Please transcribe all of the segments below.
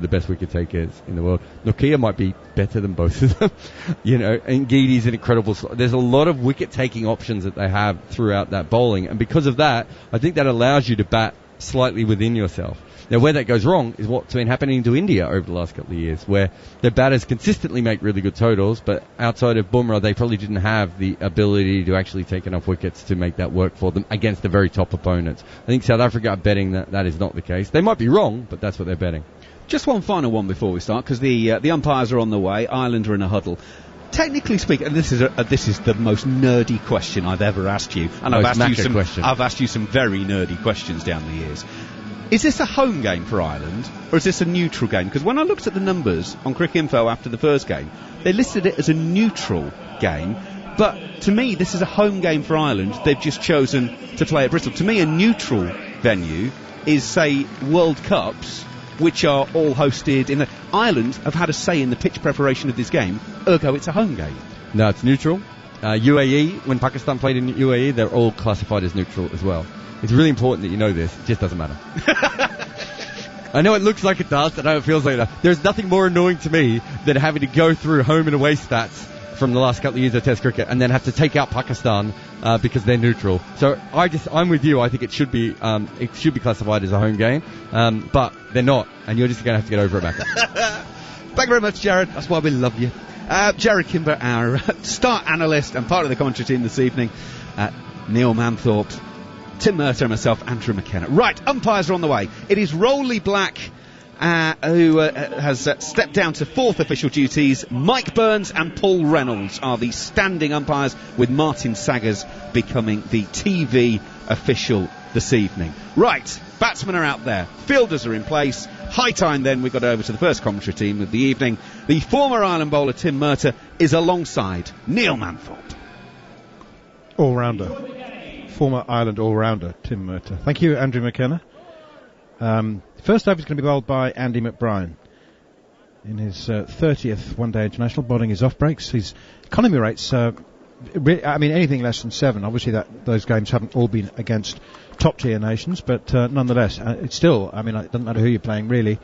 the best wicket takers in the world. Nokia might be better than both of them. And Geedy's an incredible... There's a lot of wicket-taking options that they have throughout that bowling, and because of that, I think that allows you to bat slightly within yourself. Now, where that goes wrong is what's been happening to India over the last couple of years, where their batters consistently make really good totals, but outside of Bumrah, they probably didn't have the ability to actually take enough wickets to make that work for them against the very top opponents. I think South Africa are betting that is not the case. They might be wrong, but that's what they're betting. Just one final one before we start, because the umpires are on the way. Ireland are in a huddle. Technically speaking, and this is the most nerdy question I've ever asked you, and I've asked you some very nerdy questions down the years. Is this a home game for Ireland, or is this a neutral game? Because when I looked at the numbers on Cricinfo after the first game, they listed it as a neutral game. But to me, this is a home game for Ireland. They've just chosen to play at Bristol. To me, a neutral venue is, say, World Cups, which are all hosted in... Ireland have had a say in the pitch preparation of this game, ergo it's a home game. No, it's neutral. UAE, when Pakistan played in UAE, they're all classified as neutral as well. It's really important that you know this. It just doesn't matter. I know it looks like it does. I know it feels like that. There's nothing more annoying to me than having to go through home and away stats from the last couple of years of Test cricket and then have to take out Pakistan because they're neutral. So I'm with you. I think it should be classified as a home game, but they're not, and you're just going to have to get over it back. Thank you very much, Jared. That's why we love you. Jared Kimber, our star analyst and part of the commentary team this evening. Neil Manthorpe, Tim Murtagh and myself, Andrew McKenna. Right, umpires are on the way. It is Rolly Black who has stepped down to fourth official duties. Mike Burns and Paul Reynolds are the standing umpires, with Martin Saggers becoming the TV official this evening. Right, batsmen are out there, fielders are in place. High time then we got over to the first commentary team of the evening. The former Ireland bowler Tim Murtagh is alongside Neil Manthorpe. All-rounder. Former Ireland all-rounder Tim Murtagh. Thank you, Andrew McKenna. First over is going to be bowled by Andy McBride in his 30th one-day international, bowling his off-breaks. His economy rates, anything less than 7. Obviously, those games haven't all been against top-tier nations, but nonetheless, it's still, it doesn't matter who you're playing, really.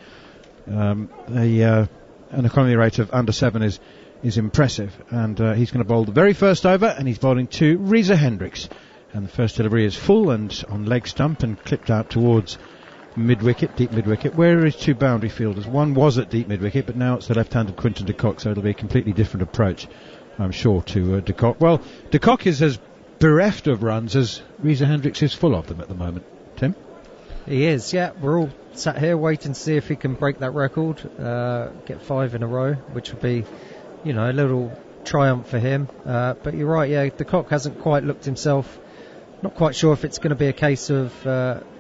An economy rate of under 7 is impressive, and he's going to bowl the very first over, and he's bowling to Reza Hendricks. And the first delivery is full and on leg stump and clipped out towards mid-wicket, deep mid-wicket, where are his two boundary fielders. One was at deep mid-wicket, but now it's the left-handed Quinton de Kock, so it'll be a completely different approach, I'm sure, to de Kock. Well, de Kock is as bereft of runs as Reza Hendricks is full of them at the moment. Tim? He is, yeah. We're all sat here waiting to see if he can break that record, get 5 in a row, which would be, a little triumph for him. But you're right, yeah, de Kock hasn't quite looked himself. Not quite sure if it's going to be a case of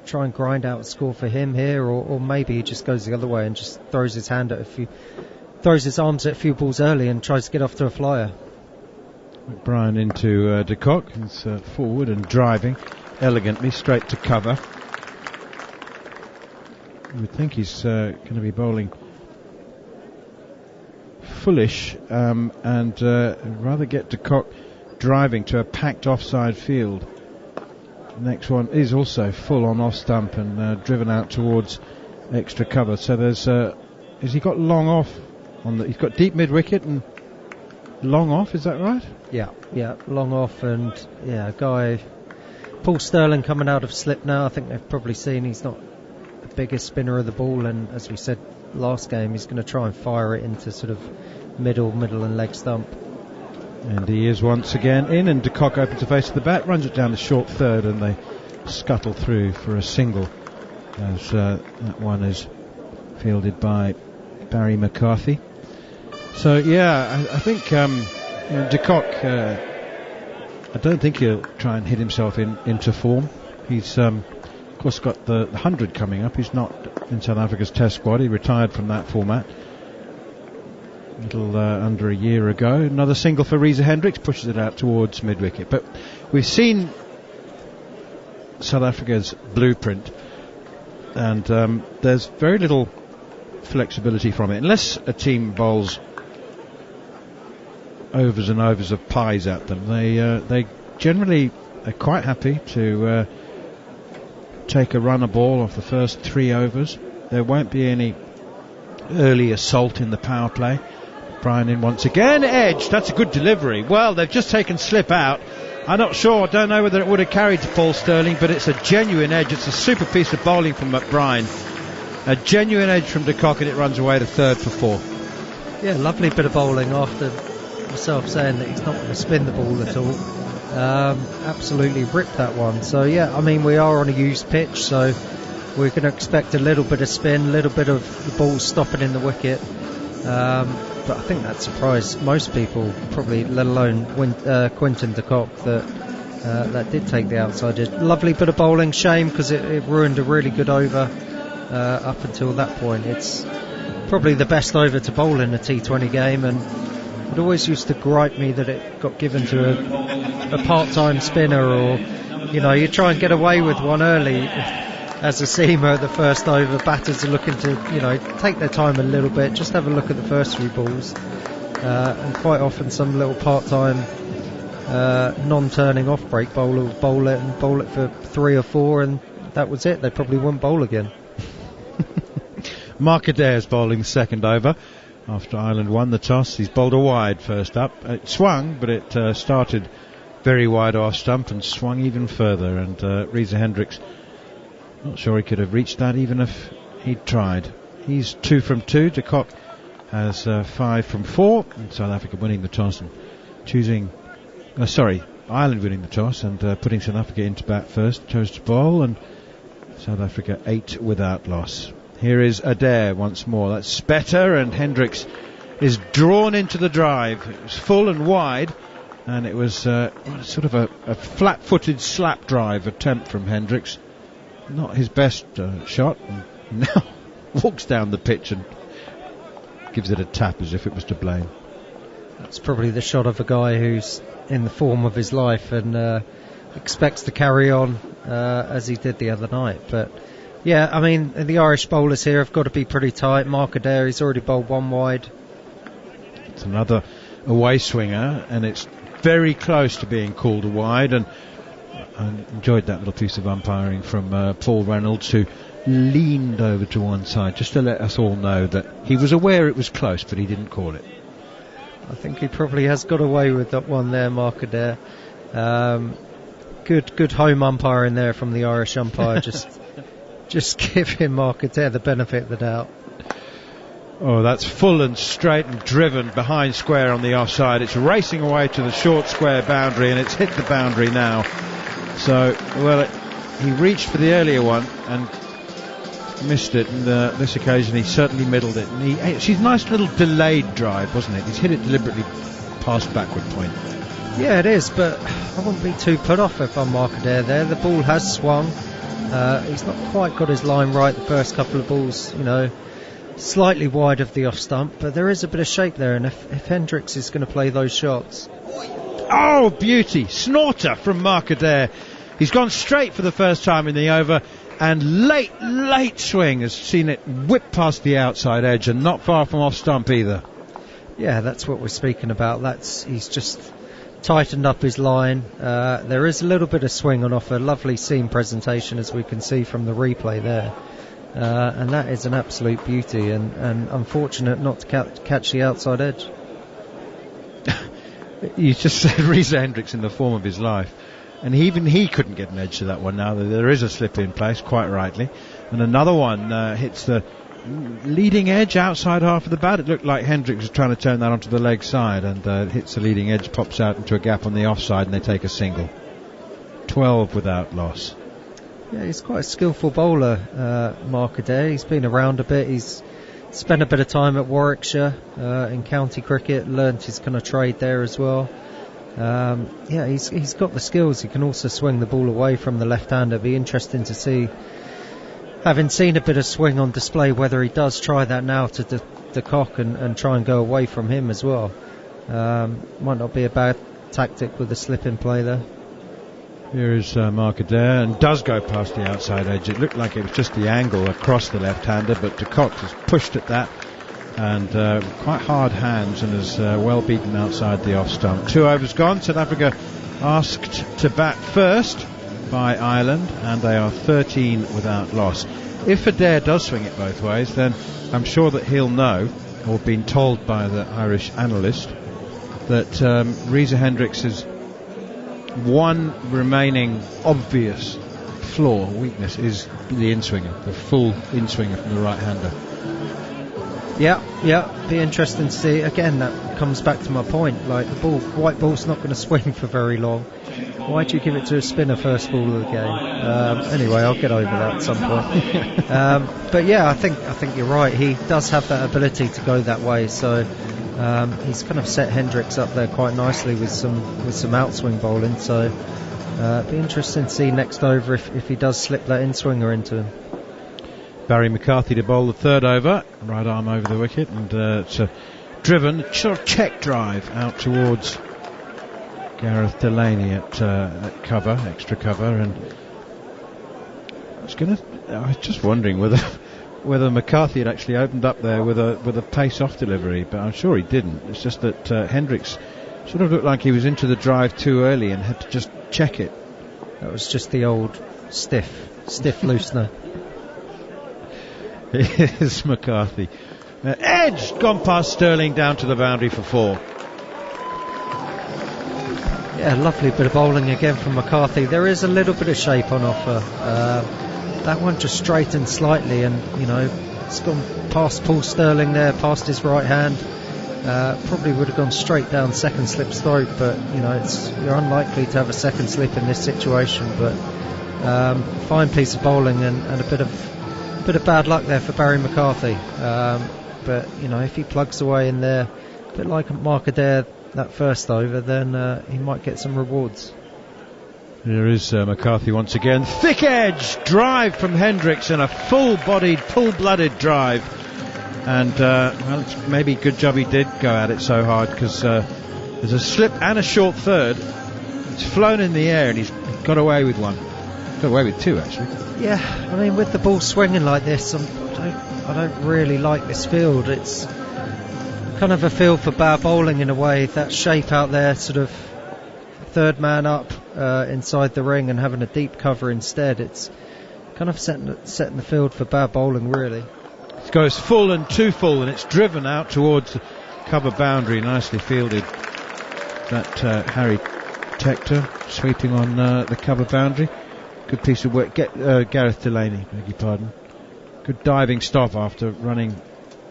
try and grind out a score for him here, or maybe he just goes the other way and just throws his arms at a few balls early and tries to get off to a flyer. McBride into de Kock. He's forward and driving elegantly straight to cover. You would think he's going to be bowling fullish and rather get de Kock driving to a packed offside field. The next one is also full on off stump and driven out towards extra cover. So there's has he got long off on he's got deep mid wicket and long off, is that right? Yeah, long off, and guy Paul Sterling coming out of slip now. I think they've probably seen he's not the biggest spinner of the ball, and as we said last game, he's going to try and fire it into sort of middle and leg stump. And he is once again in, and de Kock opens the face of the bat, runs it down the short third, and they scuttle through for a single, as that one is fielded by Barry McCarthy. So I think de Kock, I don't think he'll try and hit himself into form. He's of course got the 100 coming up. He's not in South Africa's Test squad. He retired from that format a little under a year ago. Another single for Reza Hendricks, pushes it out towards mid-wicket. But we've seen South Africa's blueprint, and there's very little flexibility from it. Unless a team bowls overs and overs of pies at them, they generally are quite happy to take a runner ball off the first 3 overs. There won't be any early assault in the power play. Bryan in once again, edge, that's a good delivery. Well, they've just taken slip out. I'm not sure, don't know whether it would have carried to Paul Stirling, but it's a genuine edge. It's a super piece of bowling from McBride. A genuine edge from de Kock, and it runs away to third for 4. Yeah, lovely bit of bowling after myself saying that he's not going to spin the ball at all. Absolutely ripped that one. So yeah, I mean, we are on a used pitch, so we're going to expect a little bit of spin, a little bit of the ball stopping in the wicket. But I think that surprised most people, probably, let alone Quinton de Kock, that did take the outside edge. Lovely bit of bowling, shame because it ruined a really good over up until that point. It's probably the best over to bowl in a T20 game, and it always used to gripe me that it got given to a part-time spinner, or you try and get away with one early. As a seamer, the first over, batters are looking to take their time a little bit, just have a look at the first 3 balls, and quite often some little part-time non-turning off-break bowler will bowl it for 3 or 4, and that was it. They probably wouldn't bowl again. Mark Adair's bowling the second over after Ireland won the toss. He's bowled a wide first up. It swung, but it started very wide off stump and swung even further, and Reza Hendricks, not sure he could have reached that even if he'd tried. He's 2 from 2. De Kock has 5 from 4, and South Africa winning the toss and Ireland winning the toss and putting South Africa into bat first. Chose to bowl, and South Africa 8 without loss. Here is Adair once more. That's better, and Hendricks is drawn into the drive. It was full and wide, and it was sort of a flat-footed slap drive attempt from Hendricks. Not his best shot, and now walks down the pitch and gives it a tap as if it was to blame. That's probably the shot of a guy who's in the form of his life and expects to carry on as he did the other night. But yeah, I mean, the Irish bowlers here have got to be pretty tight. Mark Adair, he's already bowled 1 wide. It's another away swinger, and it's very close to being called a wide, and I enjoyed that little piece of umpiring from Paul Reynolds, who leaned over to one side just to let us all know that he was aware it was close, but he didn't call it. I think he probably has got away with that one there, Mark Adair. Good home umpiring there from the Irish umpire. just giving Mark Adair the benefit of the doubt. Oh, that's full and straight and driven behind square on the offside. It's racing away to the short square boundary, and it's hit the boundary now. So, he reached for the earlier one and missed it, and this occasion he certainly middled it. And it's a nice little delayed drive, wasn't it? He's hit it deliberately past backward point. Yeah, it is, but I wouldn't be too put off if I'm Mark Adair there. The ball has swung. He's not quite got his line right the first couple of balls, slightly wide of the off stump, but there is a bit of shape there, and if Hendricks is going to play those shots. Oh, beauty! Snorter from Mark Adair. He's gone straight for the first time in the over, and late swing has seen it whip past the outside edge, and not far from off stump either. Yeah, that's what we're speaking about. He's just tightened up his line. There is a little bit of swing on offer. Lovely seam presentation, as we can see from the replay there. And that is an absolute beauty, and unfortunate not to catch the outside edge. You just said Reza Hendricks in the form of his life, and even he couldn't get an edge to that one. Now there is a slip in place, quite rightly, and another one hits the leading edge outside half of the bat. It looked like Hendricks was trying to turn that onto the leg side, and hits the leading edge, pops out into a gap on the offside, and they take a single. 12 without loss. Yeah, he's quite a skillful bowler, Mark Adair. He's been around a bit. He's spent a bit of time at Warwickshire in county cricket, learnt his kind of trade there as well. He's got the skills. He can also swing the ball away from the left-hander. It'd be interesting to see, having seen a bit of swing on display, whether he does try that now to de Kock and try and go away from him as well. Might not be a bad tactic with the slip in play there. Here is Mark Adair, and does go past the outside edge. It looked like it was just the angle across the left-hander, but de Kock has pushed at that, and quite hard hands, and has well beaten outside the off stump. 2 overs gone. South Africa asked to bat first, by Ireland, and they are 13 without loss. If Adair does swing it both ways, then I'm sure that he'll know, or been told by the Irish analyst, that Reza Hendricks' one remaining obvious flaw, weakness, is the in-swinger, the full in-swinger from the right-hander. Yeah, be interesting to see. Again, that comes back to my point, like the white ball's not going to swing for very long. Why do you give it to a spinner first ball of the game? Anyway, I'll get over that at some point. But yeah, I think you're right. He does have that ability to go that way, so he's kind of set Hendricks up there quite nicely with some outswing bowling. So be interesting to see next over if he does slip that in-swinger into him. Barry McCarthy to bowl the third over, right arm over the wicket, and it's a driven sort of check drive out towards Gareth Delaney at cover, extra cover, and I was just wondering whether McCarthy had actually opened up there with a pace off delivery, but I'm sure he didn't. It's just that Hendricks sort of looked like he was into the drive too early and had to just check it. That was just the old stiff loosener. Here's McCarthy. Edge gone past Sterling, down to the boundary for 4. Yeah, lovely bit of bowling again from McCarthy. There is a little bit of shape on offer. That one just straightened slightly, and it's gone past Paul Sterling there, past his right hand. Probably would have gone straight down second slip's throat, but you're unlikely to have a second slip in this situation. But fine piece of bowling and a bit of bad luck there for Barry McCarthy. But if he plugs away in there, a bit like Mark Adair that first over, then he might get some rewards. There is McCarthy once again. Thick edge drive from Hendricks, and a full-bodied, full-blooded drive. And it's maybe a good job he did go at it so hard, because there's a slip and a short third. It's flown in the air, and he's got away with one. Got away with 2, actually. Yeah, I mean, with the ball swinging like this, I don't really like this field. It's kind of a field for bad bowling in a way. That shape out there, sort of third man up inside the ring and having a deep cover instead. It's kind of setting the field for bad bowling, really. It goes full and too full, and it's driven out towards the cover boundary. Nicely fielded. That Harry Tector sweeping on the cover boundary. Good piece of work. Gareth Delaney, beg your pardon. Good diving stop after running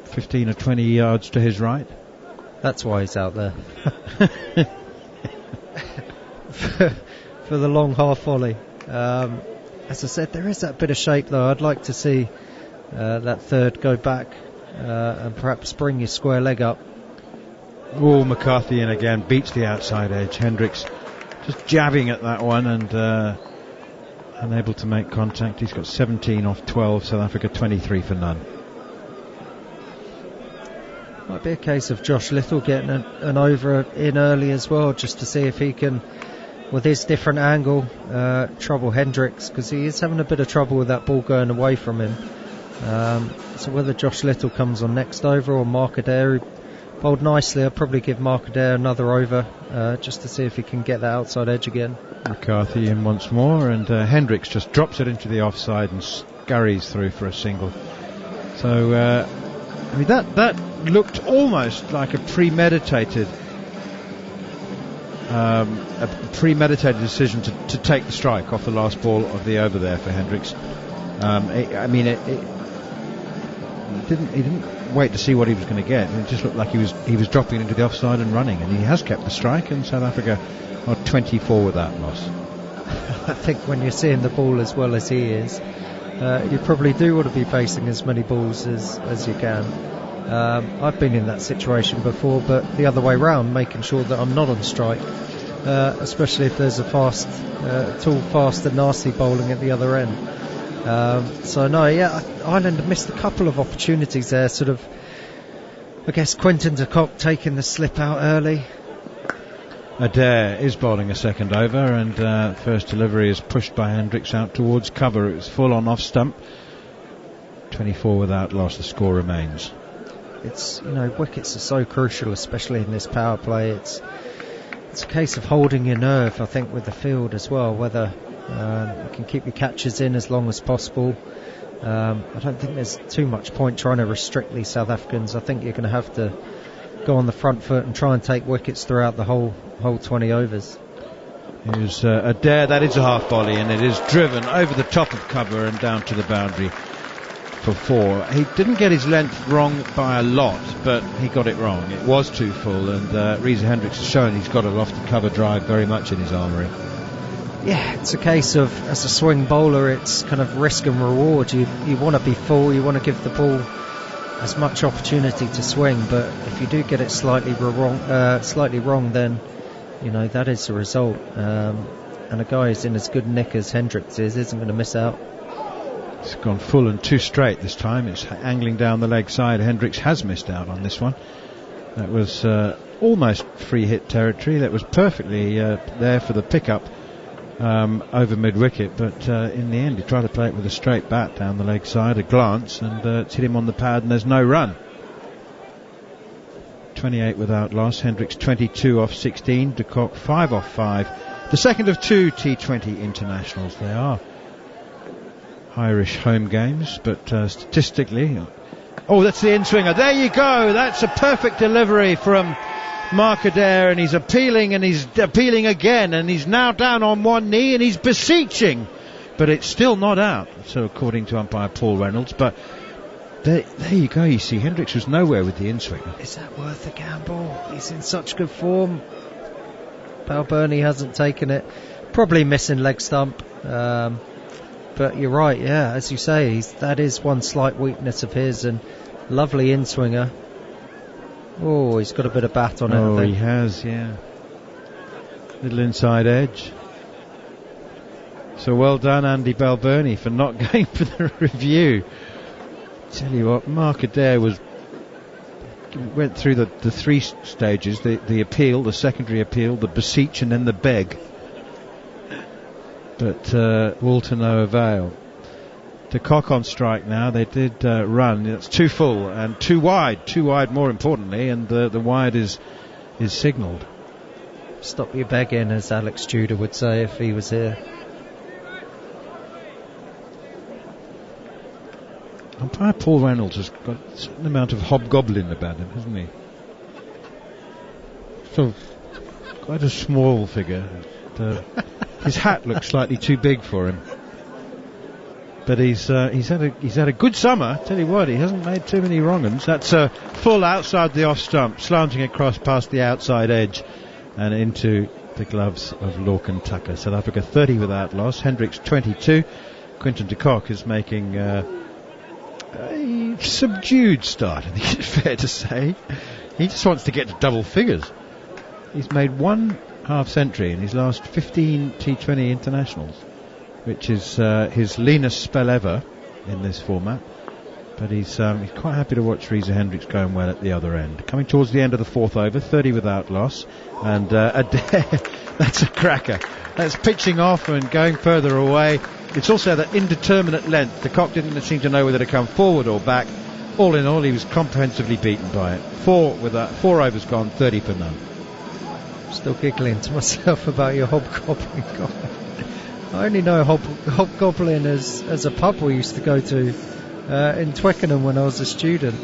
15 or 20 yards to his right. That's why he's out there. for the long half volley. As I said, there is that bit of shape though. I'd like to see that third go back and perhaps bring your square leg up. Oh, McCarthy in again, beats the outside edge. Hendricks just jabbing at that one and unable to make contact. He's got 17 off 12, South Africa 23 for none. Might be a case of Josh Little getting an over in early as well, just to see if he can, with his different angle, trouble Hendricks, because he is having a bit of trouble with that ball going away from him. So whether Josh Little comes on next over or Mark Adair, who bowled nicely, I'd probably give Mark Adair another over just to see if he can get that outside edge again. McCarthy in once more, and Hendricks just drops it into the offside and scurries through for a single. So I mean that looked almost like a premeditated decision to take the strike off the last ball of the over there for Hendricks. He didn't wait to see what he was going to get. It just looked like he was dropping into the offside and running, and he has kept the strike, and South Africa are 24 with that loss. I think when you're seeing the ball as well as he is, you probably do want to be facing as many balls as you can. I've been in that situation before, but the other way round, making sure that I'm not on strike, especially if there's a tall, fast and nasty bowling at the other end. Ireland missed a couple of opportunities there, sort of. I guess Quinton de Kock taking the slip out early. Adair is bowling a second over, and first delivery is pushed by Hendricks out towards cover. It was full on off stump. 24 without loss, the score remains. It's, wickets are so crucial, especially in this power play. It's a case of holding your nerve, I think, with the field as well, whether You can keep your catches in as long as possible. I don't think there's too much point trying to restrict these South Africans. I think you're going to have to go on the front foot and try and take wickets throughout the whole 20 overs. Here's a dare, that is a half volley, and it is driven over the top of cover and down to the boundary for 4. He didn't get his length wrong by a lot, but he got it wrong. It was too full, and Reza Hendricks has shown he's got a lofted cover drive very much in his armoury. Yeah, it's a case of, as a swing bowler, it's kind of risk and reward. You want to be full, you want to give the ball as much opportunity to swing, but if you do get it slightly wrong, then that is the result. And a guy who's in as good nick as Hendricks isn't going to miss out. It's gone full and 2 straight this time. It's angling down the leg side. Hendricks has missed out on this one. That was almost free hit territory. That was perfectly there for the pickup over mid-wicket, but in the end he tried to play it with a straight bat down the leg side, a glance, and it's hit him on the pad, and there's no run. 28 without loss. Hendricks 22 off 16, de Kock 5 off 5. The second of 2 T20 internationals. They are Irish home games, but statistically... Oh, that's the in-swinger. There you go. That's a perfect delivery from Mark Adair, and he's appealing again, and he's now down on one knee and he's beseeching, but it's still not out, so according to umpire Paul Reynolds. But there you go. You see, Hendricks was nowhere with the in-swinger. Is that worth a gamble? He's in such good form. Balbirnie hasn't taken it, probably missing leg stump, but you're right, yeah, as you say, that is one slight weakness of his, and lovely in-swinger. Oh, he's got a bit of bat on it. Oh, he has, yeah. Little inside edge. So well done, Andy Balbirnie, for not going for the review. Tell you what, Mark Adair went through the 3 stages, the appeal, the secondary appeal, the beseech, and then the beg. But all to no avail. De Kock on strike now. They did run. It's too full and too wide more importantly, and the wide is signalled. Stop your begging, as Alex Tudor would say if he was here. Umpire Paul Reynolds has got a certain amount of hobgoblin about him, hasn't he? So quite a small figure. His hat looks slightly too big for him. But he's had a good summer. Tell you what, he hasn't made too many wrong uns. That's full outside the off stump, slanting across past the outside edge and into the gloves of Lorcan Tucker. South Africa 30 without loss. Hendricks 22. Quinton de Kock is making a subdued start, I think it's fair to say. He just wants to get to double figures. He's made 1 half century in his last 15 T20 internationals, which is his leanest spell ever in this format. But he's quite happy to watch Reza Hendricks going well at the other end. Coming towards the end of the 4th over, 30 without loss, and Adair, that's a cracker. That's pitching off and going further away. It's also that indeterminate length. De Kock didn't seem to know whether to come forward or back. All in all, he was comprehensively beaten by it. 4 overs gone, 30 for none. Still giggling to myself about your hobgoblin guy. I only know hobgoblin as a pub we used to go to in Twickenham when I was a student.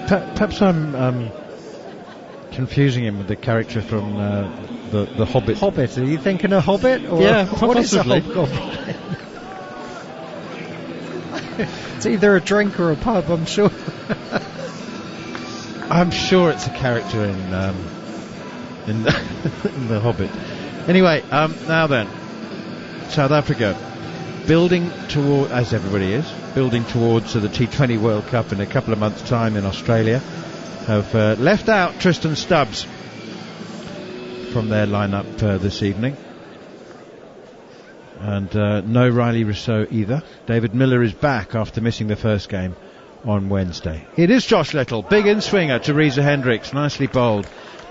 Perhaps I'm confusing him with the character from the Hobbit. Hobbit? Are you thinking of Hobbit? Or yeah, what possibly. Is a hobgoblin? It's either a drink or a pub, I'm sure. I'm sure it's a character in the Hobbit. Anyway, now then, South Africa building toward, as everybody is, building towards the T20 World Cup in a couple of months' time in Australia, have left out Tristan Stubbs from their lineup this evening. And no Riley Rousseau either. David Miller is back after missing the first game on Wednesday. It is Josh Little, big in-swinger to Reza Hendricks, nicely bowled.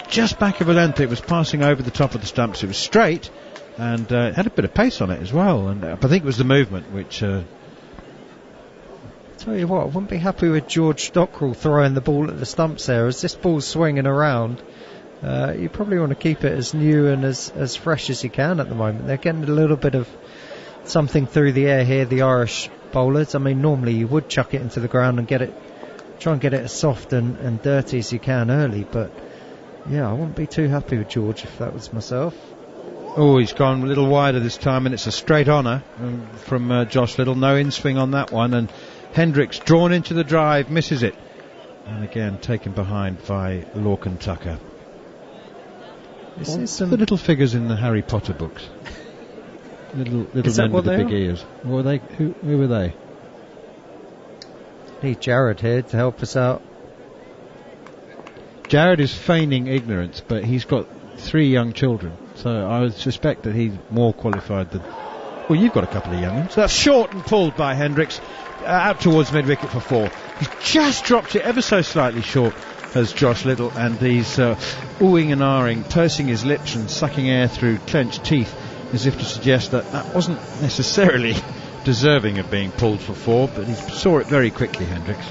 Just back of a length, it was passing over the top of the stumps. It was straight and had a bit of pace on it as well. And I think it was the movement which... Tell you what, I wouldn't be happy with George Dockrell throwing the ball at the stumps there. As this ball's swinging around, you probably want to keep it as new and as fresh as you can at the moment. They're getting a little bit of something through the air here, the Irish bowlers. I mean, normally you would chuck it into the ground and try and get it as soft and dirty as you can early, but yeah, I wouldn't be too happy with George if that was myself. Oh, he's gone a little wider this time, and it's a straight honour from Josh Little. No in-swing on that one, and Hendricks drawn into the drive, misses it, and again taken behind by Lorcan Tucker. This is some the little figures in the Harry Potter books. Little men with the big ears. What were they? Who were they? Need Jared here to help us out. Jared is feigning ignorance, but he's got 3 young children, so I would suspect that he's more qualified than... Well, you've got a couple of young ones. That's short and pulled by Hendricks, out towards mid-wicket for 4. He's just dropped it ever so slightly short as Josh Little, and he's oohing and ahhing, pursing his lips and sucking air through clenched teeth, as if to suggest that wasn't necessarily deserving of being pulled for 4, but he saw it very quickly, Hendricks.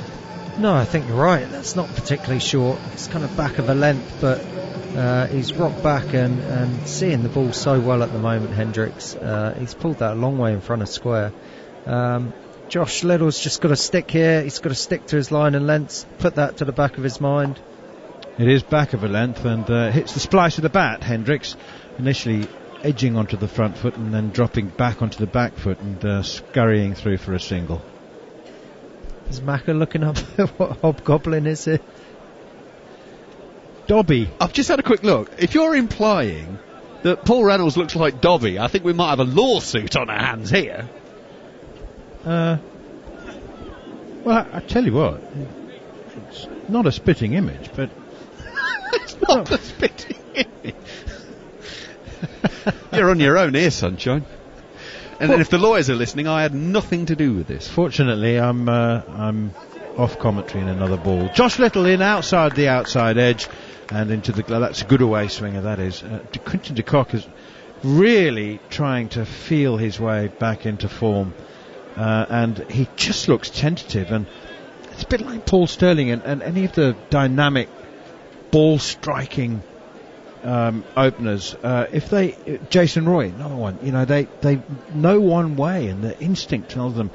No, I think you're right. That's not particularly short. It's kind of back of a length, but he's rocked back and seeing the ball so well at the moment, Hendricks. He's pulled that a long way in front of square. Josh Little's just got to stick here. He's got to stick to his line and lengths, put that to the back of his mind. It is back of a length and hits the splice of the bat, Hendricks, initially edging onto the front foot and then dropping back onto the back foot and scurrying through for a single. Is Macca looking up at what Hobgoblin is here? Dobby. I've just had a quick look. If you're implying that Paul Reynolds looks like Dobby, I think we might have a lawsuit on our hands here. Well, I tell you what, it's not a spitting image, but... It's not a spitting image. You're on your own here, sunshine. And then if the lawyers are listening, I had nothing to do with this. Fortunately, I'm off commentary in another ball. Josh Little in outside the outside edge and into the... That's a good away swinger, that is. Quinton de Kock is really trying to feel his way back into form. And he just looks tentative, and it's a bit like Paul Sterling and any of the dynamic ball striking openers. Jason Roy, another one, they know one way, and their instinct tells them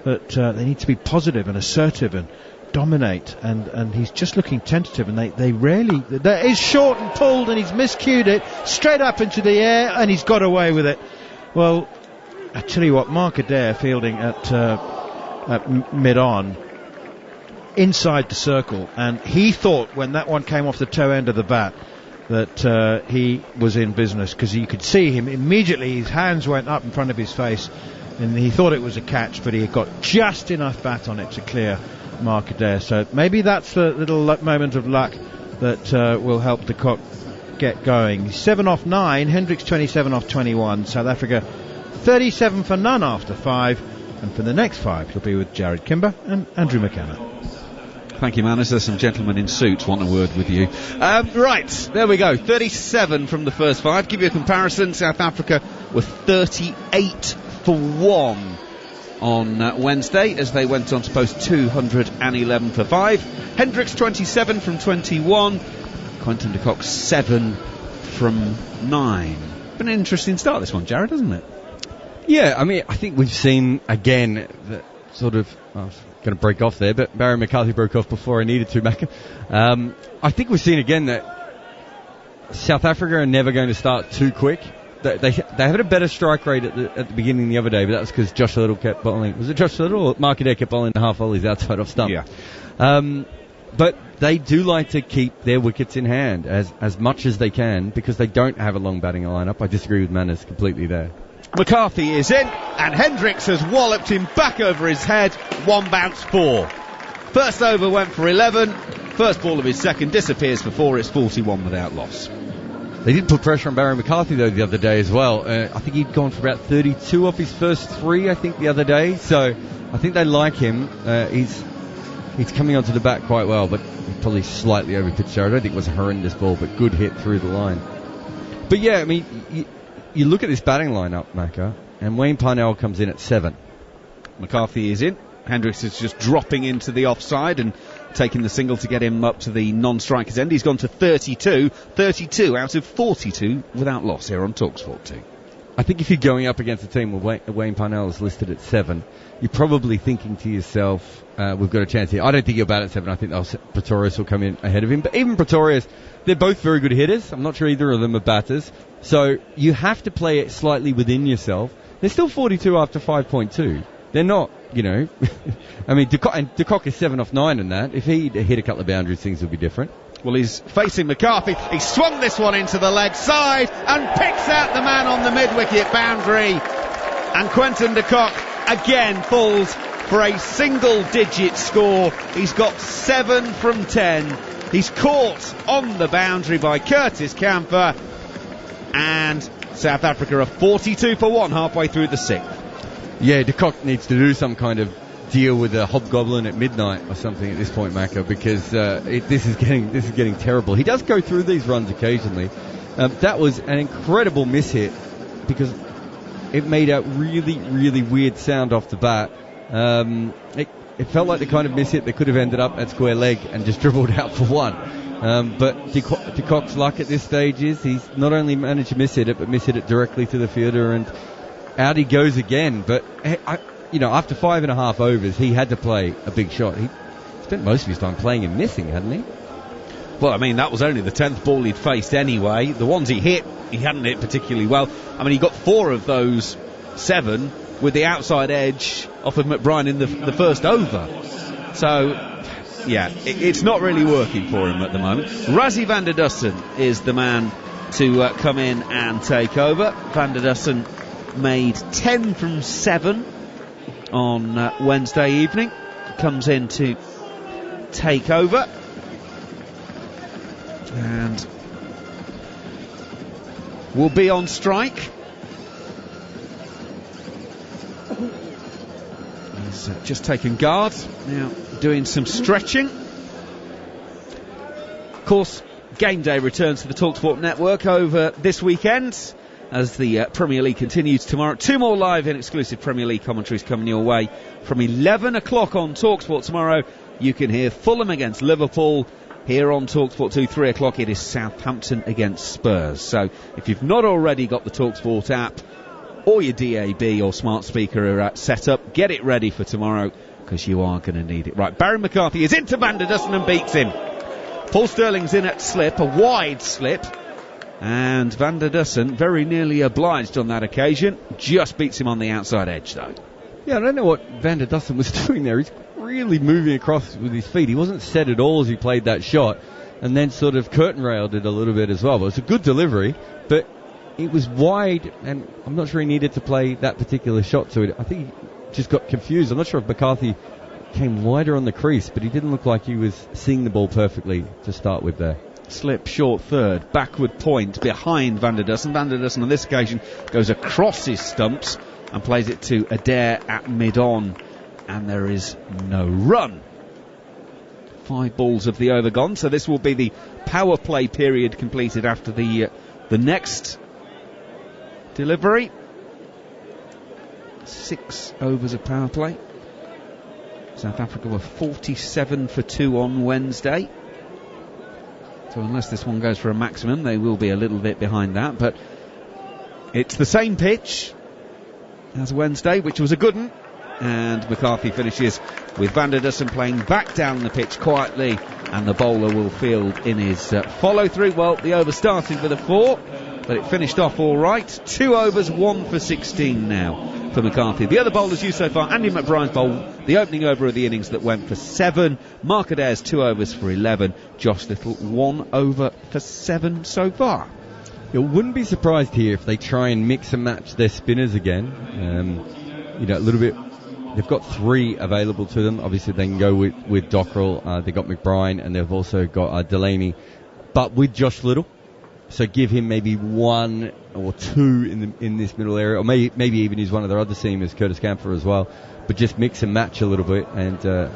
that they need to be positive and assertive and dominate, and he's just looking tentative, and they rarely... That is short and pulled, and he's miscued it straight up into the air, and he's got away with it. Well, I tell you what, Mark Adair fielding at mid-on, inside the circle, and he thought when that one came off the toe end of the bat that he was in business, because you could see him immediately, his hands went up in front of his face, and he thought it was a catch, but he had got just enough bat on it to clear Mark Adair. So maybe that's the little moment of luck that will help de Kock get going. 7 off 9, Hendricks 27 off 21, South Africa 37 for none after 5, and for the next 5 he'll be with Jared Kimber and Andrew McKenna. Thank you, Manners. There's some gentlemen in suits want a word with you. Right, there we go. 37 from the first 5. Give you a comparison. South Africa were 38 for 1 on Wednesday as they went on to post 211 for 5. Hendricks 27 from 21. Quinton de Kock 7 from 9. Been an interesting start, this one, Jared, hasn't it? Yeah, I mean, I think we've seen again that sort of... going to break off there, but Barry McCarthy broke off before I needed to, Macca. I think we've seen again that South Africa are never going to start too quick. They had a better strike rate at the beginning the other day, but that was because Josh Little kept bowling. Was it Josh Little or Mark Adair kept bowling the half volleys outside off stump? Yeah. But they do like to keep their wickets in hand as much as they can because they don't have a long batting lineup. I disagree with Manners completely there. McCarthy is in, and Hendricks has walloped him back over his head. 1 bounce 4. First over went for 11. First ball of his second disappears for 4. It's 41 without loss. They did put pressure on Barry McCarthy, though, the other day as well. I think he'd gone for about 32 off his first 3, I think, the other day. So I think they like him. He's coming onto the bat quite well, but he probably slightly overpitched there. I don't think it was a horrendous ball, but good hit through the line. But yeah, I mean... You look at this batting lineup, Macca, and Wayne Parnell comes in at 7. McCarthy is in. Hendricks is just dropping into the offside, and taking the single to get him up to the non-strikers end. He's gone to 32 out of 42 without loss here on talkSPORT 2. I think if you're going up against a team where Wayne Parnell is listed at 7, you're probably thinking to yourself, we've got a chance here. I don't think you're bad at 7. I think Pretorius will come in ahead of him. But even Pretorius, they're both very good hitters. I'm not sure either of them are batters. So you have to play it slightly within yourself. They're still 42 after 5.2. They're not, I mean, de Kock is 7 off 9 in that. If he'd hit a couple of boundaries, things would be different. Well, he's facing McCarthy. He swung this one into the leg side and picks out the man on the mid-wicket boundary. And Quentin de Kock again falls for a single-digit score. He's got 7 from 10. He's caught on the boundary by Curtis Camphor. And South Africa are 42 for 1 halfway through the 6th. Yeah, de Kock needs to do some kind of deal with a hobgoblin at midnight or something at this point, Macca, because this is getting terrible. He does go through these runs occasionally. That was an incredible mishit because it made a really, really weird sound off the bat. It felt like the kind of mishit that could have ended up at square leg and just dribbled out for 1. But de Kock's luck at this stage is he's not only managed to miss it, but miss it directly to the fielder, and out he goes again. But after 5.5 overs, he had to play a big shot. He spent most of his time playing and missing, hadn't he? Well, I mean, that was only the 10th ball he'd faced anyway. The ones he hit, he hadn't hit particularly well. I mean, he got 4 of those 7 with the outside edge off of McBride in the first over. So, yeah, it's not really working for him at the moment. Rassie van der Dussen is the man to come in and take over. Van der Dussen made 10 from 7 on Wednesday evening. Comes in to take over. And will be on strike. He's just taken guard. Now doing some stretching. Of course, Game Day returns to the talkSPORT network over this weekend as the Premier League continues tomorrow. 2 more live and exclusive Premier League commentaries coming your way. From 11 o'clock on talkSPORT tomorrow, you can hear Fulham against Liverpool. Here on talkSPORT 2, 3 o'clock, it is Southampton against Spurs. So if you've not already got the talkSPORT app or your DAB or smart speaker set up, get it ready for tomorrow because you are going to need it. Right, Barry McCarthy is into Van der Dussen and beats him. Paul Sterling's in at slip, a wide slip. And Van der Dussen, very nearly obliged on that occasion, just beats him on the outside edge, though. Yeah, I don't know what Van der Dussen was doing there. He's really moving across with his feet. He wasn't set at all as he played that shot, and then sort of curtain railed it a little bit as well. But it was a good delivery, but it was wide, and I'm not sure he needed to play that particular shot to it. I think he just got confused. I'm not sure if McCarthy came wider on the crease, but he didn't look like he was seeing the ball perfectly to start with there. Slip, short third, backward point behind Van der Dussen. Van der Dussen on this occasion goes across his stumps and plays it to Adair at mid-on, and there is no run. 5 balls of the over gone, so this will be the power play period completed after the next delivery. 6 overs of power play. South Africa were 47 for 2 on Wednesday. So unless this one goes for a maximum, they will be a little bit behind that. But it's the same pitch as Wednesday, which was a good one. And McCarthy finishes with Van der Dussen playing back down the pitch quietly, and the bowler will field in his follow-through. Well, the over started with a 4, but it finished off all right. 2 overs, 1 for 16 now for McCarthy. The other bowlers used so far: Andy McBride's bowl, the opening over of the innings that went for 7. Mark Adair's 2 overs for 11. Josh Little 1 over for 7 so far. I wouldn't be surprised here if they try and mix and match their spinners again. A little bit. They've got 3 available to them. Obviously, they can go with Dockrell. They've got McBride, and they've also got Delaney. But with Josh Little, so give him maybe 1 or 2 in this middle area, or maybe even use one of their other seamers, Curtis Camphor, as well. But just mix and match a little bit, and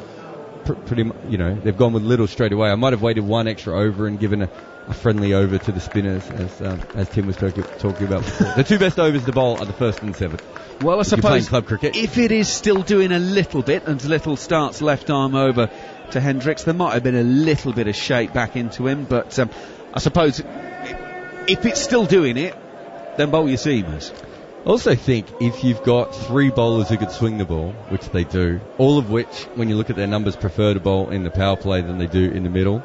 they've gone with Little straight away. I might have waited one extra over and given a friendly over to the spinners, as Tim was talking about before. The two best overs to bowl are the first and seventh. Well, I suppose club cricket, if it is still doing a little bit, and Little starts left arm over to Hendricks, there might have been a little bit of shape back into him, but I suppose if it's still doing it, then bowl your seamers. I also think if you've got three bowlers who could swing the ball, which they do, all of which, when you look at their numbers, prefer to bowl in the power play than they do in the middle,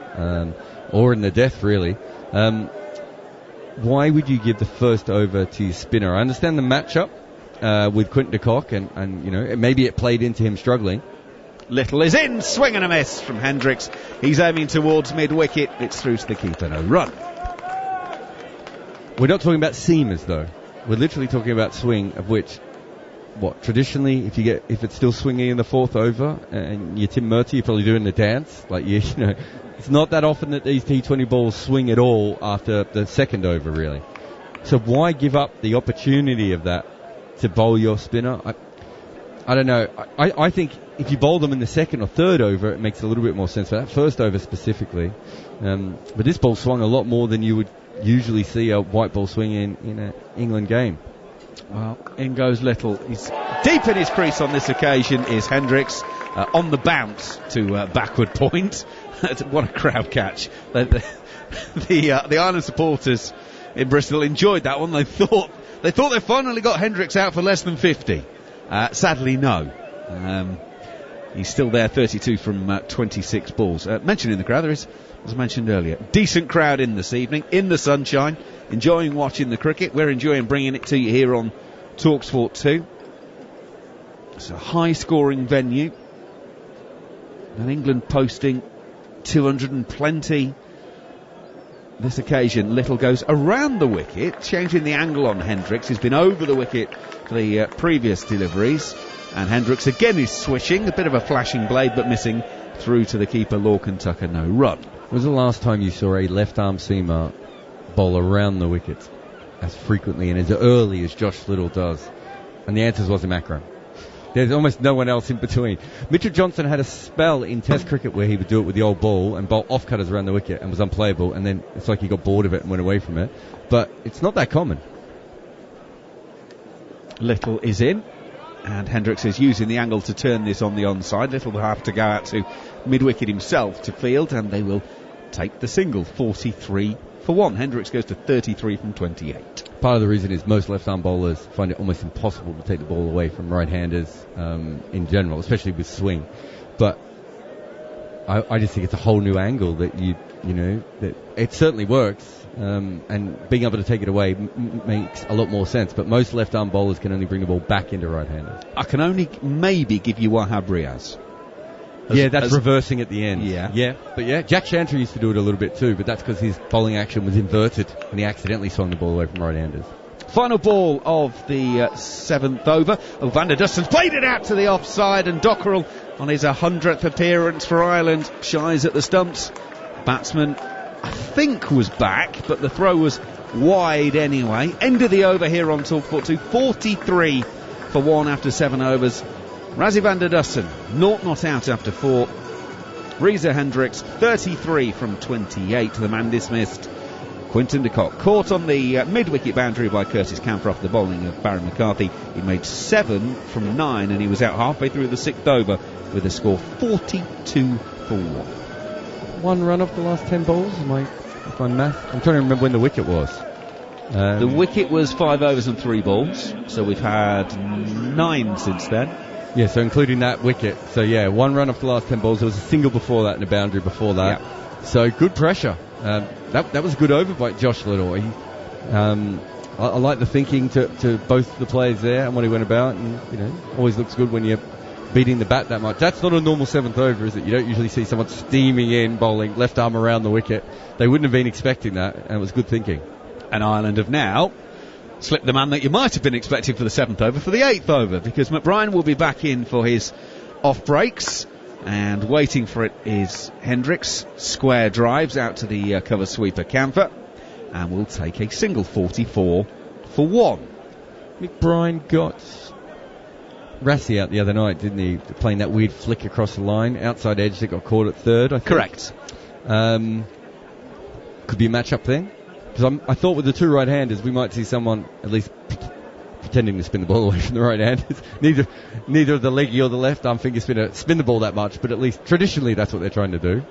or in the death, really, why would you give the first over to your spinner? I understand the matchup with Quinton de Kock, and maybe it played into him struggling. Little is in, swing and a miss from Hendricks. He's aiming towards mid-wicket. It's through to the keeper, no run. We're not talking about seamers, though. We're literally talking about swing, of which, traditionally, if it's still swinging in the fourth over, and you're Tim Murty, you're probably doing the dance. It's not that often that these T20 balls swing at all after the second over, really. So why give up the opportunity of that to bowl your spinner? I don't know. I think if you bowl them in the second or third over, it makes a little bit more sense. For that first over specifically. But this ball swung a lot more than you would usually see a white ball swing in an England game. Well, in goes Little. He's deep in his crease on this occasion is Hendricks, on the bounce to backward point. What a crowd catch. The Ireland supporters in Bristol enjoyed that one. They thought they finally got Hendricks out for less than 50. Sadly, no. He's still there, 32 from 26 balls. Mentioning the crowd, there is, as I mentioned earlier, decent crowd in this evening, in the sunshine, enjoying watching the cricket. We're enjoying bringing it to you here on talkSPORT 2. It's a high-scoring venue. And England posting 200 and plenty. This occasion, Little goes around the wicket, changing the angle on Hendricks. He's been over the wicket for the previous deliveries. And Hendricks again is switching, a bit of a flashing blade, but missing through to the keeper, Lorcan Tucker, no run. When was the last time you saw a left-arm seamer bowl around the wicket as frequently and as early as Josh Little does? And the answer was Mccarthy. There's almost no one else in between. Mitchell Johnson had a spell in Test cricket where he would do it with the old ball and bowl off-cutters around the wicket and was unplayable, and then it's like he got bored of it and went away from it. But it's not that common. Little is in, and Hendricks is using the angle to turn this on the onside. Little will have to go out to mid-wicket himself to field, and they will take the single, 43 for 1. Hendricks goes to 33 from 28. Part of the reason is most left-arm bowlers find it almost impossible to take the ball away from right-handers in general, especially with swing. But I just think it's a whole new angle that that it certainly works, and being able to take it away makes a lot more sense. But most left-arm bowlers can only bring the ball back into right-handers. I can only maybe give you Wahab Riaz. That's reversing at the end. Yeah. But Jack Chantry used to do it a little bit too, but that's because his bowling action was inverted and he accidentally swung the ball away from right-handers. Final ball of the 7th over. Van der Dussen's played it out to the offside, and Dockerell, on his 100th appearance for Ireland, shies at the stumps. Batsman, I think, was back, but the throw was wide anyway. End of the over here on talkSPORT 2. 43 for 1 after 7 overs. Rassie van der Dussen, not out after 4. Reza Hendricks, 33 from 28. The man dismissed. Quinton de Kock caught on the mid-wicket boundary by Curtis Camper off the bowling of Baron McCarthy. He made 7 from 9, and he was out halfway through the 6th over with a score 42 for 1. One run off the last 10 balls, if I'm math. I'm trying to remember when the wicket was. The wicket was 5 overs and 3 balls, so we've had 9 since then. Yeah, so including that wicket. So one run off the last 10 balls. There was a single before that and a boundary before that. Yeah. So good pressure. That was a good over by Josh Little. I like the thinking to both the players there and what he went about, and always looks good when you're beating the bat that much. That's not a normal 7th over, is it? You don't usually see someone steaming in, bowling left arm around the wicket. They wouldn't have been expecting that, and it was good thinking. And Ireland have now slipped the man that you might have been expecting for the 7th over for the 8th over, because McBride will be back in for his off breaks, and waiting for it is Hendricks. Square drives out to the cover sweeper Camphor, and will take a single, 44 for 1. McBride got Rassie out the other night, didn't he? Playing that weird flick across the line, outside edge that got caught at third, I think. Correct. Could be a match-up thing. Because I thought with the two right-handers, we might see someone at least pretending to spin the ball away from the right-handers. Neither of the leggy or the left-arm finger spinner spin the ball that much, but at least traditionally that's what they're trying to do.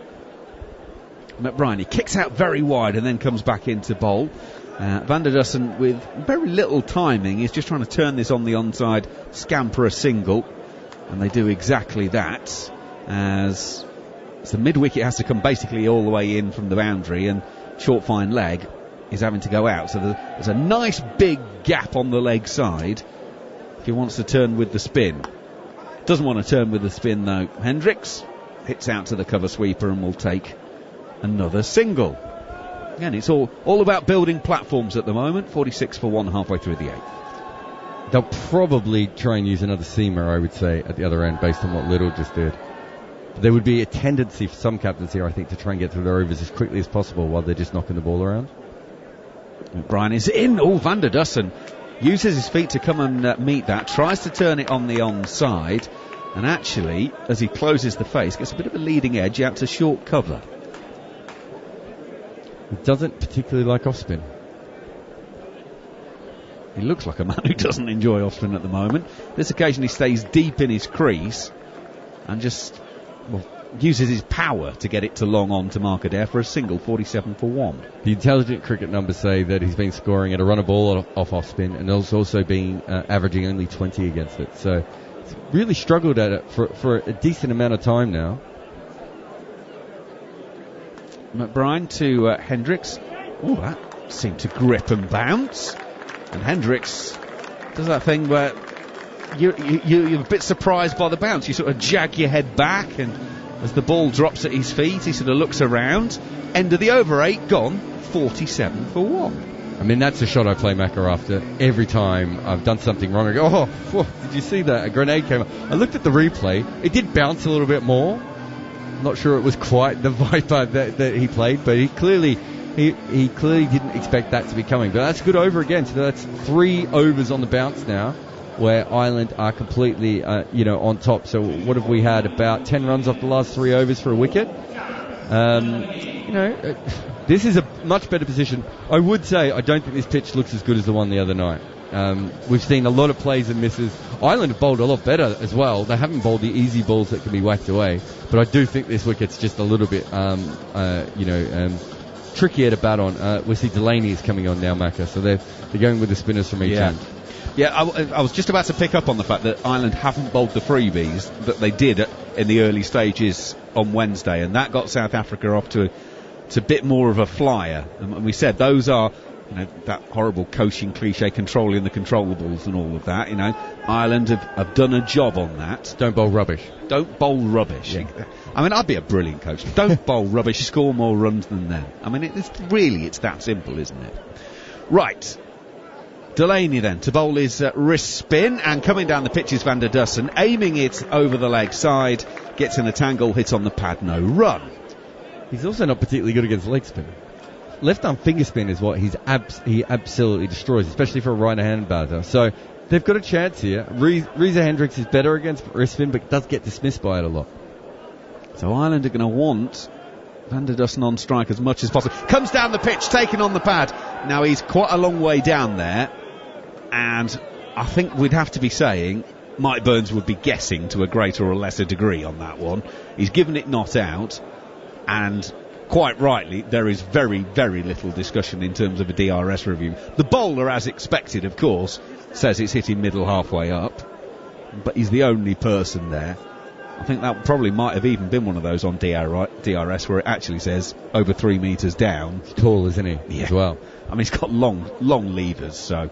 McBride, he kicks out very wide and then comes back into bowl. Van der Dussen, with very little timing, is just trying to turn this on the onside, scamper a single, and they do exactly that, as the mid-wicket has to come basically all the way in from the boundary, and short fine leg is having to go out. So there's a nice big gap on the leg side if he wants to turn with the spin. Doesn't want to turn with the spin though. Hendricks hits out to the cover sweeper and will take another single. Again, it's all about building platforms at the moment. 46 for 1 halfway through the 8th. They'll probably try and use another seamer, I would say, at the other end, based on what Little just did. But there would be a tendency for some captains here, I think, to try and get through their overs as quickly as possible while they're just knocking the ball around. Brian is in. Van der Dussen uses his feet to come and meet that. Tries to turn it on the onside. And actually, as he closes the face, gets a bit of a leading edge out to short cover. He doesn't particularly like off-spin. He looks like a man who doesn't enjoy off-spin at the moment. This occasion he stays deep in his crease and just uses his power to get it to long on to Markadere for a single. 47 for 1. The intelligent cricket numbers say that he's been scoring at a run a ball off-spin, and also been averaging only 20 against it. So he's really struggled at it for a decent amount of time now. McBride to Hendricks. Oh, that seemed to grip and bounce. And Hendricks does that thing where you're a bit surprised by the bounce. You sort of jag your head back, and as the ball drops at his feet, he sort of looks around. End of the over 8 gone. 47 for 1. I mean, that's a shot I play Macca after every time I've done something wrong. I go, whoa, did you see that? A grenade came up. I looked at the replay. It did bounce a little bit more. Not sure it was quite the viper that he played, but he clearly didn't expect that to be coming. But that's a good over again. So that's 3 overs on the bounce now, where Ireland are completely on top. So what have we had? About 10 runs off the last 3 overs for a wicket. This is a much better position. I would say I don't think this pitch looks as good as the one the other night. We've seen a lot of plays and misses. Ireland have bowled a lot better as well. They haven't bowled the easy balls that can be whacked away. But I do think this wicket's just a little bit, trickier to bat on. We see Delaney is coming on now, Macca. So they're going with the spinners from each end. Yeah, I was just about to pick up on the fact that Ireland haven't bowled the freebies that they did in the early stages on Wednesday, and that got South Africa off to a bit more of a flyer. And we said those are, that horrible coaching cliche, controlling the controllables and all of that. Ireland have done a job on that. Don't bowl rubbish. Don't bowl rubbish. Yeah. I mean, I'd be a brilliant coach. Don't bowl rubbish, score more runs than them. I mean, it's that simple, isn't it? Right. Delaney then to bowl his wrist spin, and coming down the pitch is Van der Dussen, aiming it over the leg side, gets in a tangle, hits on the pad, no run. He's also not particularly good against leg spin. Left arm finger spin is what he absolutely destroys, especially for a right-hand batter. So they've got a chance here. Reza Hendricks is better against wrist spin, but does get dismissed by it a lot. So Ireland are going to want Van der Dussen on strike as much as possible. Comes down the pitch, taken on the pad. Now he's quite a long way down there, and I think we'd have to be saying Mike Burns would be guessing to a greater or lesser degree on that one. He's given it not out, and quite rightly, there is very, very little discussion in terms of a DRS review. The bowler, as expected, of course, says it's hitting middle halfway up, but he's the only person there. I think that probably might have even been one of those on DRS where it actually says over 3 metres down. He's tall, isn't he? Yeah. As well. I mean, he's got long levers, so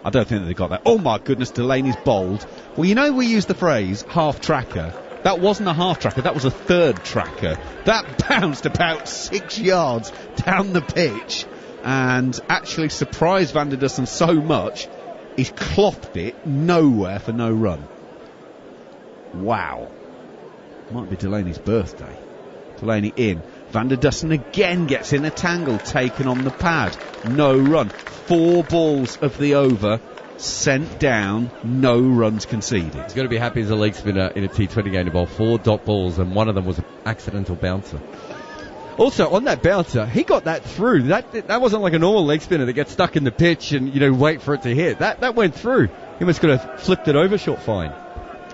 I don't think that they got that. Oh my goodness, Delaney's bowled. Well, we use the phrase half tracker. That wasn't a half tracker, that was a third tracker. That bounced about 6 yards down the pitch and actually surprised Van der Dussen so much, he's clopped it nowhere for no run. Wow. Might be Delaney's birthday. Delaney in. Van der Dussen again gets in a tangle, taken on the pad. No run. 4 balls of the over sent down, no runs conceded. He's got to be happy as a leg spinner in a T20 game to bowl 4 dot balls, and one of them was an accidental bouncer. Also, on that bouncer, he got that through. That wasn't like a normal leg spinner that gets stuck in the pitch and, wait for it to hit. That went through. He must could have flipped it over short fine.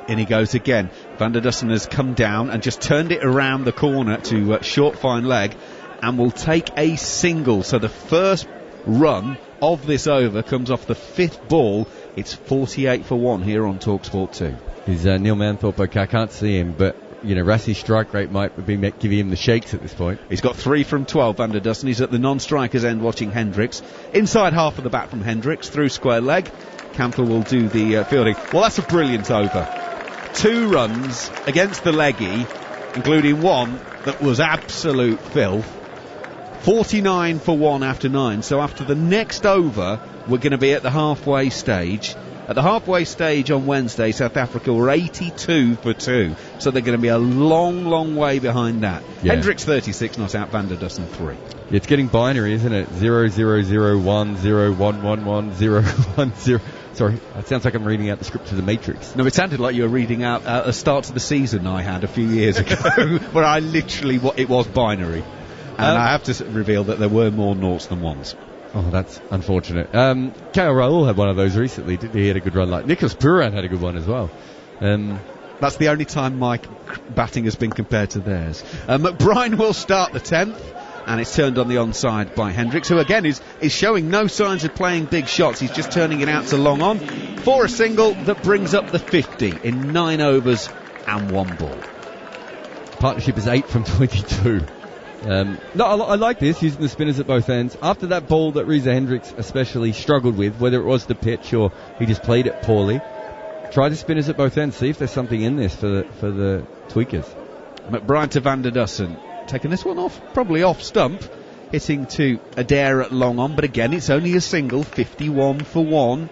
In he goes again. Van der Dussen has come down and just turned it around the corner to short fine leg and will take a single. So the first run of this over comes off the 5th ball. It's 48 for 1 here on talkSPORT 2. Is Neil Manthorpe okay? I can't see him, but Rassie's strike rate might be giving him the shakes at this point. He's got 3 from 12, Van der Dussen. He's at the non-strikers end watching Hendricks. Inside half of the bat from Hendricks, through square leg. Campbell will do the fielding. Well, that's a brilliant over. 2 runs against the leggy, including one that was absolute filth. 49 for 1 after 9. So after the next over, we're going to be at the halfway stage. At the halfway stage on Wednesday, South Africa were 82 for 2. So they're going to be a long, long way behind that. Yeah. Hendricks 36, not out. Van der Dussen 3. It's getting binary, isn't it? 0, 0, 0, 1, 0, 1, 1, 1, 0, 1, 0. Sorry, it sounds like I'm reading out the script to The Matrix. No, it sounded like you were reading out a start to the season I had a few years ago, where I literally, it was binary. And I have to reveal that there were more noughts than ones. Oh, that's unfortunate. KL Rahul had one of those recently, didn't he? He had a good run. Like Nicholas Pooran had a good one as well. That's the only time my batting has been compared to theirs. McBride will start the 10th, and it's turned on the onside by Hendricks, who again is showing no signs of playing big shots. He's just turning it out to long on for a single that brings up the 50 in 9 overs and 1 ball. Partnership is 8 from 22. I like this, using the spinners at both ends. After that ball that Reza Hendricks especially struggled with, whether it was the pitch or he just played it poorly, try the spinners at both ends, see if there's something in this for the tweakers. McBride to Van der Dussen, taking this one off, probably off stump, hitting to Adair at long on, but again it's only a single, 51 for 1.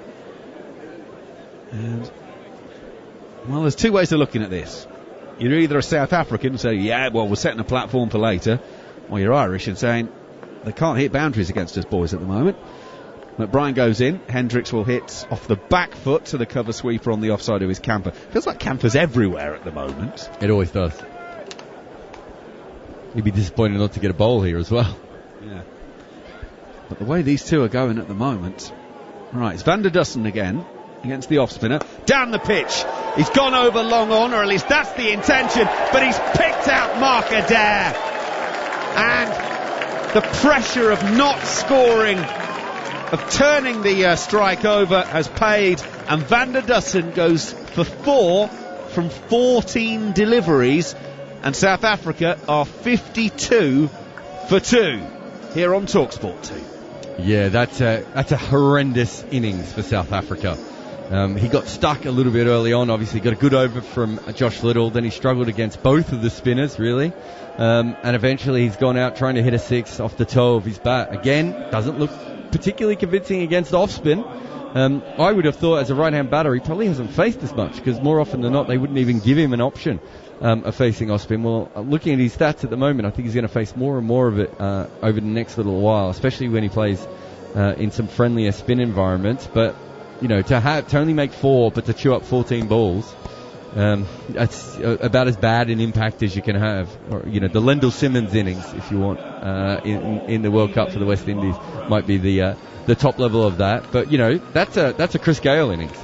And, well, there's 2 ways of looking at this. You're either a South African and say, yeah, well, we're setting a platform for later, or you're Irish and saying, they can't hit boundaries against us boys at the moment. McBride goes in, Hendricks will hit off the back foot to the cover sweeper on the offside of his camper. Feels like camper's everywhere at the moment. It always does. He'd be disappointed not to get a bowl here as well. Yeah. But the way these two are going at the moment. Right, it's Van der Dussen again against the off spinner. Down the pitch. He's gone over long on, or at least that's the intention, but he's picked out Mark Adair. And the pressure of not scoring, of turning the strike over, has paid, and Van der Dussen goes for 4 from 14 deliveries, and South Africa are 52 for 2 here on talkSPORT 2. Yeah, that's a horrendous innings for South Africa. He got stuck a little bit early on, obviously got a good over from Josh Little, then he struggled against both of the spinners really, and eventually he's gone out trying to hit a 6 off the toe of his bat. Again, doesn't look particularly convincing against off spin. I would have thought as a right hand batter he probably hasn't faced as much, because more often than not they wouldn't even give him an option of facing off spin. Well, looking at his stats at the moment, I think he's going to face more and more of it over the next little while, especially when he plays in some friendlier spin environments. But to only make 4 but to chew up 14 balls, that's about as bad an impact as you can have. Or, the Lendl Simmons innings, if you want, in the World Cup for the West Indies, might be the top level of that. But that's a Chris Gayle innings.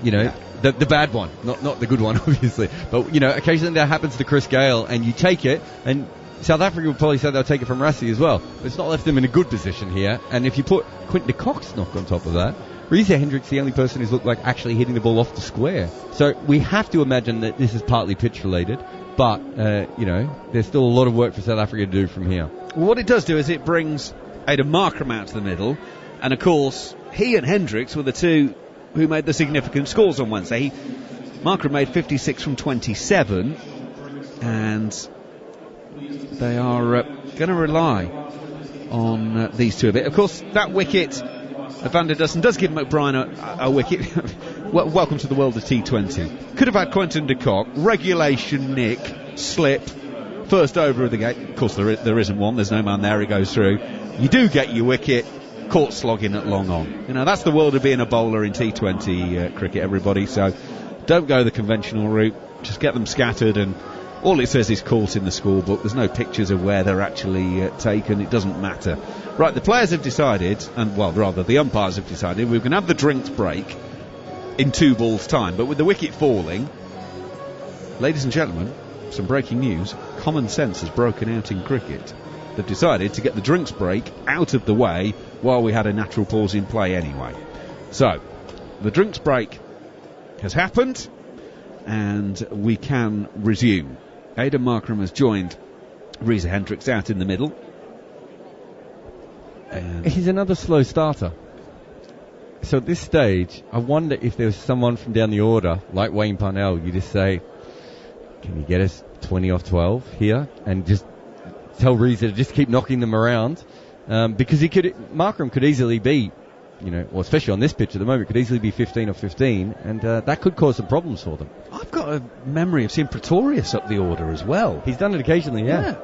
The bad one, not the good one, obviously. But occasionally that happens to Chris Gayle, and you take it, and South Africa would probably say they'll take it from Rassie as well. But it's not left them in a good position here. And if you put Quinton de Kock's knock on top of that, Reza Hendricks the only person who's looked like actually hitting the ball off the square. So we have to imagine that this is partly pitch related, but there's still a lot of work for South Africa to do from here. Well, what it does do is it brings Aidan Markram out to the middle, and of course he and Hendricks were the two who made the significant scores on Wednesday. Markram made 56 from 27, and they are going to rely on these two a bit. Of course, that wicket Van der Dussen does give McBride a wicket. Welcome to the world of T20. Could have had Quinton de Kock, regulation nick, slip, first over of the game. Of course, there isn't one. There's no man there. He goes through. You do get your wicket, caught slogging at long on. You know, that's the world of being a bowler in T20 cricket, everybody. So don't go the conventional route. Just get them scattered, and all it says is caught in the scorebook. There's no pictures of where they're actually taken. It doesn't matter. Right, the players have decided, and well, rather the umpires have decided, we're going to have the drinks break in 2 balls' time. But with the wicket falling, ladies and gentlemen, some breaking news. Common sense has broken out in cricket. They've decided to get the drinks break out of the way while we had a natural pause in play anyway. So, the drinks break has happened, and we can resume. Aidan Markram has joined Reza Hendricks out in the middle. And he's another slow starter. So at this stage, I wonder if there was someone from down the order, like Wayne Parnell, you just say, can you get us 20 off 12 here? And just tell Reza to just keep knocking them around. Because Markram could easily be, well, especially on this pitch at the moment, could easily be 15 or 15, and that could cause some problems for them. I've got a memory of seeing Pretorius up the order as well. He's done it occasionally, yeah.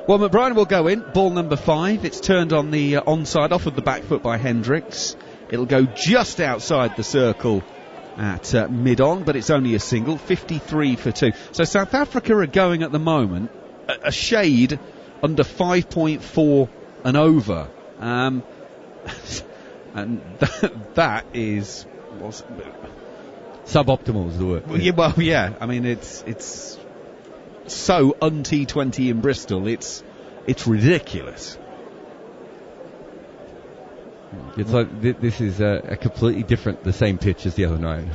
Well, McBride will go in, ball number 5. It's turned on the onside, off of the back foot by Hendricks. It'll go just outside the circle at mid-on, but it's only a single, 53 for 2. So South Africa are going at the moment a shade under 5.4 and over. And that is... suboptimal is the word. Well, yeah. I mean, it's so un-T20 in Bristol. It's ridiculous. It's like this is a completely different, the same pitch as the other night.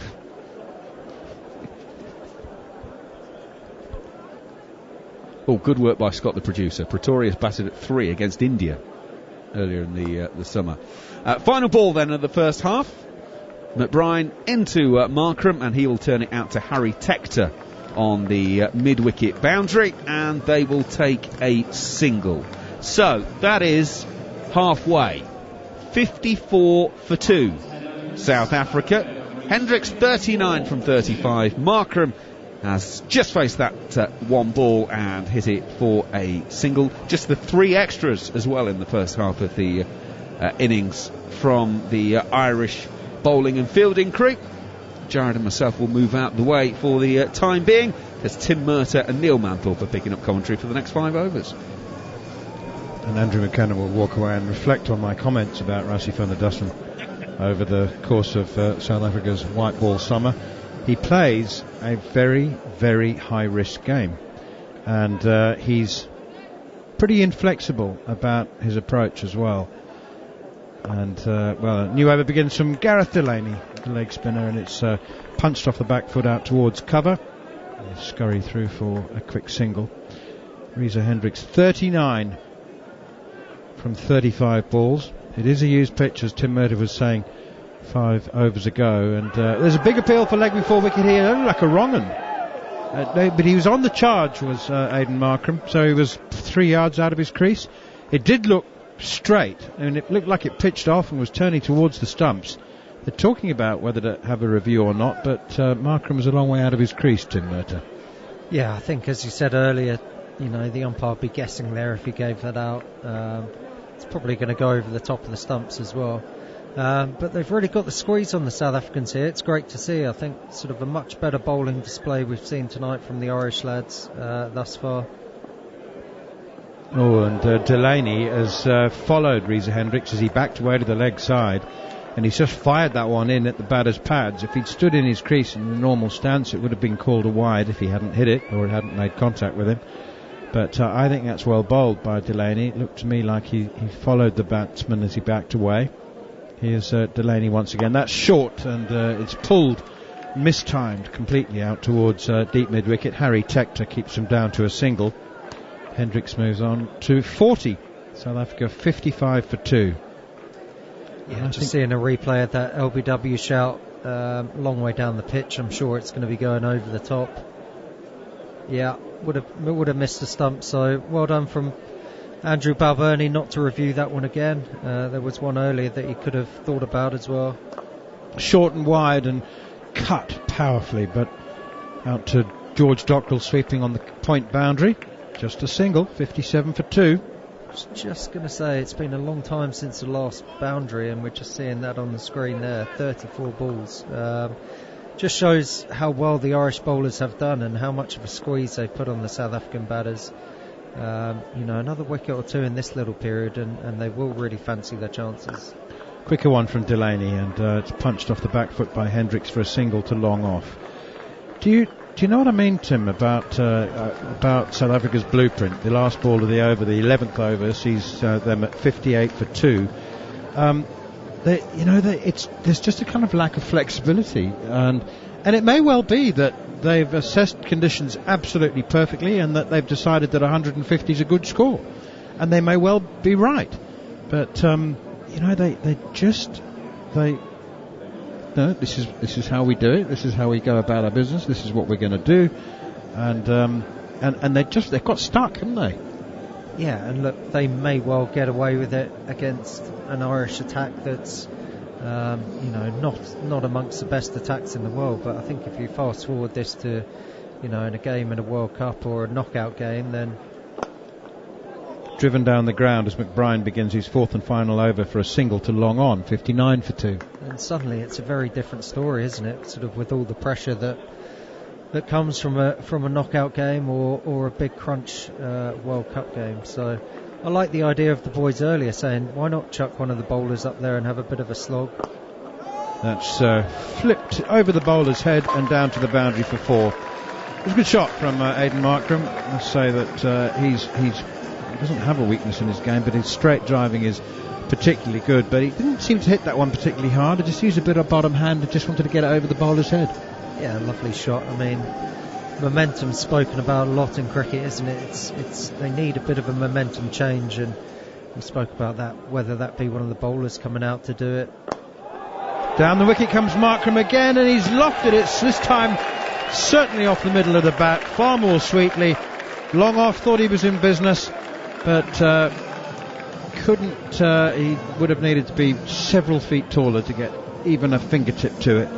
Oh, good work by Scott, the producer. Pretorius batted at 3 against India earlier in the summer. Final ball then of the first half. McBride into Markram, and he will turn it out to Harry Tector on the mid-wicket boundary, and they will take a single. So that is halfway. 54 for 2. South Africa. Hendricks 39 from 35. Markram has just faced that one ball and hit it for a single. Just the 3 extras as well in the first half of the innings from the Irish bowling and fielding crew. Jared and myself will move out the way for the time being, as Tim Murtagh and Neil Manthorpe are picking up commentary for the next 5 overs. And Andrew McKenna will walk away and reflect on my comments about Rassie van der Dussen over the course of South Africa's white ball summer. He plays a very, very high-risk game, and he's pretty inflexible about his approach as well. And, a new over begins from Gareth Delaney, the leg spinner, and it's punched off the back foot out towards cover. They scurry through for a quick single. Reza Hendricks, 39 from 35 balls. It is a used pitch, as Tim Murtagh was saying 5 overs ago, and there's a big appeal for leg before wicket here. It looked like a wrong 'un. But he was on the charge, was Aidan Markram, so he was 3 yards out of his crease. It did look straight, and it looked like it pitched off and was turning towards the stumps. They're talking about whether to have a review or not, but Markram was a long way out of his crease, Tim Murtagh. Yeah, I think, as you said earlier, the umpire would be guessing there if he gave that out. It's probably going to go over the top of the stumps as well. But they've really got the squeeze on the South Africans here. It's great to see. I think sort of a much better bowling display we've seen tonight from the Irish lads thus far. Oh, and Delaney has followed Reza Hendricks as he backed away to the leg side, and he's just fired that one in at the batter's pads. If he'd stood in his crease in the normal stance, it would have been called a wide if he hadn't hit it or it hadn't made contact with him. But I think that's well bowled by Delaney. It looked to me like he followed the batsman as he backed away. Here's Delaney once again. That's short, and it's pulled, mistimed completely out towards deep mid-wicket. Harry Tector keeps him down to a single. Hendricks moves on to 40. South Africa 55 for 2. Yeah, just seeing a replay of that LBW shout, long way down the pitch. I'm sure it's going to be going over the top. Yeah, would have missed the stump. So well done from Andrew Balvenie not to review that one again. There was one earlier that he could have thought about as well. Short and wide and cut powerfully, but out to George Dockrell sweeping on the point boundary. Just a single, 57 for 2. I was just going to say, it's been a long time since the last boundary, and we're just seeing that on the screen there, 34 balls. Just shows how well the Irish bowlers have done and how much of a squeeze they put on the South African batters. Another wicket or two in this little period, and they will really fancy their chances. Quicker one from Delaney, and it's punched off the back foot by Hendricks for a single to long off. Do you know what I mean, Tim, about South Africa's blueprint? The last ball of the over, the 11th over, sees them at 58 for 2. There's just a kind of lack of flexibility, and it may well be that they've assessed conditions absolutely perfectly, and that they've decided that 150 is a good score, and they may well be right. But no, this is how we do it. This is how we go about our business. This is what we're going to do, and they've got stuck, haven't they? Yeah, and look, they may well get away with it against an Irish attack that's, not amongst the best attacks in the world. But I think if you fast forward this to, in a game in a World Cup or a knockout game, then. Driven down the ground as McBride begins his fourth and final over for a single to long on, 59 for 2. And suddenly it's a very different story, isn't it? Sort of with all the pressure that comes from a knockout game or a big crunch World Cup game. So I like the idea of the boys earlier saying, why not chuck one of the bowlers up there and have a bit of a slog? That's flipped over the bowler's head and down to the boundary for 4. It was a good shot from Aidan Markram. I must say that he doesn't have a weakness in his game, but his straight driving is particularly good. But he didn't seem to hit that one particularly hard. He just used a bit of bottom hand and just wanted to get it over the bowler's head. Yeah, lovely shot. I mean, momentum's spoken about a lot in cricket, isn't it? It's they need a bit of a momentum change, and we spoke about that, whether that be one of the bowlers coming out to do it. Down the wicket comes Markram again, and he's lofted it this time certainly off the middle of the bat, far more sweetly. Long off, thought he was in business, but couldn't. He would have needed to be several feet taller to get even a fingertip to it.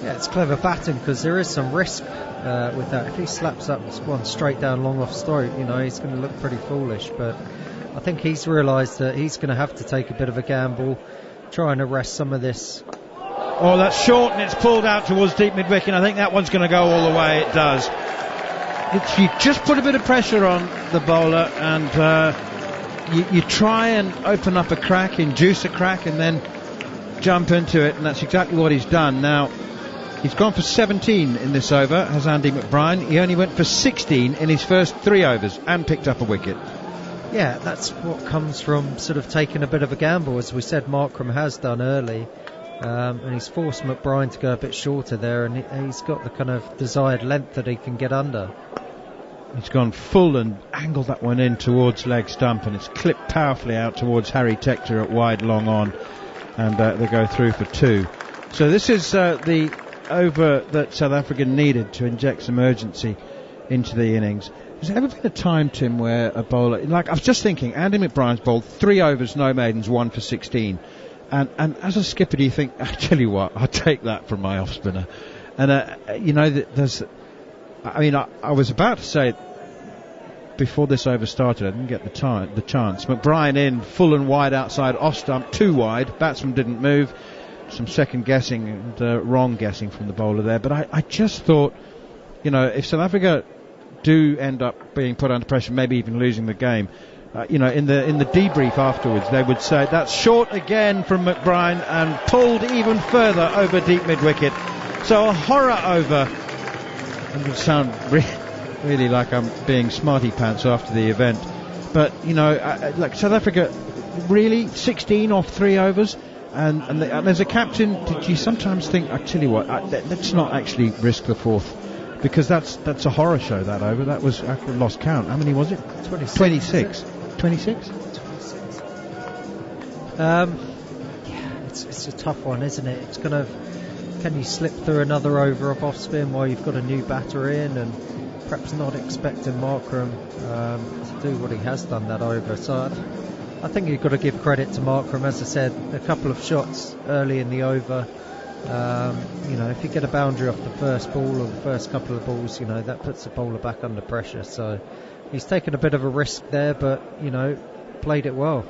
Yeah, it's clever batting because there is some risk with that. If he slaps up one straight down long off stroke, he's going to look pretty foolish. But I think he's realised that he's going to have to take a bit of a gamble, try and arrest some of this. Oh, that's short and it's pulled out towards deep mid-wicket. I think that one's going to go all the way. It does. You just put a bit of pressure on the bowler, and you try and open up a crack, induce a crack, and then jump into it, and that's exactly what he's done. Now, he's gone for 17 in this over, has Andy McBride. He only went for 16 in his first 3 overs and picked up a wicket. Yeah, that's what comes from sort of taking a bit of a gamble, as we said Markram has done early. And he's forced McBride to go a bit shorter there, and he's got the kind of desired length that he can get under. He's gone full and angled that one in towards leg stump, and it's clipped powerfully out towards Harry Tector at wide long on, and they go through for 2. So this is the over that South Africa needed to inject some urgency into the innings. Has there ever been a time, Tim, where a bowler, like I was just thinking, Andy McBride's bowled 3 overs, no maidens, 1 for 16. And as a skipper, do you think, I tell you what, I'll take that from my off spinner. And I was about to say before this over started, I didn't get the chance. McBride in full and wide outside, off stump, 2 wide. Batsman didn't move. Some second guessing and wrong guessing from the bowler there. But I just thought, if South Africa do end up being put under pressure, maybe even losing the game, in the debrief afterwards, they would say that's short again from McBride and pulled even further over deep mid-wicket. So a horror over. It would sound really like I'm being smarty pants after the event, but like South Africa, really 16 off 3 overs, and as a captain, did you sometimes think, I tell you what, let's not actually risk the 4th, because that's a horror show, that over. That was, I lost count. How many was it? 26. 26? Yeah, it's a tough one, isn't it? It's kind of, can you slip through another over of off spin while you've got a new batter in, and perhaps not expecting Markram to do what he has done that over. So I think you've got to give credit to Markram. As I said, a couple of shots early in the over. If you get a boundary off the first ball or the first couple of balls, that puts the bowler back under pressure. So he's taken a bit of a risk there, but played it well.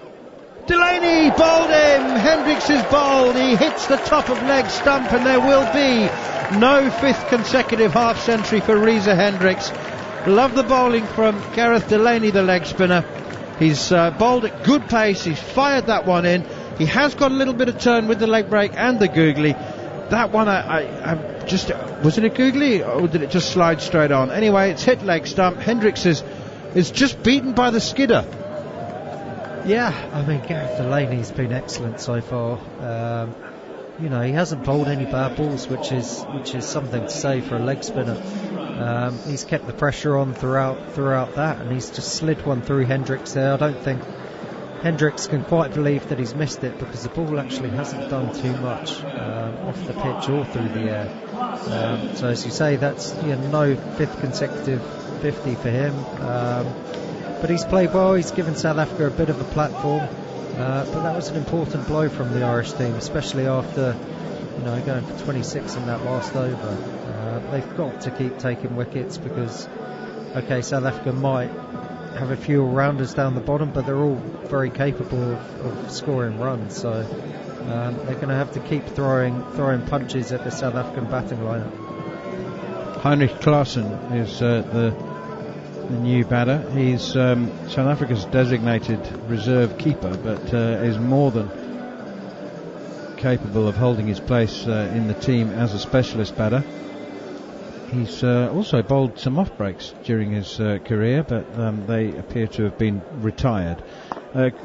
Delaney bowled him. Hendricks is bowled. He hits the top of leg stump, and there will be no 5th consecutive half century for Reza Hendricks. Love the bowling from Gareth Delaney, the leg spinner. He's bowled at good pace. He's fired that one in. He has got a little bit of turn with the leg break and the googly. That one, I just, was it a googly or did it just slide straight on? Anyway, it's hit leg stump. Hendricks is just beaten by the skidder. Yeah, I mean, Gareth Delaney's been excellent so far. He hasn't bowled any bad balls, which is something to say for a leg spinner. He's kept the pressure on throughout that, and he's just slid one through Hendricks there. I don't think Hendricks can quite believe that he's missed it, because the ball actually hasn't done too much off the pitch or through the air. So as you say, that's no 5th consecutive 50 for him. But he's played well. He's given South Africa a bit of a platform. But that was an important blow from the Irish team, especially after going for 26 in that last over. They've got to keep taking wickets, because South Africa might have a few all-rounders down the bottom, but they're all very capable of scoring runs, so they're going to have to keep throwing punches at the South African batting lineup. Heinrich Klaassen is the new batter. He's South Africa's designated reserve keeper, but is more than capable of holding his place in the team as a specialist batter. He's also bowled some off breaks during his career, but they appear to have been retired.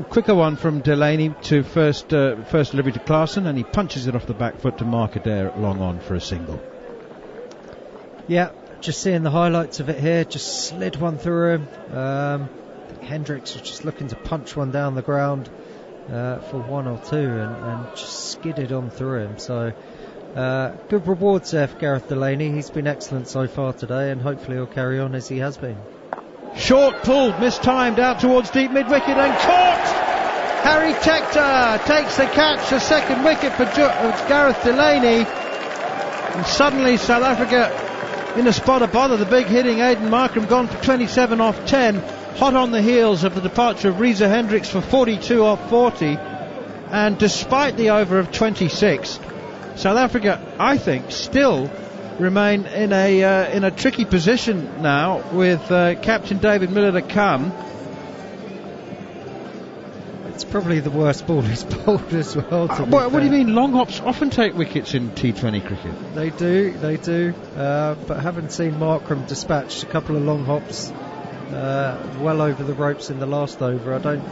Quicker one from Delaney to first delivery to Klaassen, and he punches it off the back foot to Mark Adair long on for a single. Yeah, just seeing the highlights of it here, just slid one through him. Hendricks was just looking to punch one down the ground for 1 or 2 and just skidded on through him. So good rewards there for Gareth Delaney. He's been excellent so far today, and hopefully he'll carry on as he has been. Short pulled, mistimed out towards deep mid-wicket and caught! Harry Tector takes the catch, a second wicket for Gareth Delaney. And suddenly South Africa in a spot of bother. The big hitting Aidan Markram gone for 27 off 10, hot on the heels of the departure of Reza Hendricks for 42 off 40. And despite the over of 26, South Africa, I think, still remain in a tricky position now with Captain David Miller to come. It's probably the worst ball he's bowled as well. What do you mean? Long hops often take wickets in T20 cricket. They do. But having seen Markram dispatch a couple of long hops well over the ropes in the last over, I don't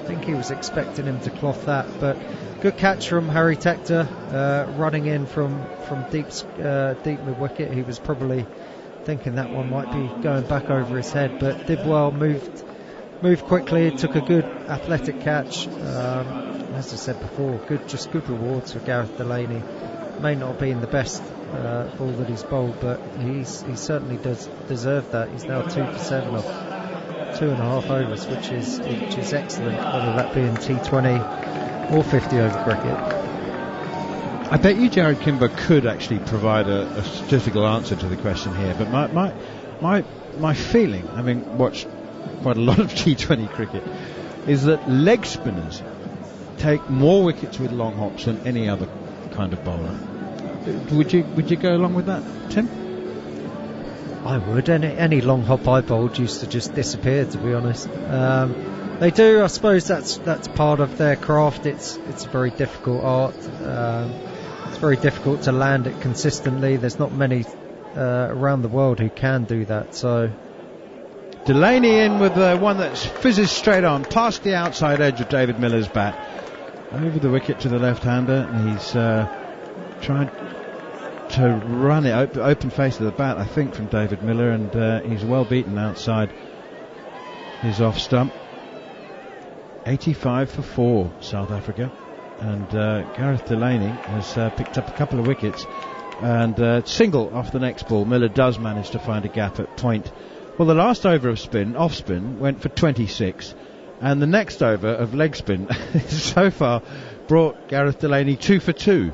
think he was expecting him to cloth that. But good catch from Harry Tector, running in from deep mid-wicket. He was probably thinking that one might be going back over his head, but did well, moved quickly, took a good athletic catch. As I said before, good rewards for Gareth Delaney. May not have been the best ball that he's bowled, but he certainly does deserve that. He's now 2 for 7 off 2.5 overs, which is excellent, whether that be in T20 or 50 over cricket. I bet you Jared Kimber could actually provide a statistical answer to the question here, but my feeling, having watched quite a lot of T20 cricket, is that leg spinners take more wickets with long hops than any other kind of bowler. Would you go along with that, Tim? I would. Any long hop I bowled used to just disappear, to be honest. They do. I suppose that's part of their craft. It's a very difficult art. It's very difficult to land it consistently. There's not many around the world who can do that. So Delaney in with one that fizzes straight on past the outside edge of David Miller's bat, over the wicket to the left-hander, and he's tried to run it open face of the bat, I think, from David Miller, and he's well beaten outside his off stump. 85 for 4 South Africa, and Gareth Delaney has picked up a couple of wickets, and single off the next ball. Miller does manage to find a gap at point. Well, the last over of off spin went for 26, and the next over of leg spin so far brought Gareth Delaney 2 for 2,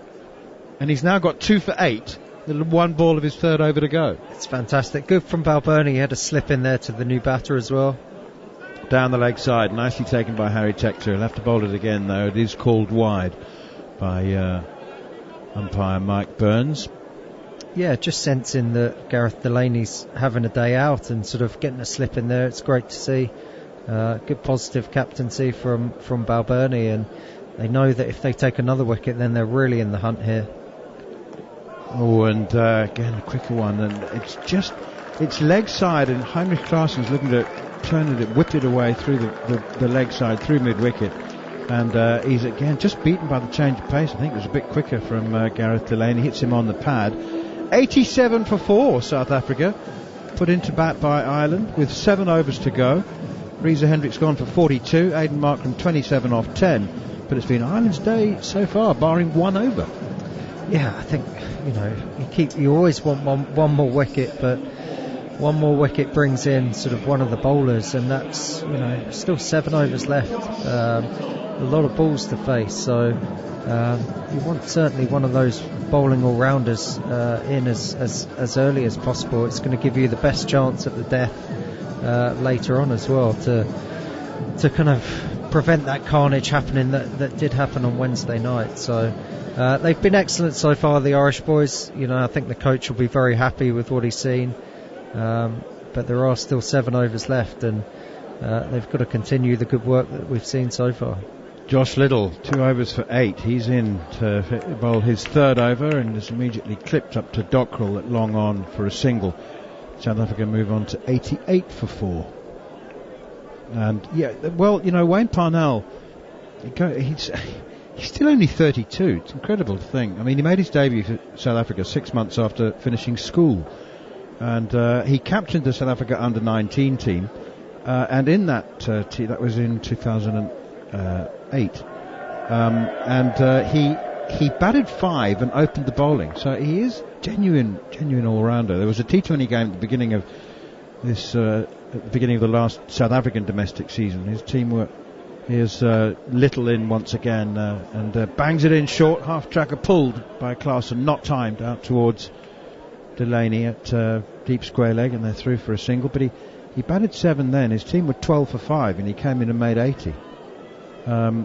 and he's now got 2 for 8, the one ball of his third over to go. It's fantastic. Good from Balbirnie. He had a slip in there to the new batter as well. down the leg side, nicely taken by Harry Textor. He'll have to bowl it again, though. It is called wide by umpire Mike Burns. Yeah, just sensing that Gareth Delaney's having a day out and sort of getting a slip in there. It's great to see. Good positive captaincy from Balbirnie, and they know that if they take another wicket, then they're really in the hunt here. Oh, and again a quicker one, and it's leg side, and Heinrich Klaassen's looking to turn it, whipped it away through the leg side, through mid wicket, and he's again just beaten by the change of pace. I think it was a bit quicker from Gareth Delaney. Hits him on the pad. 87 for 4, South Africa, put into bat by Ireland with 7 overs to go. Reza Hendricks gone for 42, Aidan Markram 27 off 10, but it's been Ireland's day so far, barring 1 over. Yeah, I think you always want one more wicket, but one more wicket brings in sort of one of the bowlers, and that's still 7 overs left. A lot of balls to face, so you want certainly one of those bowling all-rounders in as early as possible. It's going to give you the best chance at the death later on as well, to kind of prevent that carnage happening that did happen on Wednesday night. So they've been excellent so far, the Irish boys. I think the coach will be very happy with what he's seen, but there are still 7 overs left, and they've got to continue the good work that we've seen so far. Josh Little, 2 overs for 8. He's in to bowl his 3rd over and is immediately clipped up to Dockrell at long on for a single. South Africa move on to 88 for 4. And Wayne Parnell, he's still only 32. It's incredible to think. I mean, he made his debut for South Africa 6 months after finishing school, and he captained the South Africa under-19 team, and in that team, that was in 2008, he batted 5 and opened the bowling, so he is genuine all-rounder. There was a T20 game at the beginning of this at the beginning of the last South African domestic season. His team were Here's Little in once again, and bangs it in short, half tracker pulled by Klaassen, not timed, out towards Delaney at deep square leg, and they're through for a single. But he batted 7 then. His team were 12 for 5, and he came in and made 80.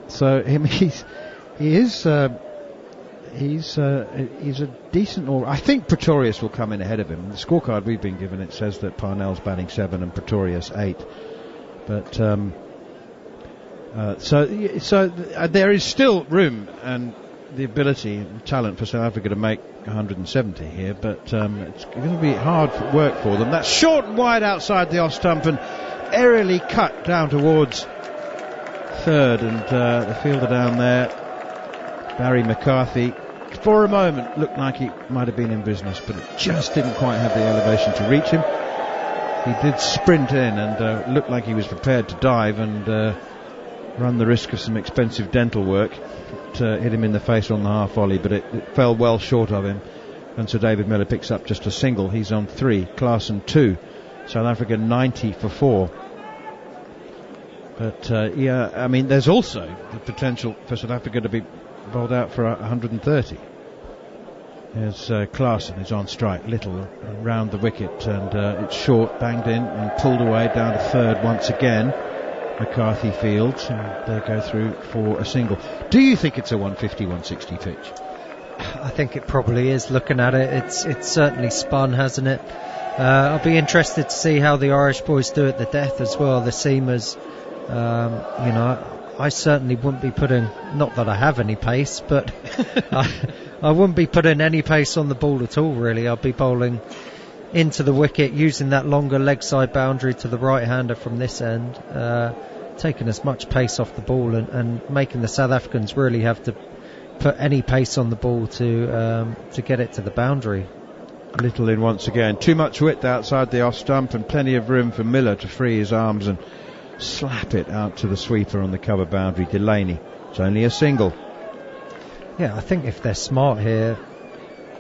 So he's a decent. I think Pretorius will come in ahead of him. The scorecard we've been given, it says that Parnell's batting 7 and Pretorius 8. But so there is still room and the ability and talent for South Africa to make 170 here, but it's going to be hard work for them. That's short and wide outside the off stump and aerially cut down towards third, and the fielder down there, Barry McCarthy, for a moment looked like he might have been in business, but it just didn't quite have the elevation to reach him. He did sprint in and looked like he was prepared to dive and run the risk of some expensive dental work. It hit him in the face on the half volley, but it fell well short of him, and Sir David Miller picks up just a single. He's on 3, Klaassen 2, South Africa 90 for 4. But I mean, there's also the potential for South Africa to be bowled out for 130. As Klaassen is on strike, Little round the wicket, and it's short, banged in and pulled away down to third once again. McCarthy fields, and they go through for a single. Do you think it's a 150-160 pitch? I think it probably is. Looking at it, it's certainly spun, hasn't it? I'll be interested to see how the Irish boys do at the death as well. The seamers, I certainly wouldn't be putting, not that I have any pace, but I wouldn't be putting any pace on the ball at all, really. I'll be bowling into the wicket, using that longer leg side boundary to the right hander from this end, taking as much pace off the ball and making the South Africans really have to put any pace on the ball to get it to the boundary. Little in once again, too much width outside the off stump and plenty of room for Miller to free his arms and slap it out to the sweeper on the cover boundary. Delaney, it's only a single. Yeah, I think if they're smart here,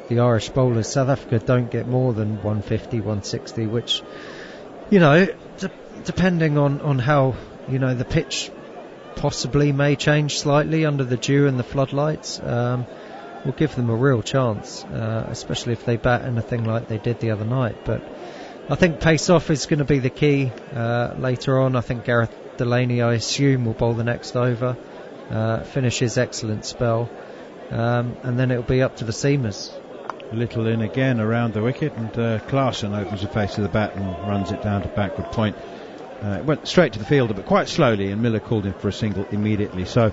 the Irish bowlers, South Africa don't get more than 150, 160, which, depending on how, the pitch possibly may change slightly under the dew and the floodlights, will give them a real chance, especially if they bat anything like they did the other night. But I think pace off is going to be the key later on. I think Gareth Delaney, I assume, will bowl the next over, finish his excellent spell, and then it'll be up to the seamers. Little in again around the wicket, and Klaasen opens the face of the bat and runs it down to backward point. It went straight to the fielder, but quite slowly, and Miller called him for a single immediately. So,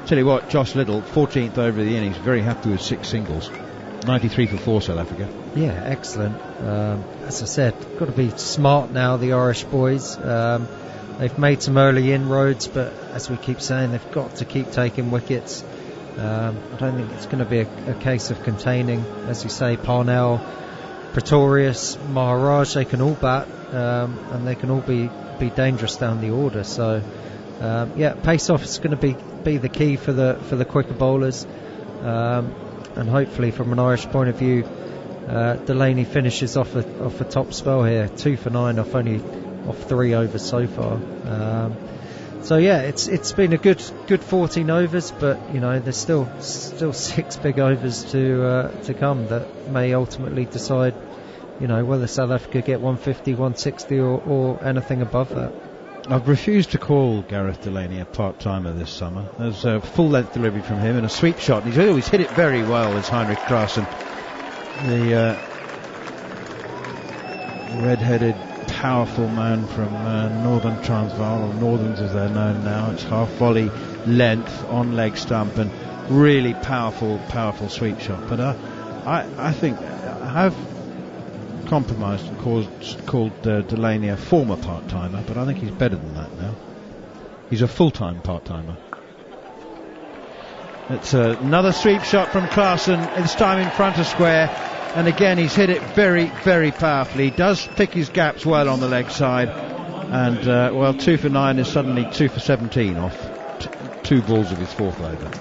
tell you what, Josh Little, 14th over of the innings, very happy with 6 singles. 93 for 4, South Africa. Yeah, excellent. As I said, got to be smart now, the Irish boys. They've made some early inroads, but as we keep saying, they've got to keep taking wickets. I don't think it's going to be a case of containing, as you say, Parnell, Pretorius, Maharaj. They can all bat, and they can all be dangerous down the order. So, pace off is going to be the key for the quicker bowlers, and hopefully, from an Irish point of view, Delaney finishes off a top spell here, 2 for 9 off 3 overs so far. So yeah, it's been a good 14 overs, but there's still 6 big overs to come that may ultimately decide whether South Africa get 150, 160 or anything above that. I've refused to call Gareth Delaney a part-timer this summer. There's a full-length delivery from him and a sweep shot, and he's always hit it very well as Heinrich Klaasen, the red-headed powerful man from Northern Transvaal, or Northerns as they're known now. It's half volley length on leg stump and really powerful sweep shot. But I think I have compromised and called Delaney a former part-timer, but I think he's better than that now. He's a full-time part-timer. It's another sweep shot from Klaasen, this time in front of square, and again he's hit it very, very powerfully. He does pick his gaps well on the leg side, and 2 for 9 is suddenly 2 for 17 off 2 balls of his 4th over.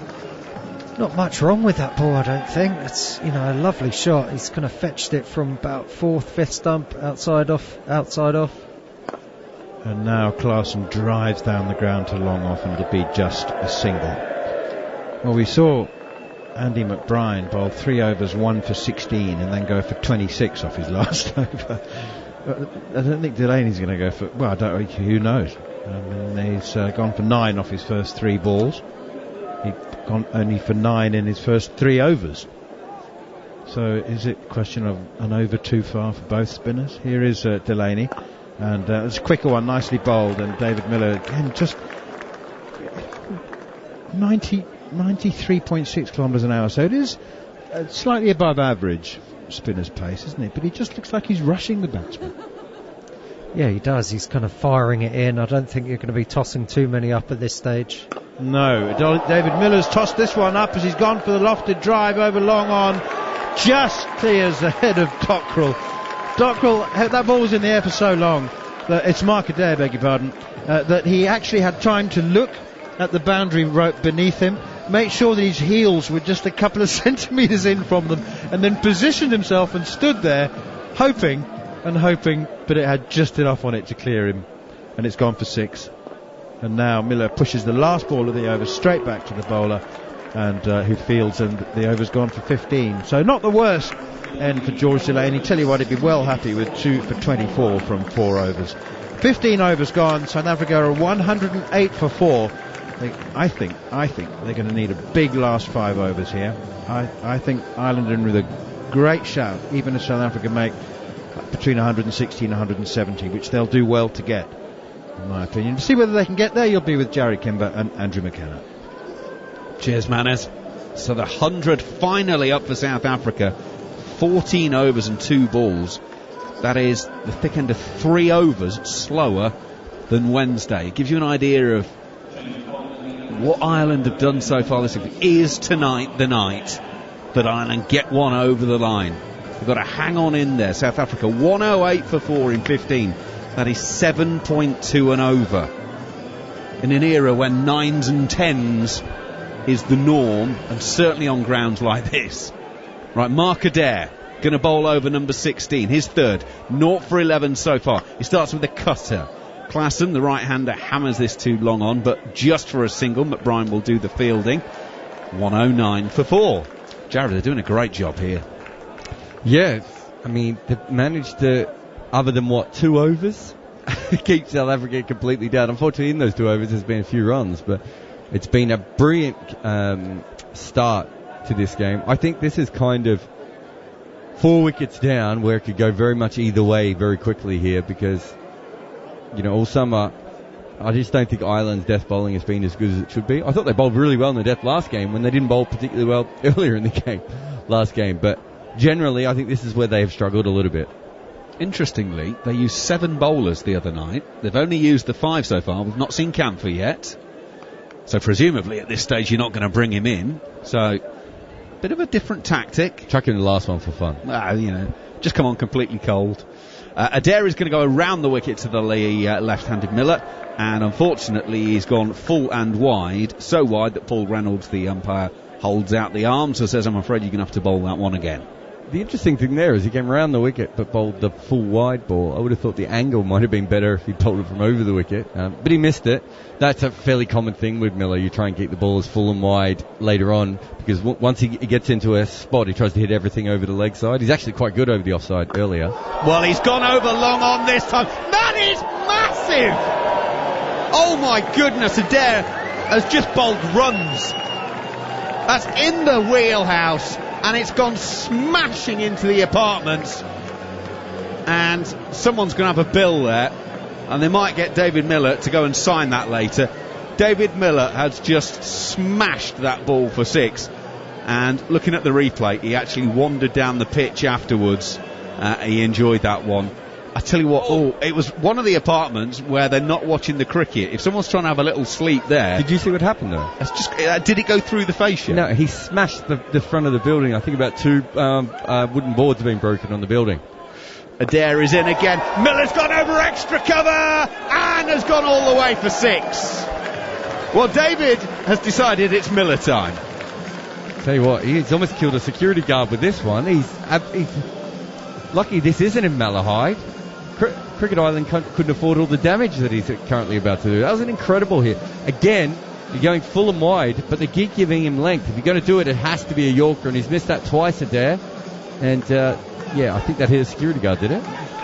Not much wrong with that ball, I don't think. It's a lovely shot. He's kind of fetched it from about 4th, 5th stump, outside off. And now Klaasen drives down the ground to long off, and it'll be just a single. Well, we saw Andy McBride bowl 3 overs, 1 for 16, and then go for 26 off his last over. I don't think Delaney's going to go for. Well, I don't know. Who knows? He's gone for 9 off his first 3 balls. He'd gone only for 9 in his first 3 overs. So is it a question of an over too far for both spinners? Here is Delaney, and it's a quicker one, nicely bowled, and David Miller again just 93.6 kilometres an hour. So it is slightly above average spinner's pace, isn't it? But he just looks like he's rushing the batsman. Yeah, he does. He's kind of firing it in. I don't think you're going to be tossing too many up at this stage. No, David Miller's tossed this one up as he's gone for the lofted drive over long on. Just clears the head of Dockrell. Dockrell, that ball was in the air for so long, that it's Mark Adair, beg your pardon, that he actually had time to look at the boundary rope beneath him, make sure that his heels were just a couple of centimetres in from them, and then positioned himself and stood there hoping, but it had just enough on it to clear him, and it's gone for 6. And now Miller pushes the last ball of the over straight back to the bowler, and who fields, and the over's gone for 15. So not the worst end for George Delaney. Tell you what, he'd be well happy with 2 for 24 from 4 overs. 15 overs gone. South Africa are 108 for 4. I think they're going to need a big last 5 overs here. I think Ireland are in with a great shout, even if South Africa make between 160 and 170, which they'll do well to get, in my opinion. To see whether they can get there, you'll be with Jarry Kimber and Andrew McKenna. Cheers, Manners. So the 100 finally up for South Africa. 14 overs and 2 balls. That is the thick end of 3 overs slower than Wednesday. It gives you an idea of what Ireland have done so far this evening. Is tonight the night that Ireland get one over the line? They've got to hang on in there. South Africa 108 for 4 in 15. That is 7.2 and over. In an era when 9s and 10s is the norm, and certainly on grounds like this. Right, Mark Adair going to bowl over number 16, his 3rd. 0 for 11 so far. He starts with a cutter. Klaasen, the right-hander, hammers this too long on, but just for a single. McBride will do the fielding. 109 for 4. Jared, they're doing a great job here. Yeah, I mean, they've managed to, other than 2 overs keep South Africa completely down. Unfortunately, in those 2 overs, there's been a few runs, but it's been a brilliant start to this game. I think this is kind of 4 wickets down where it could go very much either way very quickly here because, all summer, I just don't think Ireland's death bowling has been as good as it should be. I thought they bowled really well in the death last game when they didn't bowl particularly well earlier in the game, last game. But generally, I think this is where they have struggled a little bit. Interestingly, they used 7 bowlers the other night. They've only used the 5 so far. We've not seen Camphor yet. So presumably at this stage you're not going to bring him in. So, bit of a different tactic. Chuck in the last one for fun. Just come on completely cold. Adair is going to go around the wicket to the left-handed Miller. And unfortunately he's gone full and wide. So wide that Paul Reynolds, the umpire, holds out the arms and says, I'm afraid you're going to have to bowl that one again. The interesting thing there is he came around the wicket but bowled the full wide ball. I would have thought the angle might have been better if he bowled it from over the wicket, but he missed it. That's a fairly common thing with Miller. You try and keep the ball as full and wide later on because once he gets into a spot, he tries to hit everything over the leg side. He's actually quite good over the offside earlier. Well, he's gone over long on this time. That is massive! Oh my goodness, Adair has just bowled runs. That's in the wheelhouse. And it's gone smashing into the apartments. And someone's going to have a bill there. And they might get David Miller to go and sign that later. David Miller has just smashed that ball for 6. And looking at the replay, he actually wandered down the pitch afterwards. He enjoyed that one. I tell you what, it was one of the apartments where they're not watching the cricket. If someone's trying to have a little sleep there... Did you see what happened though? Did it go through the fascia? No, he smashed the front of the building. I think about 2 wooden boards have been broken on the building. Adair is in again. Miller's gone over extra cover and has gone all the way for 6. Well, David has decided it's Miller time. Tell you what, he's almost killed a security guard with this one. He's lucky this isn't in Malahide. Cricket Island couldn't afford all the damage that he's currently about to do. That was an incredible hit. Again, you're going full and wide, but they keep giving him length. If you're going to do it, it has to be a Yorker, and he's missed that twice a day. And, I think that hit a security guard, did it?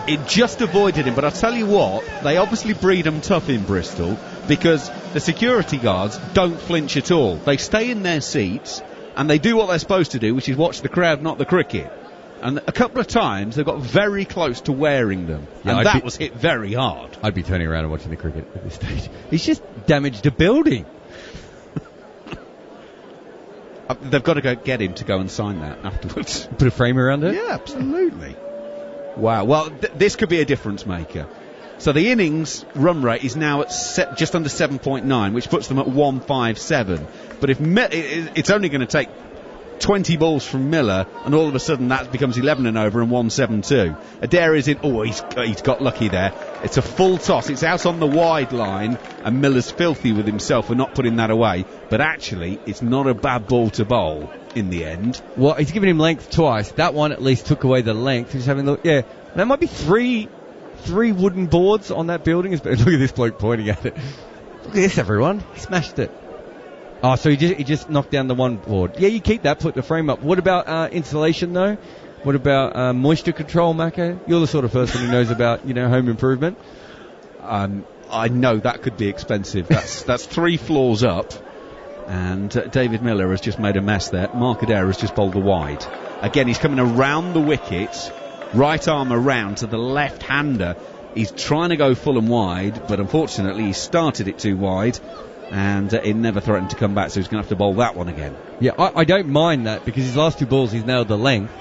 It just avoided him, but I'll tell you what, they obviously breed them tough in Bristol because the security guards don't flinch at all. They stay in their seats, and they do what they're supposed to do, which is watch the crowd, not the cricket. And a couple of times they got very close to wearing them. Yeah, and that was hit very hard. I'd be turning around and watching the cricket at this stage. He's just damaged a building. They've got to go get him to go and sign that afterwards. Put a frame around it? Yeah, absolutely. Wow. Well, this could be a difference maker. So the innings run rate is now at just under 7.9, which puts them at 157. But if it's only going to take 20 balls from Miller, and all of a sudden that becomes 11 and over and 172. Adair is in. He's got lucky there. It's a full toss. It's out on the wide line, and Miller's filthy with himself for not putting that away. But actually, it's not a bad ball to bowl in the end. Well, he's given him length twice. That one at least took away the length. Just having a look. Yeah, there might be three wooden boards on that building. Look at this bloke pointing at it. Look at this, everyone. He smashed it. Oh, so he just knocked down the one board. Yeah, you keep that, put the frame up. What about insulation, though? What about moisture control, Macca? You're the sort of person who knows about, home improvement. I know that could be expensive. That's 3 floors up. And David Miller has just made a mess there. Mark Adair has just bowled the wide. Again, he's coming around the wicket, right arm around to the left-hander. He's trying to go full and wide, but unfortunately he started it too wide. And it never threatened to come back, so he's going to have to bowl that one again. Yeah, I don't mind that because his last 2 balls he's nailed the length,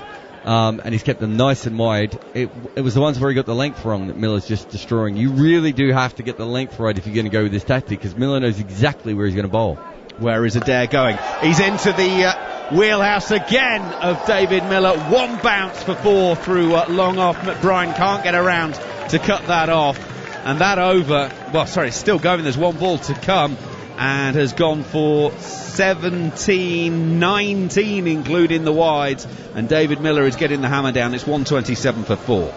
and he's kept them nice and wide. It was the ones where he got the length wrong that Miller's just destroying. You really do have to get the length right if you're going to go with this tactic because Miller knows exactly where he's going to bowl. Where is Adair going? He's into the wheelhouse again of David Miller. 1 bounce for 4 through long off. McBride can't get around to cut that off. And that over, it's still going. There's 1 ball to come. And has gone for 17, 19, including the wides. And David Miller is getting the hammer down. It's 127 for 4.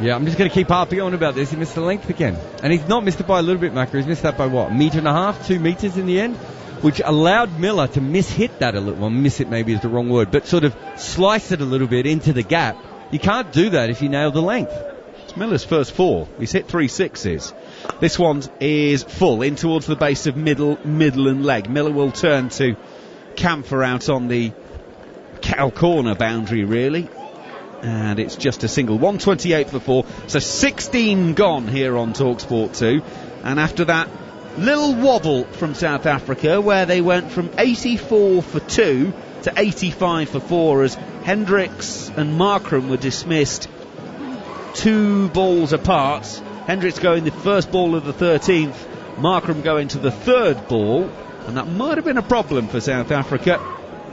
Yeah, I'm just going to keep harping on about this. He missed the length again. And he's not missed it by a little bit, Macca. He's missed that by what, 1.5 meters, 2 meters in the end? Which allowed Miller to miss-hit that a little. Well, miss it maybe is the wrong word. But sort of slice it a little bit into the gap. You can't do that if you nail the length. It's Miller's first 4. He's hit 3 sixes. This one is full in towards the base of middle and leg. Miller will turn to camphor out on the cow corner boundary, really. And it's just a single. 128 for 4. So 16 gone here on talkSPORT 2. And after that little wobble from South Africa, where they went from 84 for 2 to 85 for 4 as Hendricks and Markram were dismissed 2 balls apart. Hendricks going the first ball of the 13th, Markram going to the 3rd ball, and that might have been a problem for South Africa,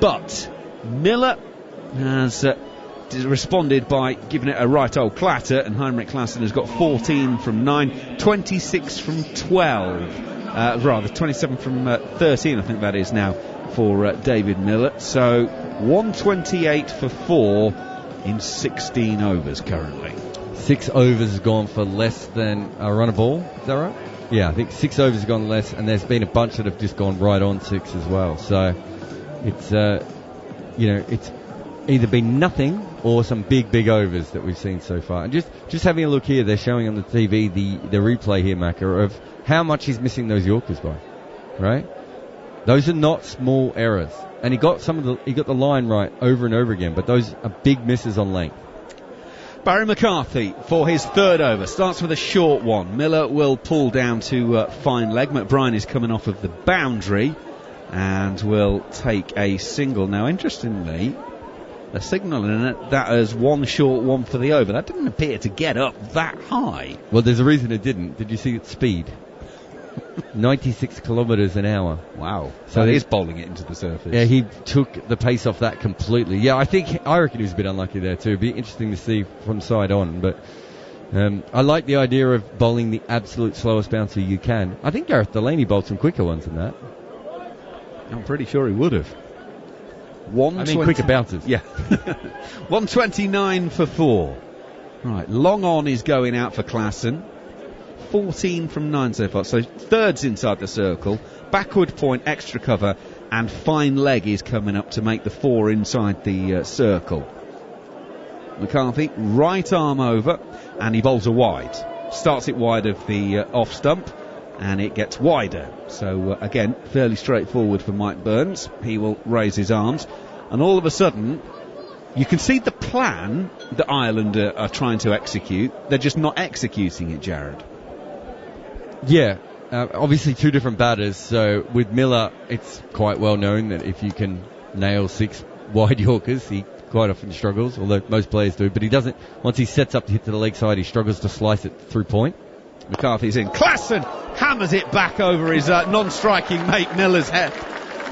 but Miller has responded by giving it a right old clatter, and Heinrich Klaassen has got 14 from 9, 26 from 12, 27 from 13 I think that is now for David Miller. So 128 for 4 in 16 overs currently. 6 overs has gone for less than a run a ball, is that right? Yeah, I think 6 overs have gone less, and there's been a bunch that have just gone right on 6 as well. So it's it's either been nothing or some big overs that we've seen so far. And just having a look here, they're showing on the TV the replay here, Macca, of how much he's missing those Yorkers by, right? Those are not small errors, and he got the line right over and over again, but those are big misses on length. Barry Mccarthy for his 3rd over. Starts with a short one. Miller will pull down to fine leg. McBride is coming off of the boundary and will take a single. Now, interestingly, they're signalling it that as 1 short, 1 for the over. That didn't appear to get up that high. Well, there's a reason it didn't. Did you see its speed? 96 kilometres an hour. Wow. So he is bowling it into the surface. Yeah, he took the pace off that completely. Yeah, I reckon he was a bit unlucky there too. It'd be interesting to see from side on, but I like the idea of bowling the absolute slowest bouncer you can. I think Gareth Delaney bowled some quicker ones than that. I'm pretty sure he would have. Quicker bouncers. Yeah. 129 for 4. Right, long on is going out for Klaassen. 14 from 9 so far, so 3rds inside the circle, backward point, extra cover, and fine leg is coming up to make the 4 inside the circle. McCarthy, right arm over, and he bowls a wide. Starts it wide of the off stump, and it gets wider. So again, fairly straightforward for Mike Burns. He will raise his arms, and all of a sudden, you can see the plan that Ireland are trying to execute. They're just not executing it, Jared. Yeah, obviously 2 different batters. So with Miller, it's quite well known that if you can nail 6 wide Yorkers, he quite often struggles, although most players do. But he doesn't. Once he sets up to hit to the leg side, he struggles to slice it through point. McCarthy's in. Klaassen hammers it back over his non-striking mate Miller's head.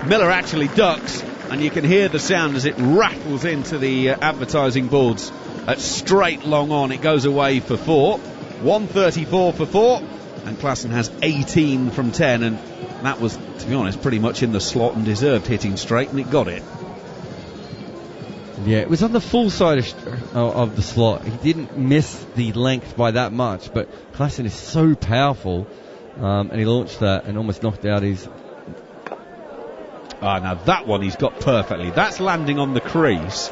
Miller actually ducks, and you can hear the sound as it rattles into the advertising boards at straight long on. It goes away for 4. 134 for 4. And Klaassen has 18 from 10, and that was, to be honest, pretty much in the slot and deserved hitting straight, and it got it. Yeah, it was on the full side of the slot. He didn't miss the length by that much, but Klaassen is so powerful, and he launched that and almost knocked out his... Now that one he's got perfectly. That's landing on the crease.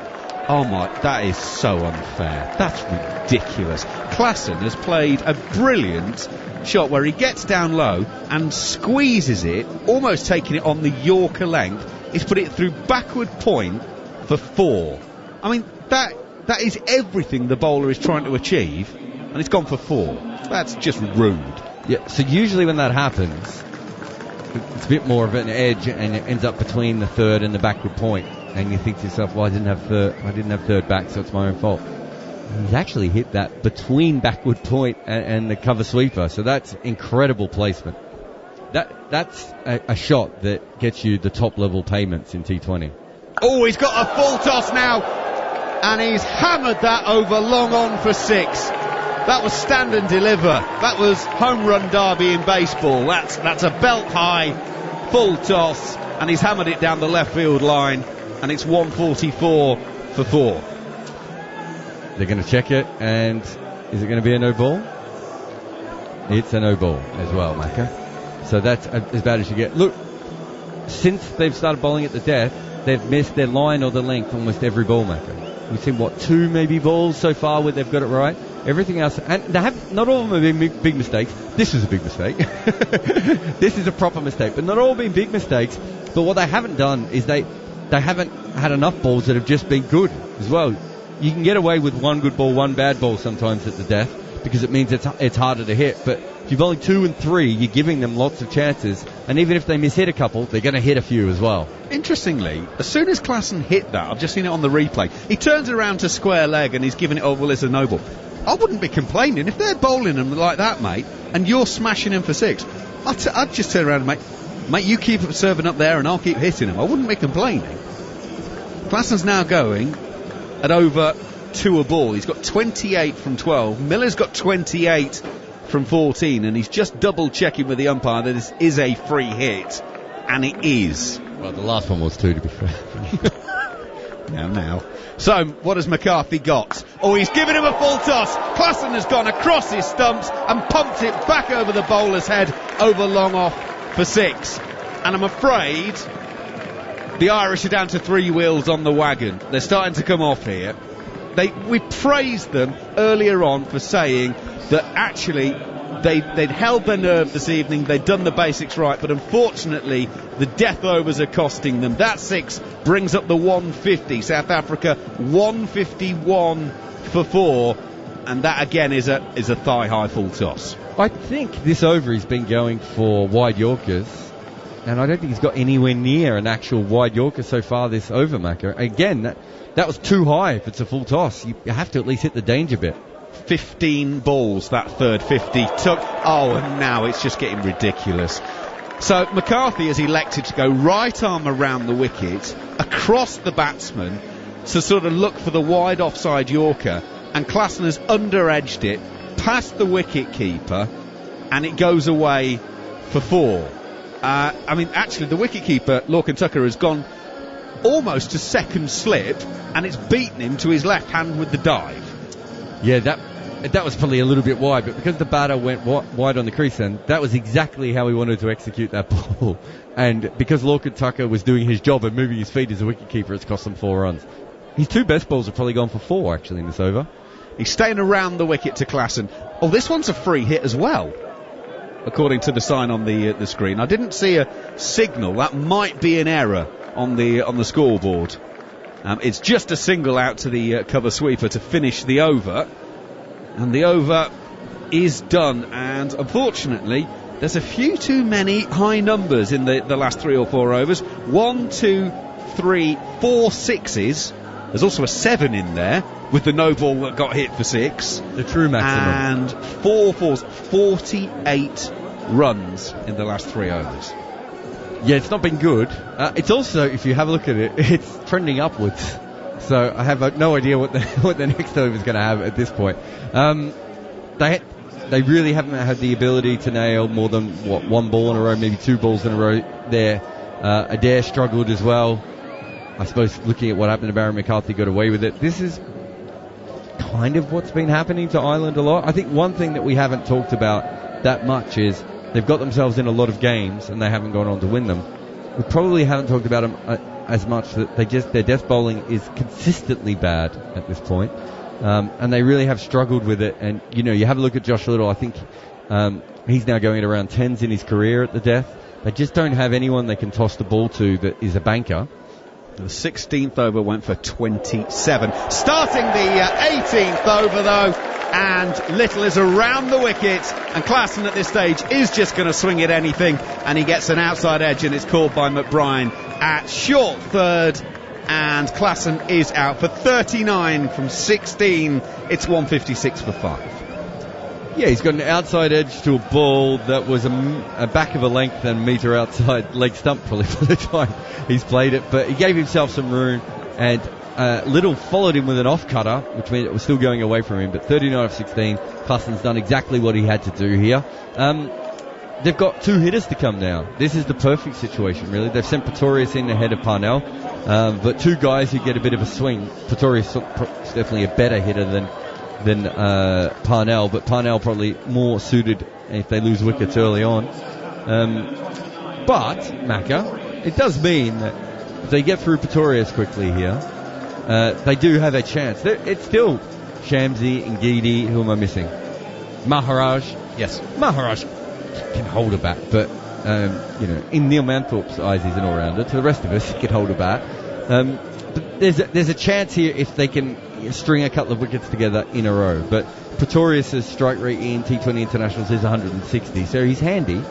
Oh my, that is so unfair. That's ridiculous. Klaassen has played a brilliant shot where he gets down low and squeezes it, almost taking it on the Yorker length. He's put it through backward point for 4. I mean, that is everything the bowler is trying to achieve, and it's gone for 4. That's just rude. Yeah, so usually when that happens, it's a bit more of an edge, and it ends up between the 3rd and the backward point. And you think to yourself, well, I didn't have 3rd back, so it's my own fault. He's actually hit that between backward point and the cover sweeper, so that's incredible placement. That's a shot that gets you the top level payments in T20. Oh, he's got a full toss now, and he's hammered that over long on for 6. That was stand and deliver. That was home run derby in baseball. That's a belt high full toss, and he's hammered it down the left field line, and it's 144 for 4. They're going to check it, and is it going to be a no ball? It's a no ball as well, Macca. So that's as bad as you get. Look, since they've started bowling at the death, they've missed their line or the length almost every ball, Macca. We've seen, 2 maybe balls so far where they've got it right? Everything else, and they have, not all of them have been big mistakes. This is a big mistake. This is a proper mistake, but not all have been big mistakes. But what they haven't done is they haven't had enough balls that have just been good as well. You can get away with one good ball, one bad ball sometimes at the death, because it means it's harder to hit. But if you've only 2 and 3, you're giving them lots of chances. And even if they miss-hit a couple, they're going to hit a few as well. Interestingly, as soon as Klassen hit that, I've just seen it on the replay, he turns around to square leg and he's giving it, oh, well, it's a no ball. I wouldn't be complaining. If they're bowling them like that, mate, and you're smashing them for 6, I'd just turn around and, mate, you keep serving up there and I'll keep hitting them. I wouldn't be complaining. Klassen's now going at over 2 a ball. He's got 28 from 12. Miller's got 28 from 14, and he's just double checking with the umpire that this is a free hit, and it is. Well, the last one was too, to be fair. Now. So, what has McCarthy got? Oh, he's given him a full toss. Klassen has gone across his stumps and pumped it back over the bowler's head, over long off for 6. And I'm afraid the Irish are down to 3 wheels on the wagon. They're starting to come off here. We praised them earlier on for saying that actually they'd held their nerve this evening, they'd done the basics right, but unfortunately the death overs are costing them. That 6 brings up the 150. South Africa 151 for 4, and that again is a thigh-high full toss. I think this over he's been going for wide Yorkers, and I don't think he's got anywhere near an actual wide Yorker so far this over, Macca. Again, that was too high if it's a full toss. You have to at least hit the danger bit. 15 balls that third 50 took. Oh, and now it's just getting ridiculous. So McCarthy has elected to go right arm around the wicket, across the batsman, to sort of look for the wide offside Yorker, and Klassen has under-edged it past the wicket keeper, and it goes away for 4. Actually, the wicket keeper, Lorcan Tucker, has gone almost to second slip, and it's beaten him to his left hand with the dive. Yeah, that was probably a little bit wide, but because the batter went wide on the crease, then that was exactly how he wanted to execute that ball. And because Lorcan Tucker was doing his job and moving his feet as a wicketkeeper, it's cost them 4 runs. His 2 best balls have probably gone for 4, actually, in this over. He's staying around the wicket to Klassen. Oh, this one's a free hit as well, according to the sign on the screen. I didn't see a signal. That might be an error on the scoreboard. It's just a single out to the cover sweeper to finish the over, and the over is done. And unfortunately, there's a few too many high numbers in the last 3 or 4 overs. 1, 2, 3, 4 6s. There's also a 7 in there with the no ball that got hit for 6. The true maximum. And 4 fours. 48 runs in the last 3 overs. Yeah, it's not been good. It's also, if you have a look at it, it's trending upwards. So I have no idea what the next over is going to have at this point. They really haven't had the ability to nail more than 1 ball in a row, maybe 2 balls in a row there. Adair struggled as well. I suppose looking at what happened to Darren McCarthy, got away with it. This is kind of what's been happening to Ireland a lot. I think one thing that we haven't talked about that much is they've got themselves in a lot of games and they haven't gone on to win them. We probably haven't talked about them as much that their death bowling is consistently bad at this point. And they really have struggled with it. And, you have a look at Josh Little. I think he's now going at around 10s in his career at the death. They just don't have anyone they can toss the ball to that is a banker. The 16th over went for 27. Starting the 18th over, though, and Little is around the wicket, and Klassen at this stage is just going to swing at anything, and he gets an outside edge, and it's called by McBride at short third, and Klassen is out for 39 from 16. It's 156 for 5. Yeah, he's got an outside edge to a ball that was a back of a length and metre outside leg stump probably for the time he's played it, but he gave himself some room, and Little followed him with an off cutter, which meant it was still going away from him, but 39 of 16. Klassen's done exactly what he had to do here. They've got 2 hitters to come now. This is the perfect situation, really. They've sent Pretorius in ahead of Parnell, but 2 guys who get a bit of a swing. Pretorius is definitely a better hitter than Parnell, but Parnell probably more suited if they lose wickets early on. But, Macca, it does mean that if they get through Pretorius quickly here, they do have a chance. It's still Shamsi, Ngidi, who am I missing? Maharaj. Yes. Maharaj can hold a bat, but, in Neil Manthorpe's eyes, he's an all-rounder. To the rest of us, he can hold a bat. But there's a chance here if they can string a couple of wickets together in a row. But Pretorius' strike rate in T20 internationals is 160, so he's handy.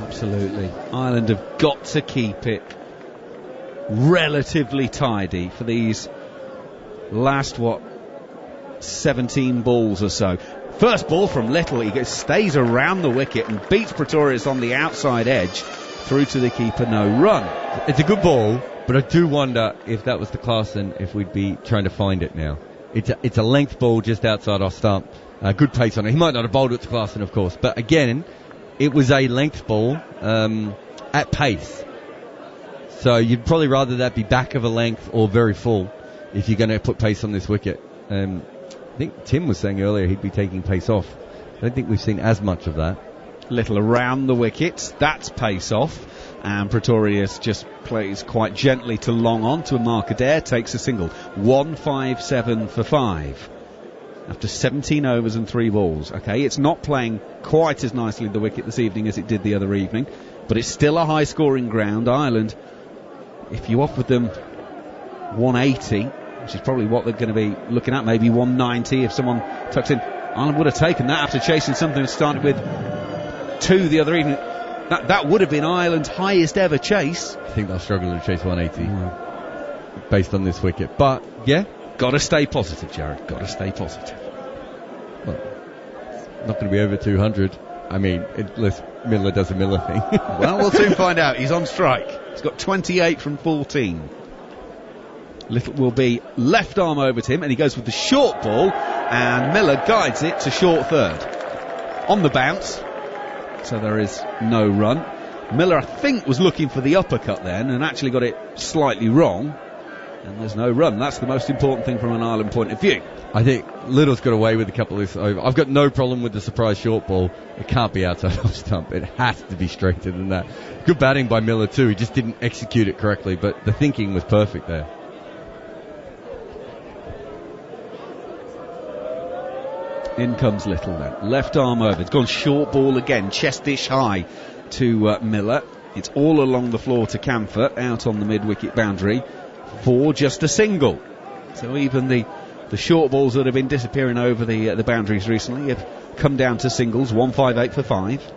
Absolutely. Ireland have got to keep it relatively tidy for these last, 17 balls or so. First ball from Little, he stays around the wicket and beats Pretorius on the outside edge through to the keeper, no run. It's a good ball, but I do wonder if that was the Clarkson, if we'd be trying to find it now. It's a length ball just outside our stump. Good pace on it. He might not have bowled it to Clarkson, of course, but again, it was a length ball at pace. So you'd probably rather that be back of a length or very full if you're going to put pace on this wicket. I think Tim was saying earlier he'd be taking pace off. I don't think we've seen as much of that. Little around the wickets, that's pace off. And Pretorius just plays quite gently to long on to a Markader, takes a single. 157 for 5. After 17 overs and 3 balls. Okay, it's not playing quite as nicely the wicket this evening as it did the other evening, but it's still a high scoring ground. Ireland, if you offered them 180, which is probably what they're going to be looking at, maybe 190 if someone tucks in, Ireland would have taken that after chasing something that started with 2 the other evening. That would have been Ireland's highest ever chase. I think they'll struggle to chase 180 based on this wicket. But, yeah. Got to stay positive, Jared. Got to stay positive. Well, not going to be over 200. I mean, unless Miller does a Miller thing. Well, we'll soon find out. He's on strike. He's got 28 from 14. Little will be left arm over to him, and he goes with the short ball, and Miller guides it to short third. On the bounce, so there is no run. Miller, I think, was looking for the uppercut then, and actually got it slightly wrong. And there's no run. That's the most important thing from an Ireland point of view. I think Little's got away with a couple of this over. I've got no problem with the surprise short ball. It can't be outside off stump. It has to be straighter than that. Good batting by Miller too. He just didn't execute it correctly, but the thinking was perfect there. In comes Little then. Left arm over. It's gone short ball again. Chest-ish high to Miller. It's all along the floor to Camphor. Out on the mid-wicket boundary for just a single. So even the short balls that have been disappearing over the boundaries recently have come down to singles. 158 for 5.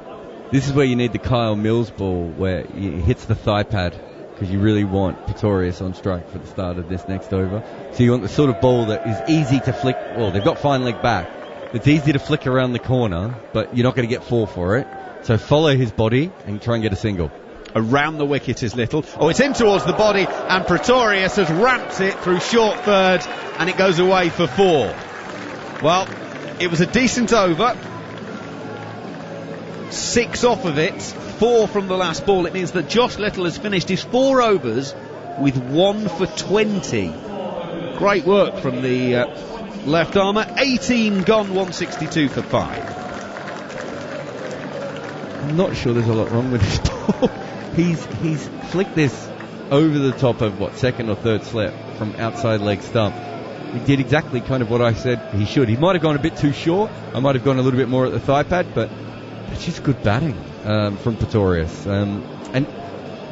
This is where you need the Kyle Mills ball, where he hits the thigh pad, because you really want Pretorius on strike for the start of this next over. So you want the sort of ball that is easy to flick. Well, they've got fine leg back. It's easy to flick around the corner, but you're not going to get 4 for it. So follow his body and try and get a single. Around the wicket is Little. Oh, it's in towards the body, and Pretorius has ramped it through short third, and it goes away for 4. Well, it was a decent over. 6 off of it, 4 from the last ball. It means that Josh Little has finished his 4 overs with 1 for 20. Great work from the left armour. 18 gone, 162 for 5. I'm not sure there's a lot wrong with this ball. He's flicked this over the top of second or third slip from outside leg stump. He did exactly kind of what I said he should. He might have gone a bit too short. I might have gone a little bit more at the thigh pad, but it's just good batting from Pretorius. And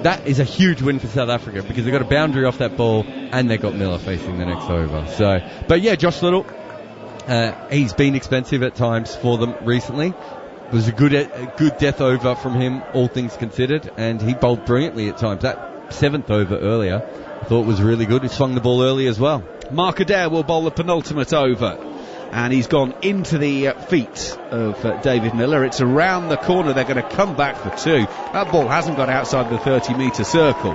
that is a huge win for South Africa, because they've got a boundary off that ball and they've got Miller facing the next over. So, but yeah, Josh Little, he's been expensive at times for them recently. It was a good death over from him, all things considered, and he bowled brilliantly at times. That 7th over earlier, I thought was really good. He swung the ball early as well. Mark Adair will bowl the penultimate over, and he's gone into the feet of David Miller. It's around the corner. They're going to come back for 2. That ball hasn't got outside the 30-metre circle,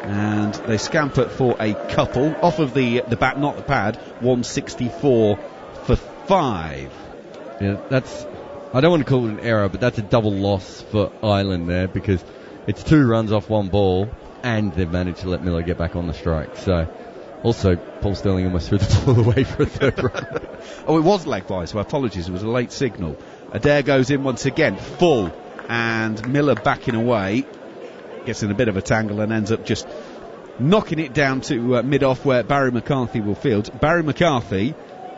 and they scamper for a couple off of the bat, not the pad. 164 for 5. Yeah, I don't want to call it an error, but that's a double loss for Ireland there, because it's 2 runs off 1 ball, and they've managed to let Miller get back on the strike. So, also, Paul Sterling almost threw the ball away for a 3rd run. Oh, it was leg by, so apologies. It was a late signal. Adair goes in once again, full, and Miller backing away, gets in a bit of a tangle and ends up just knocking it down to mid-off where Barry Mccarthy will field. Barry Mccarthy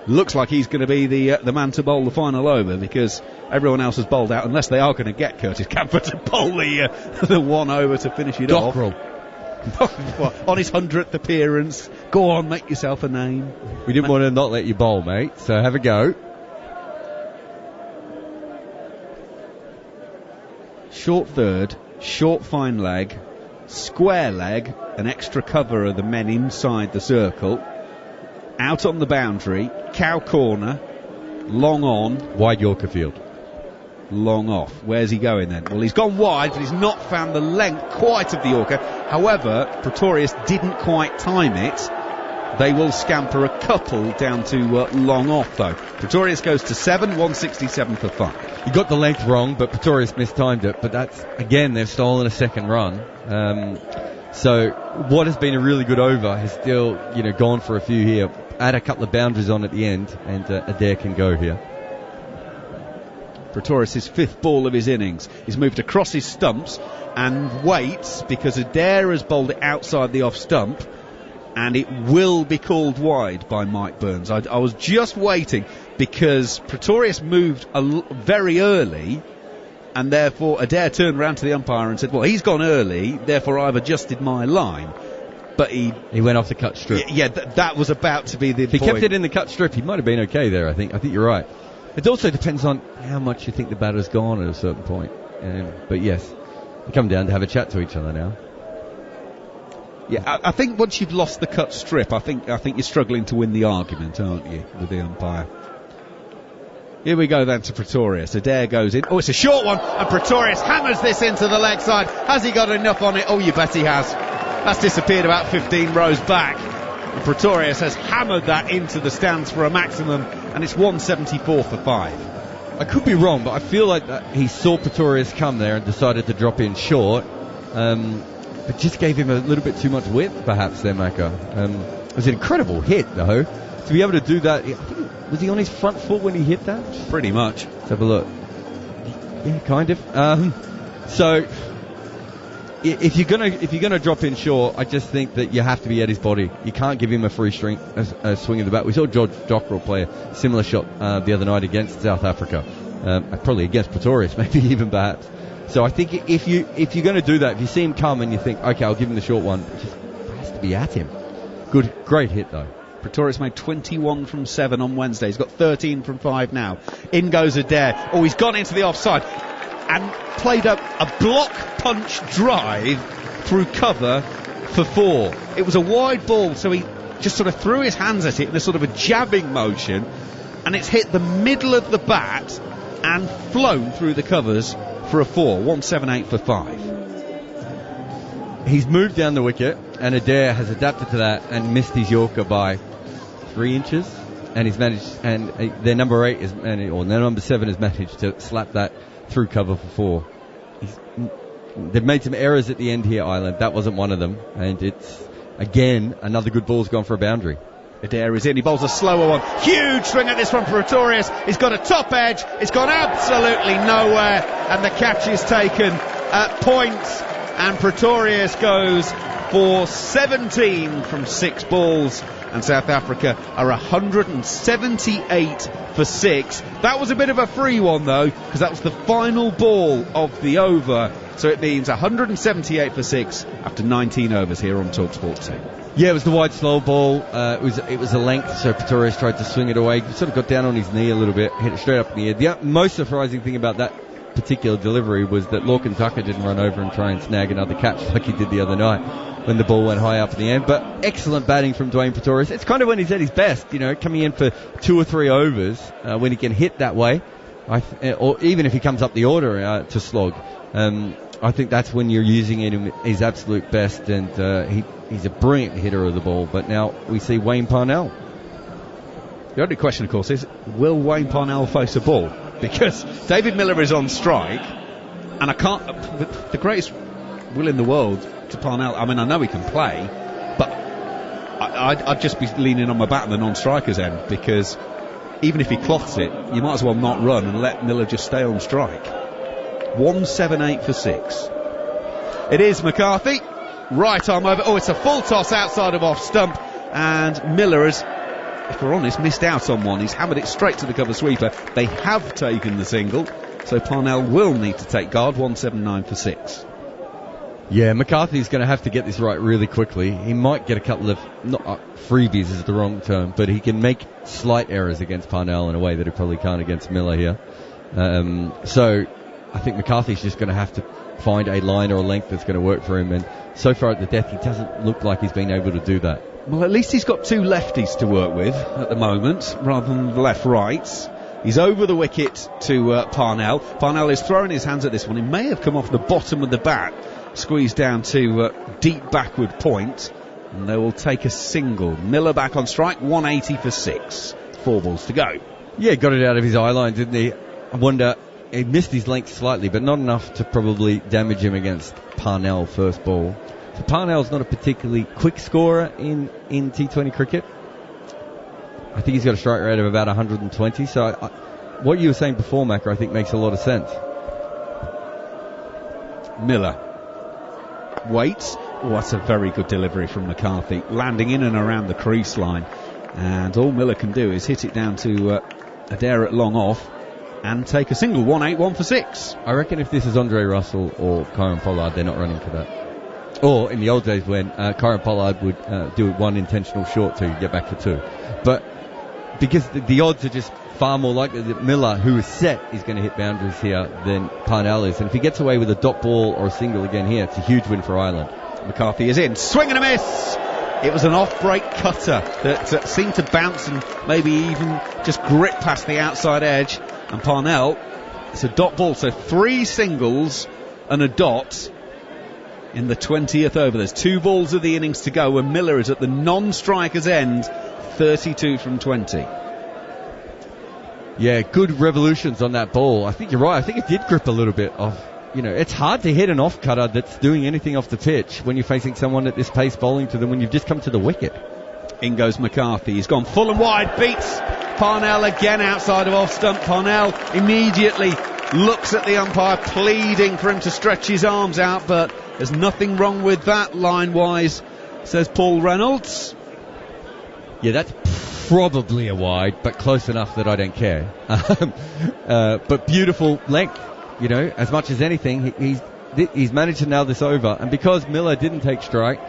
looks like he's going to be the man to bowl the final over, because everyone else has bowled out, unless they are going to get Curtis Camper to bowl the one over to finish it off. On his 100th appearance. Go on, make yourself a name. We didn't want to not let you bowl, mate, so have a go. Short third, short fine leg, square leg, an extra cover of the men inside the circle, out on the boundary, cow corner, long on. Wide Yorker field. Long off. Where's he going then? Well, he's gone wide, but he's not found the length quite of the Yorker. However, Pretorius didn't quite time it. They will scamper a couple down to long off, though. Pretorius goes to 7, 167 for 5. You got the length wrong, but Pretorius mistimed it. But that's, again, they've stolen a second run. So what has been a really good over has still, gone for a few here. Add a couple of boundaries on at the end, and Adair can go here. Pretorius' 5th ball of his innings. He's moved across his stumps and waits, because Adair has bowled it outside the off stump, and it will be called wide by Mike Burns. I was just waiting, because Pretorius moved very early, and therefore Adair turned round to the umpire and said, well, he's gone early, therefore I've adjusted my line. But he went off the cut strip. Yeah, that was about to be the If he point. kept it in the cut strip, he might have been okay there, I think you're right. It also depends on how much you think the batter's gone at a certain point. But yes, they come down to have a chat to each other now. Yeah, I think once you've lost the cut strip, I think you're struggling to win the argument, aren't you, with the umpire? Here we go then to Pretorius. Adair goes in. Oh, it's a short one, and Pretorius hammers this into the leg side. Has he got enough on it? Oh, you bet he has. That's disappeared about 15 rows back. And Pretorius has hammered that into the stands for a maximum, and it's 174 for 5. I could be wrong, but I feel like that he saw Pretorius come there and decided to drop in short. But just gave him a little bit too much width, perhaps, there, Macca. It was an incredible hit, though. To be able to do that, was he on his front foot when he hit that? Pretty much. Let's have a look. Yeah, kind of. So, if you're gonna drop in short, I just think that you have to be at his body. You can't give him a free swing of the bat. We saw George Dockrell play a similar shot the other night against South Africa, probably against Pretorius, maybe even perhaps. So I think if you're going to do that, if you see him come and you think, okay, I'll give him the short one, it just has to be at him. Great hit though. Pretorius made 21 from 7 on Wednesday. He's got 13 from 5 now. In goes Adair. Oh, he's gone into the offside and played a block punch drive through cover for 4. It was a wide ball, so he just sort of threw his hands at it in a sort of a jabbing motion, and it's hit the middle of the bat and flown through the covers for a 4. 178 for 5. He's moved down the wicket, and Adair has adapted to that and missed his Yorker by 3 inches, and he's managed, and their number 8 is, or their number 7 has managed to slap that through cover for 4. They've made some errors at the end here, Ireland. That wasn't one of them, and it's again another good ball's gone for a boundary. Adair is in, he bowls a slower one. Huge swing at this one for Pretorius. He's got a top edge, it's gone absolutely nowhere, and the catch is taken at points, and Pretorius goes for 17 from 6 balls, and South Africa are 178 for 6. That was a bit of a free one though, because that was the final ball of the over, so it means 178 for 6 after 19 overs here on talkSPORT 2. Yeah, it was the wide slow ball. It was a length, so Pretorius tried to swing it away. He sort of got down on his knee a little bit, hit it straight up in the air. The most surprising thing about that particular delivery was that Lorcan Tucker didn't run over and try and snag another catch like he did the other night when the ball went high up in the end. But excellent batting from Dwayne Pretorius. It's kind of when he's at his best, coming in for 2 or 3 overs when he can hit that way, or even if he comes up the order to slog. I think that's when you're using it in his absolute best, and he's a brilliant hitter of the ball. But now we see Wayne Parnell. The only question, of course, is will Wayne Parnell face a ball? Because David Miller is on strike, and I can't. The greatest will in the world to Parnell. I mean, I know he can play, but I'd just be leaning on my bat on the non-striker's end, because even if he cloths it, you might as well not run and let Miller just stay on strike. 178 for 6. It is McCarthy. right arm over. Oh, it's a full toss outside of off stump, and Miller has, if we're honest, missed out on one. He's hammered it straight to the cover sweeper. They have taken the single, so Parnell will need to take guard. 179 for 6. Yeah, McCarthy's going to have to get this right really quickly. He might get a couple of, not freebies is the wrong term, but he can make slight errors against Parnell in a way that he probably can't against Miller here. So I think McCarthy's just going to have to find a line or a length that's going to work for him, and so far at the death he doesn't look like he's been able to do that. Well, at least he's got two lefties to work with at the moment, rather than the left-rights. He's over the wicket to Parnell. Parnell is throwing his hands at this one. He may have come off the bottom of the bat, squeezed down to deep backward point, and they will take a single. Miller back on strike, 180 for 6. 4 balls to go. Yeah, got it out of his eye line, didn't he? I wonder, he missed his length slightly, but not enough to probably damage him against Parnell first ball. So Parnell's not a particularly quick scorer in T20 cricket. I think he's got a strike rate of about 120, so what you were saying before, Macca, I think makes a lot of sense. Miller waits. Oh, that's a very good delivery from McCarthy, landing in and around the crease line, and all Miller can do is hit it down to Adair at long off and take a single. 181 for 6. I reckon if this is Andre Russell or Kieran Pollard, they're not running for that. Or in the old days when Kieran Pollard would do one intentional short to get back for 2. But because the odds are just far more likely that Miller, who is set, is going to hit boundaries here than Parnell is. And if he gets away with a dot ball or a single again here, it's a huge win for Ireland. McCarthy is in. Swing and a miss! It was an off-break cutter that seemed to bounce and maybe even just grip past the outside edge. And Parnell, it's a dot ball, so 3 singles and a dot in the 20th over. There's 2 balls of the innings to go, and Miller is at the non-striker's end, 32 from 20. Yeah, good revolutions on that ball. I think you're right. I think it did grip a little bit off. You know, it's hard to hit an off cutter that's doing anything off the pitch when you're facing someone at this pace bowling to them when you've just come to the wicket. In goes McCarthy. He's gone full and wide, beats Parnell again outside of off stump. Parnell immediately looks at the umpire, pleading for him to stretch his arms out, but there's nothing wrong with that line-wise, says Paul Reynolds. Yeah, that's probably a wide, but close enough that I don't care. But beautiful length, you know, as much as anything. He's managed to nail this over, and because Miller didn't take strike,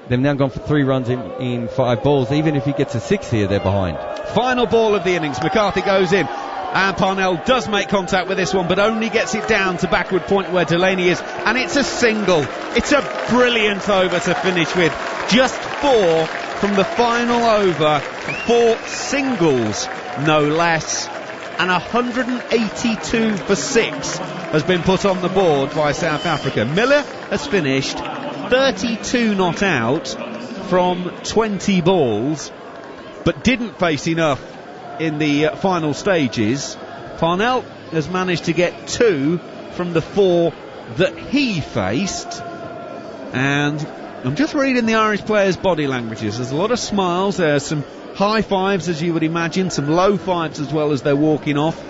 they've now gone for 3 runs in 5 balls. Even if he gets a 6 here, they're behind. Final ball of the innings. McCarthy goes in, and Parnell does make contact with this one, but only gets it down to backward point where Delaney is, and it's a single. It's a brilliant over to finish with. Just 4 from the final over, 4 singles, no less, and 182 for 6 has been put on the board by South Africa. Miller has finished 32 not out from 20 balls, but didn't face enough in the final stages. Parnell has managed to get 2 from the 4 that he faced, and I'm just reading the Irish players' body languages. There's a lot of smiles, there's some high fives as you would imagine, some low fives as well as they're walking off.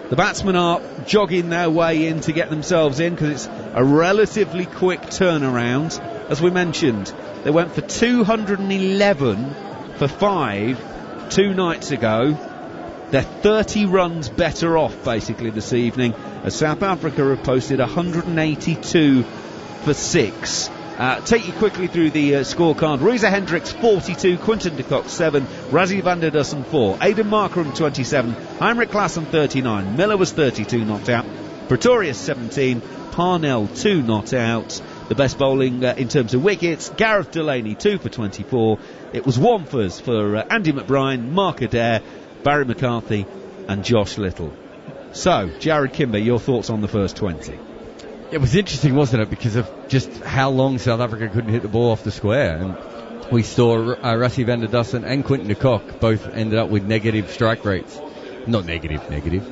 The batsmen are jogging their way in to get themselves in because it's a relatively quick turnaround. As we mentioned, they went for 211 for 5 2 nights ago. They're 30 runs better off basically this evening, as South Africa have posted 182 for 6. Take you quickly through the scorecard. Reza Hendricks 42, Quinton de Kock 7, Rassie van der Dussen 4, Aidan Markram 27, Heinrich Klaassen 39, Miller was 32 not out, Pretorius 17, Parnell 2 not out. The best bowling in terms of wickets, Gareth Delaney 2 for 24. It was Wamfers for Andy McBride, Mark Adair, Barry McCarthy and Josh Little. So, Jared Kimber, your thoughts on the first 20? It was interesting, wasn't it, because of just how long South Africa couldn't hit the ball off the square. And we saw Rassie van der Dussen and Quinton de Kock both ended up with negative strike rates. Not negative,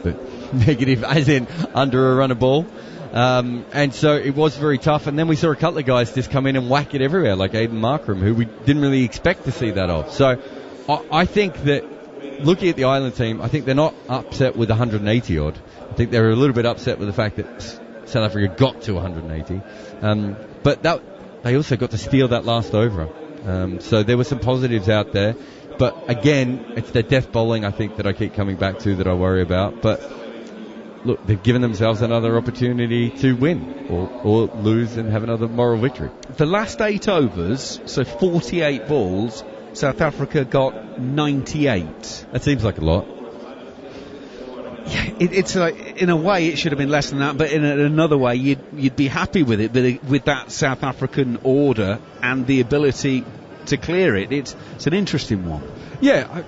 but negative as in under a run of ball. And so it was very tough. And then we saw a couple of guys just come in and whack it everywhere, like Aidan Markram, who we didn't really expect to see that of. So I think that looking at the Ireland team, I think they're not upset with 180 odd. I think they're a little bit upset with the fact that South Africa got to 180. But that they also got to steal that last over. So there were some positives out there. But again, it's their death bowling, I think, that I keep coming back to, that I worry about. But look, they've given themselves another opportunity to win or lose and have another moral victory. The last 8 overs, so 48 balls, South Africa got 98. That seems like a lot. Yeah, it's like, in a way it should have been less than that, but in another way you'd be happy with it, but with that South African order and the ability to clear it. It's an interesting one. Yeah,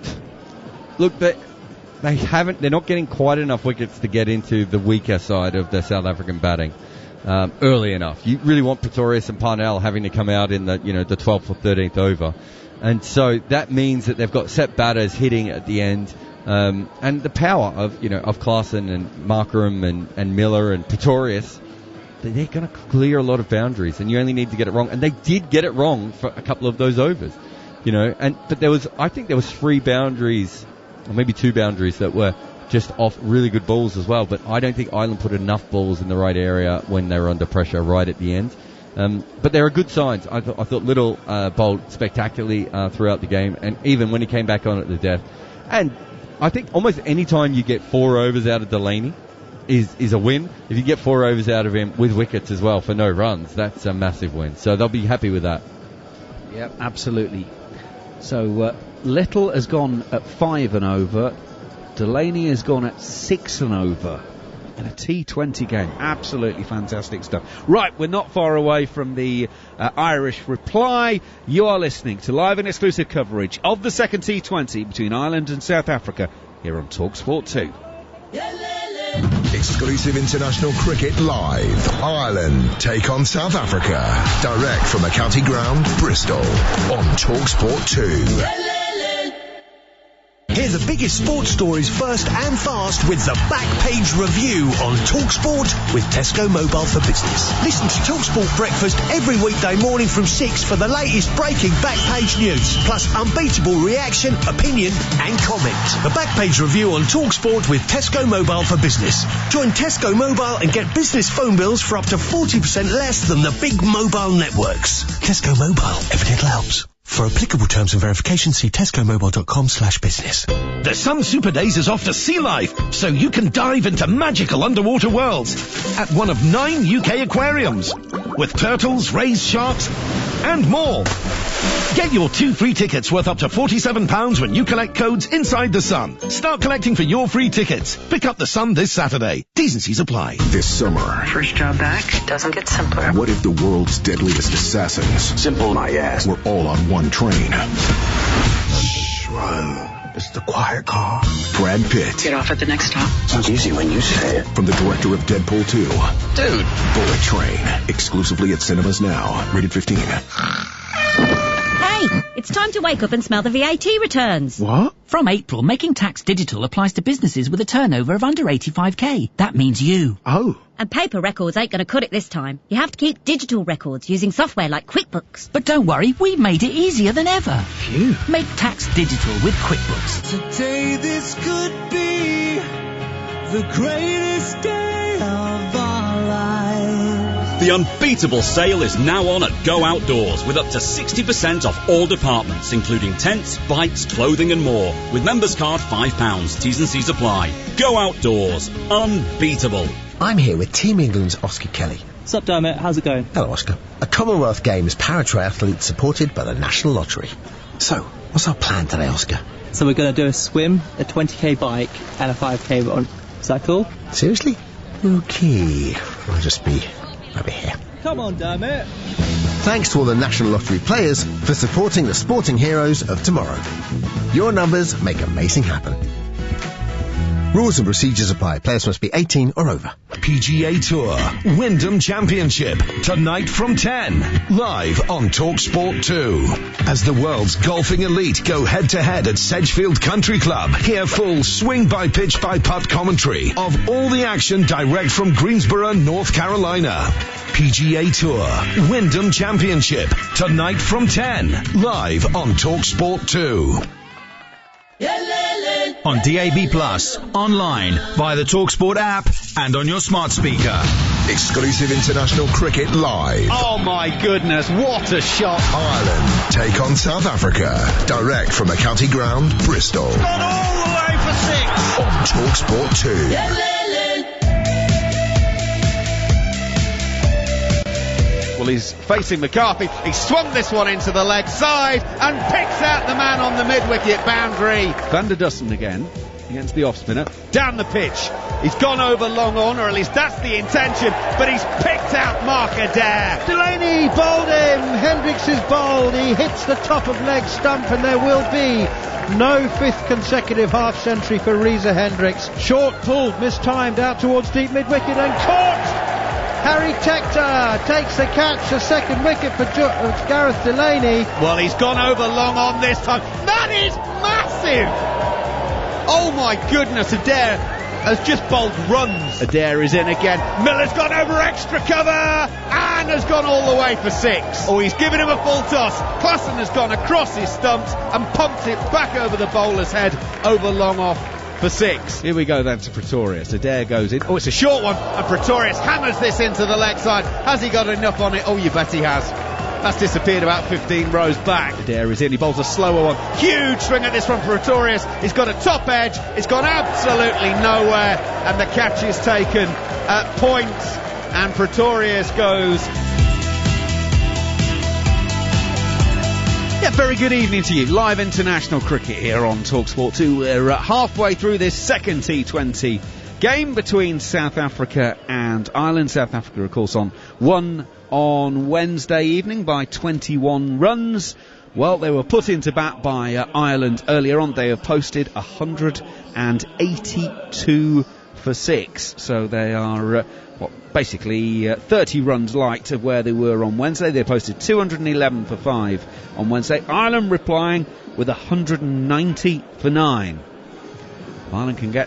look, they're not getting quite enough wickets to get into the weaker side of the South African batting early enough. You really want Pretorius and Parnell having to come out in the 12th or 13th over, and so that means that they've got set batters hitting at the end. And the power of Klaasen and Markram and Miller and Pretorius, they're going to clear a lot of boundaries, and you only need to get it wrong. And they did get it wrong for a couple of those overs, but I think there was 3 boundaries, or maybe 2 boundaries that were just off really good balls as well. But I don't think Ireland put enough balls in the right area when they were under pressure right at the end. But there are good signs. I thought Little bowled spectacularly throughout the game, and even when he came back on at the death. And I think almost any time you get 4 overs out of Delaney is a win. If you get 4 overs out of him with wickets as well for no runs, that's a massive win. So they'll be happy with that. Yep, absolutely. So Little has gone at 5 and over. Delaney has gone at 6 and over. In a T20 game. Absolutely fantastic stuff. Right, we're not far away from the Irish reply. You are listening to live and exclusive coverage of the second T20 between Ireland and South Africa here on talkSPORT 2. Exclusive international cricket live. Ireland take on South Africa. Direct from the county ground, Bristol, on talkSPORT 2. Hear the biggest sports stories first and fast with the Back Page Review on talkSPORT with Tesco Mobile for Business. Listen to talkSPORT Breakfast every weekday morning from 6 for the latest breaking Back Page news, plus unbeatable reaction, opinion and comment. The Back Page Review on talkSPORT with Tesco Mobile for Business. Join Tesco Mobile and get business phone bills for up to 40% less than the big mobile networks. Tesco Mobile, every little helps. For applicable terms and verification, see tescomobile.com/business. The Sun Super Days is off to sea life, so you can dive into magical underwater worlds at one of 9 UK aquariums with turtles, rays, sharks, and more. Get your 2 free tickets worth up to £47 when you collect codes inside the Sun. Start collecting for your free tickets. Pick up the Sun this Saturday. T's and C's apply. This summer, First job back doesn't get simpler. what if the world's deadliest assassins Simple, my ass. were all on one train? Run. It's the quiet car. Brad Pitt. Get off at the next stop. Sounds easy when you say it. From the director of Deadpool 2. Dude. Bullet Train. Exclusively at cinemas now. Rated 15. Hey, it's time to wake up and smell the VAT returns. What? From April, Making Tax Digital applies to businesses with a turnover of under 85k. That means you. Oh. And paper records ain't going to cut it this time. You have to keep digital records using software like QuickBooks. But don't worry, we've made it easier than ever. Phew. Make tax digital with QuickBooks. Today this could be the greatest day of our lives. The unbeatable sale is now on at Go Outdoors with up to 60% off all departments, including tents, bikes, clothing and more. With members card £5. T's and C's apply. Go Outdoors. Unbeatable. I'm here with Team England's Oscar Kelly. What's up, Dermot? How's it going? Hello, Oscar. A Commonwealth Games para-triathlete supported by the National Lottery. So, what's our plan today, Oscar? So we're going to do a swim, a 20k bike, and a 5k run. Is that cool? Seriously? Okay. I'll just be over here. Come on, Dermot. Thanks to all the National Lottery players for supporting the sporting heroes of tomorrow. Your numbers make amazing happen. Rules and procedures apply. Players must be 18 or over. PGA Tour Wyndham Championship tonight from 10, live on talkSPORT 2. As the world's golfing elite go head-to-head at Sedgefield Country Club, hear full swing by pitch by putt commentary of all the action direct from Greensboro, North Carolina. PGA Tour Wyndham Championship tonight from 10, live on talkSPORT 2. On DAB+, online, via the talkSPORT app, and on your smart speaker. Exclusive international cricket live. Oh my goodness, what a shot. Ireland take on South Africa. Direct from the county ground, Bristol. Gone all the way for 6. On talkSPORT 2. Well, he's facing McCarthy. He swung this one into the leg side and picks out the man on the mid-wicket boundary. Van der Dussen again against the off-spinner. Down the pitch. He's gone over long on, or at least that's the intention, but he's picked out Mark Adair. Delaney bowled him. Hendricks is bowled. He hits the top of leg stump, and there will be no 5th consecutive half-century for Reza Hendricks. Short pulled, mistimed out towards deep mid-wicket and caught. Harry Tector takes the catch, a second wicket for Gareth Delaney. Well, he's gone over long on this time. That is massive! Oh my goodness, Adair has just bowled runs. Adair is in again. Miller's gone over extra cover and has gone all the way for 6. Oh, he's given him a full toss. Klassen has gone across his stumps and pumped it back over the bowler's head, over long off for 6. Here we go then to Pretorius. Adair goes in. Oh, it's a short one, and Pretorius hammers this into the leg side. Has he got enough on it? Oh, you bet he has. That's disappeared about 15 rows back. Adair is in. He bowls a slower one. Huge swing at this from Pretorius. He's got a top edge. It's gone absolutely nowhere, and the catch is taken at point, and Pretorius goes. Yeah, very good evening to you. Live international cricket here on talkSPORT 2. We're halfway through this second T20 game between South Africa and Ireland. South Africa, of course, won on Wednesday evening by 21 runs. Well, they were put into bat by Ireland earlier on. They have posted 182 for 6. So they are basically 30 runs light of where they were on Wednesday. They posted 211 for 5 on Wednesday. Ireland replying with 190 for 9. If Ireland can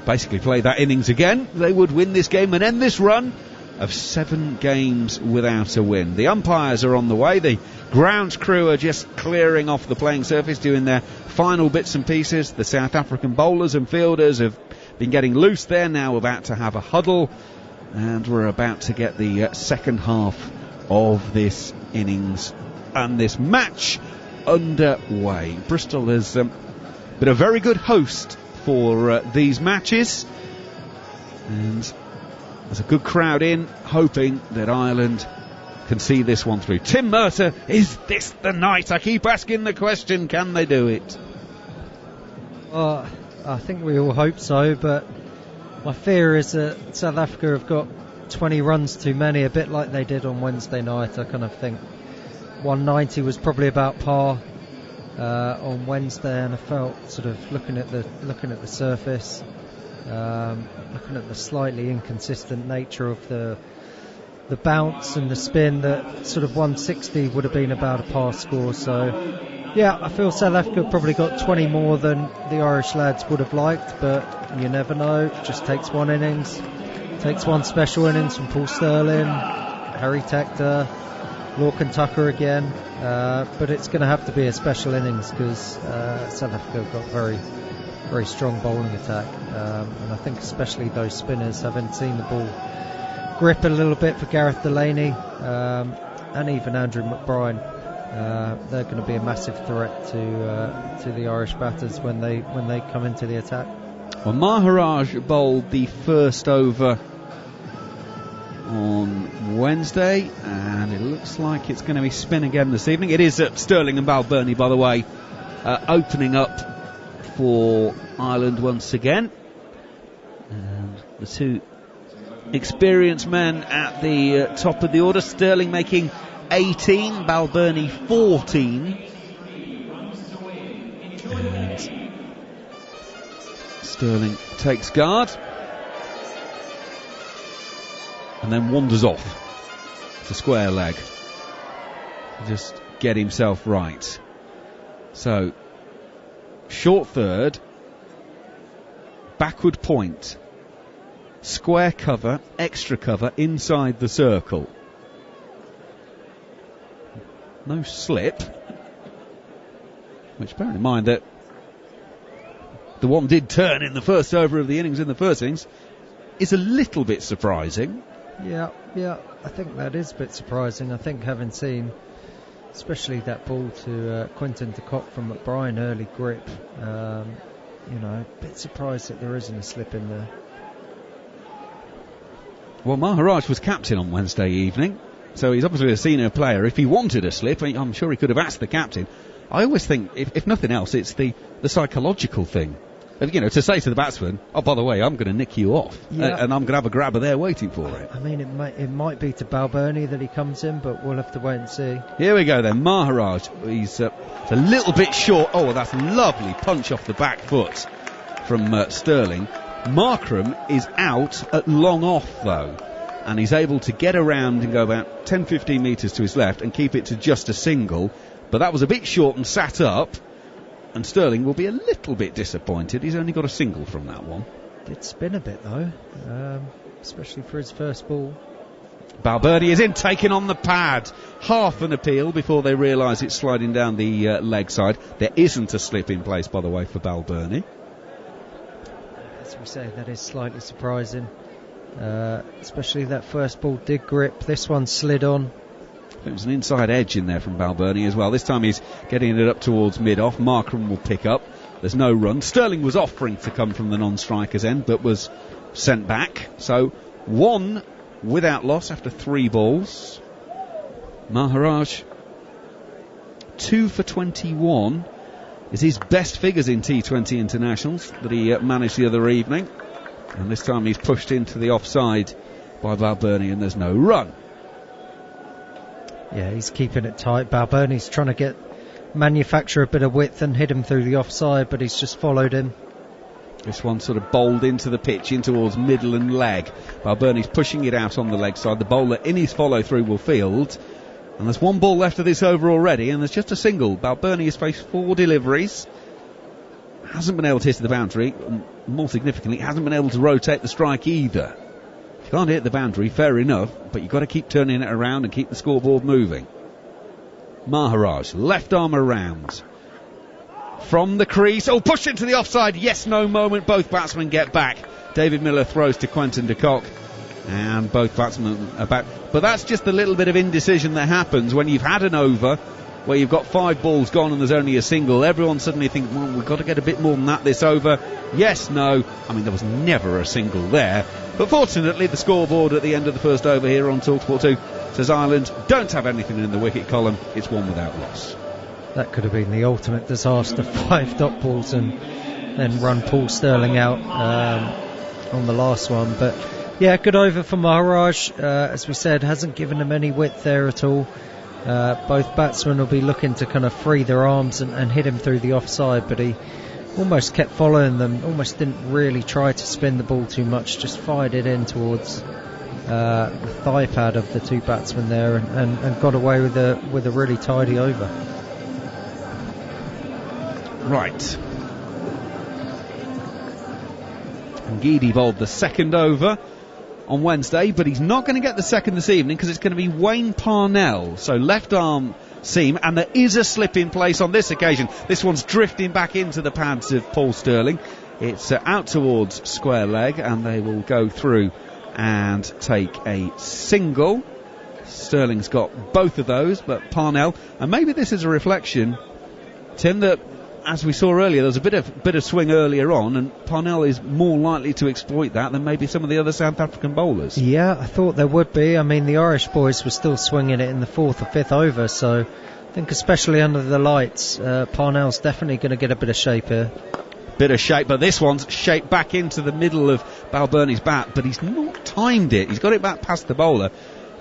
basically play that innings again, they would win this game and end this run of 7 games without a win. The umpires are on the way. The grounds crew are just clearing off the playing surface, doing their final bits and pieces. The South African bowlers and fielders have been getting loose. They're now about to have a huddle, and we're about to get the second half of this innings and this match underway. Bristol has been a very good host for these matches, and there's a good crowd in, hoping that Ireland can see this one through. Tim Murtagh, is this the night? I keep asking the question, can they do it? I think we all hope so, but my fear is that South Africa have got 20 runs too many, a bit like they did on Wednesday night. I kind of think 190 was probably about par on Wednesday, and I felt, sort of looking at the surface, looking at the slightly inconsistent nature of the bounce and the spin, that sort of 160 would have been about a par score. So yeah, I feel South Africa probably got 20 more than the Irish lads would have liked, but you never know. It just takes one innings, takes one special innings from Paul Sterling, Harry Tector, Lorcan Tucker again, but it's going to have to be a special innings because South Africa have got very, very strong bowling attack, and I think especially those spinners, having seen the ball grip a little bit for Gareth Delaney and even Andrew McBride, they're going to be a massive threat to the Irish batters when they come into the attack. Well, Maharaj bowled the first over on Wednesday, and it looks like it's going to be spin again this evening. It is Sterling and Balbirnie, by the way, opening up for Ireland once again, and the two experienced men at the top of the order. Sterling making 18, Balbirnie 14, and Sterling takes guard and then wanders off to square leg to just get himself right. So short third, backward point, square cover, extra cover inside the circle. No slip, which, bear in mind that the one did turn in the first over of the innings in the first innings, is a little bit surprising. Yeah, I think that is a bit surprising. I think having seen, especially that ball to Quinton de Kock from McBride, early grip, a bit surprised that there isn't a slip in there. Well, Maharaj was captain on Wednesday evening, so he's obviously a senior player. If he wanted a slip, I'm sure he could have asked the captain. I always think, if nothing else, it's the psychological thing. To say to the batsman, oh, by the way, I'm going to nick you off, and I'm going to have a grabber there waiting for it. I mean, it might be to Balbirnie that he comes in, but we'll have to wait and see. Here we go then, Maharaj. He's a little bit short. Oh, that's a lovely punch off the back foot from Sterling. Markram is out at long off, though, and he's able to get around and go about 10-15 metres to his left and keep it to just a single, but that was a bit short and sat up, and Sterling will be a little bit disappointed. He's only got a single from that one. Did spin a bit, though, especially for his first ball. Balbirnie is in, taking on the pad. Half an appeal before they realise it's sliding down the leg side. There isn't a slip in place, by the way, for Balbirnie. As we say, that is slightly surprising, especially that first ball did grip. This one slid on. It was an inside edge in there from Balbirnie as well. This time he's getting it up towards mid-off. Markram will pick up. There's no run. Sterling was offering to come from the non-striker's end, but was sent back. So 1 without loss after 3 balls. Maharaj 2 for 21 is his best figures in T20 internationals that he managed the other evening, and this time he's pushed into the offside by Balbirnie and there's no run. Yeah, he's keeping it tight. Balbirnie's trying to manufacture a bit of width and hit him through the offside, but he's just followed him. This one sort of bowled into the pitch, in towards middle and leg. Balbirnie's pushing it out on the leg side. The bowler in his follow-through will field. And there's 1 ball left of this over already, and there's just a single. Balbirnie has faced 4 deliveries. Hasn't been able to hit the boundary. More significantly, hasn't been able to rotate the strike either. If you can't hit the boundary, fair enough, but you've got to keep turning it around and keep the scoreboard moving. Maharaj, left arm around. From the crease, push into the offside, yes, no moment, both batsmen get back. David Miller throws to Quinton de Kock, and both batsmen are back. But that's just the little bit of indecision that happens when you've had an over where you've got 5 balls gone and there's only a single. Everyone suddenly thinks, well, we've got to get a bit more than that this over. Yes, no. I mean, there was never a single there. But fortunately, the scoreboard at the end of the first over here on talkSPORT 2 says Ireland don't have anything in the wicket column. It's 1 without loss. That could have been the ultimate disaster. 5 dot balls and then run Paul Sterling out on the last one. But yeah, good over for Maharaj. As we said, hasn't given him any width there at all. Both batsmen will be looking to kind of free their arms and hit him through the offside, but he almost kept following them, almost didn't really try to spin the ball too much, just fired it in towards the thigh pad of the 2 batsmen there and got away with a really tidy over. Right. Ngidi bowled the second over on Wednesday, but he's not going to get the second this evening because it's going to be Wayne Parnell. So left arm seam, and there is a slip in place on this occasion. This one's drifting back into the pads of Paul Sterling. It's out towards square leg, and they will go through and take a single. Sterling's got both of those, but Parnell, and maybe this is a reflection, Tim, that as we saw earlier, there was a bit of swing earlier on, and Parnell is more likely to exploit that than maybe some of the other South African bowlers. Yeah, I thought there would be. I mean, the Irish boys were still swinging it in the 4th or 5th over, so I think especially under the lights, Parnell's definitely going to get a bit of shape here. Bit of shape, but this one's shaped back into the middle of Balbirnie's bat, but he's not timed it. He's got it back past the bowler,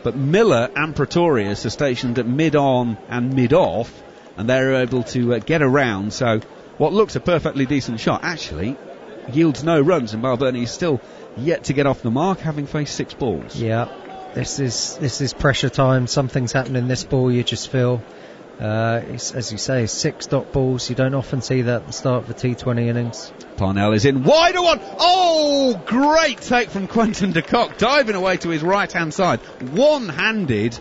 but Miller and Pretorius are stationed at mid-on and mid-off, and they're able to get around. So what looks a perfectly decent shot actually yields no runs, and Balbirnie is still yet to get off the mark, having faced 6 balls. Yeah, this is pressure time. Something's happening in this ball, you just feel. It's, as you say, 6 dot balls. You don't often see that at the start of a T20 innings. Parnell is in, wider one. Oh, great take from Quinton de Kock, diving away to his right hand side, one-handed.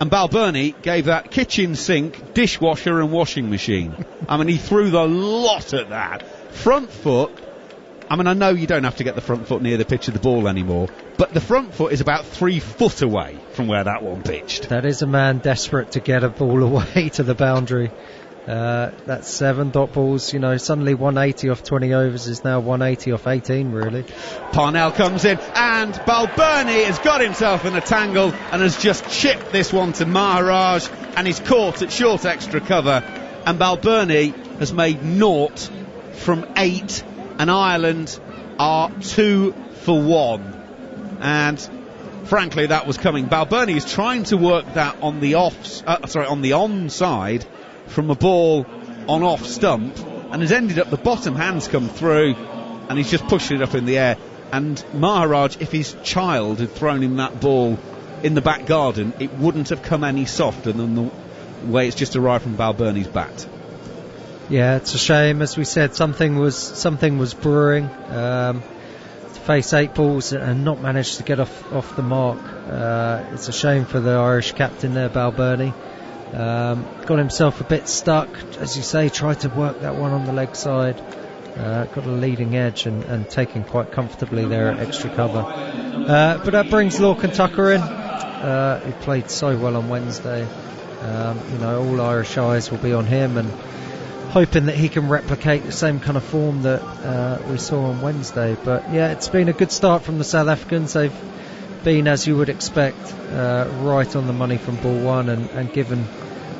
And Balbirnie gave that kitchen sink, dishwasher and washing machine. I mean, he threw the lot at that. Front foot, I mean, I know you don't have to get the front foot near the pitch of the ball anymore, but the front foot is about 3 foot away from where that one pitched. That is a man desperate to get a ball away to the boundary. That's 7 dot balls, you know, suddenly 180 off 20 overs is now 180 off 18, really. Parnell comes in, and Balbirnie has got himself in a tangle and has just chipped this one to Maharaj, and he's caught at short extra cover, and Balbirnie has made 0 from 8, and Ireland are 2 for 1. And frankly, that was coming. Balbirnie is trying to work that on the on the onside from a ball on off stump, and has ended up, the bottom hand's come through, and he's just pushing it up in the air. And Maharaj, if his child had thrown him that ball in the back garden, it wouldn't have come any softer than the way it's just arrived from Balbirnie's bat. Yeah, it's a shame. As we said, something was brewing. To face 8 balls and not manage to get off the mark. It's a shame for the Irish captain there, Balbirnie. Got himself a bit stuck, as you say, tried to work that one on the leg side, got a leading edge and taken quite comfortably there at extra cover. But that brings Lorcan Tucker in, who played so well on Wednesday. You know, all Irish eyes will be on him, and hoping that he can replicate the same kind of form that we saw on Wednesday. But yeah, it's been a good start from the South Africans. They've been, as you would expect, right on the money from ball one, and given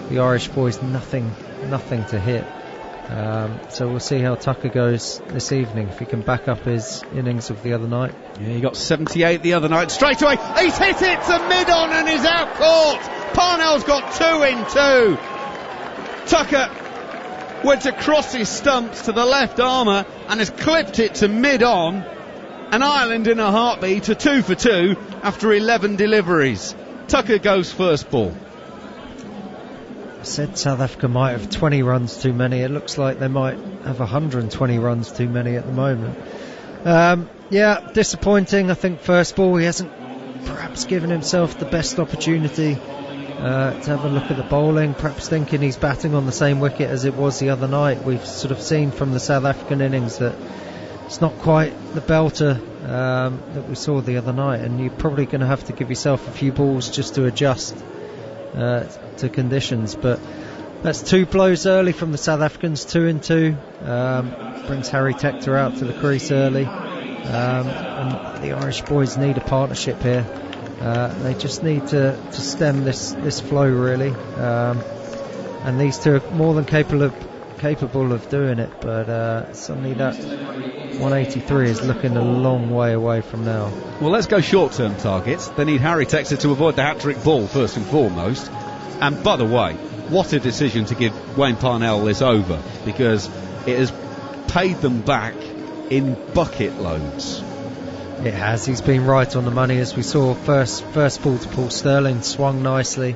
the Irish boys nothing to hit. So we'll see how Tucker goes this evening, if he can back up his innings of the other night. Yeah, he got 78 the other night. Straight away, he's hit it to mid-on and is out caught. Parnell's got 2 in 2. Tucker went across his stumps to the left armour and has clipped it to mid-on. And Ireland in a heartbeat are 2 for 2 after 11 deliveries. Tucker goes first ball. I said South Africa might have 20 runs too many. It looks like they might have 120 runs too many at the moment. Yeah, disappointing. I think first ball he hasn't perhaps given himself the best opportunity to have a look at the bowling, perhaps thinking he's batting on the same wicket as it was the other night. We've sort of seen from the South African innings that it's not quite the belter that we saw the other night, and you're probably going to have to give yourself a few balls just to adjust to conditions. But that's 2 blows early from the South Africans, 2 in 2. Brings Harry Tector out to the crease early, and the Irish boys need a partnership here. They just need to stem this flow, really, and these two are more than capable of doing it, but suddenly that 183 is looking a long way away from now. Well, let's go short-term targets. They need Harry Tector to avoid the hat-trick ball first and foremost. And by the way, what a decision to give Wayne Parnell this over, because it has paid them back in bucket loads. It has. He's been right on the money, as we saw. First ball to Paul Sterling, swung nicely.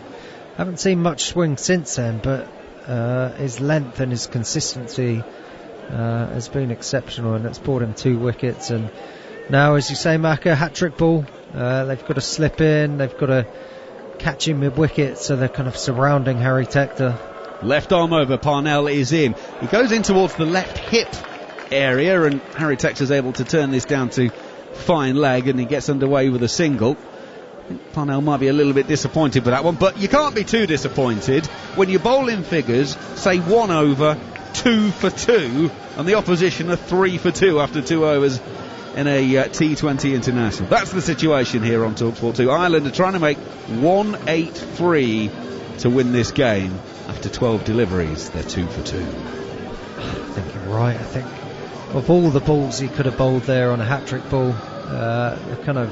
Haven't seen much swing since then, but his length and his consistency has been exceptional, and it's brought him 2 wickets. And now, as you say, Macca, hat-trick ball. They've got to slip in, they've got to catch him mid-wicket, so they're kind of surrounding Harry Tector. Left arm over, Parnell is in. He goes in towards the left hip area, and Harry Tector's able to turn this down to fine leg, and he gets underway with a single. I think Parnell might be a little bit disappointed with that one, but you can't be too disappointed when you bowl in figures, say 1 over, 2 for 2, and the opposition are 3 for 2 after 2 overs in a T20 international. That's the situation here on talkSPORT 2. Ireland are trying to make 183 to win this game after 12 deliveries. They're 2 for 2. I think you're right. I think of all the balls he could have bowled there on a hat-trick ball, the kind of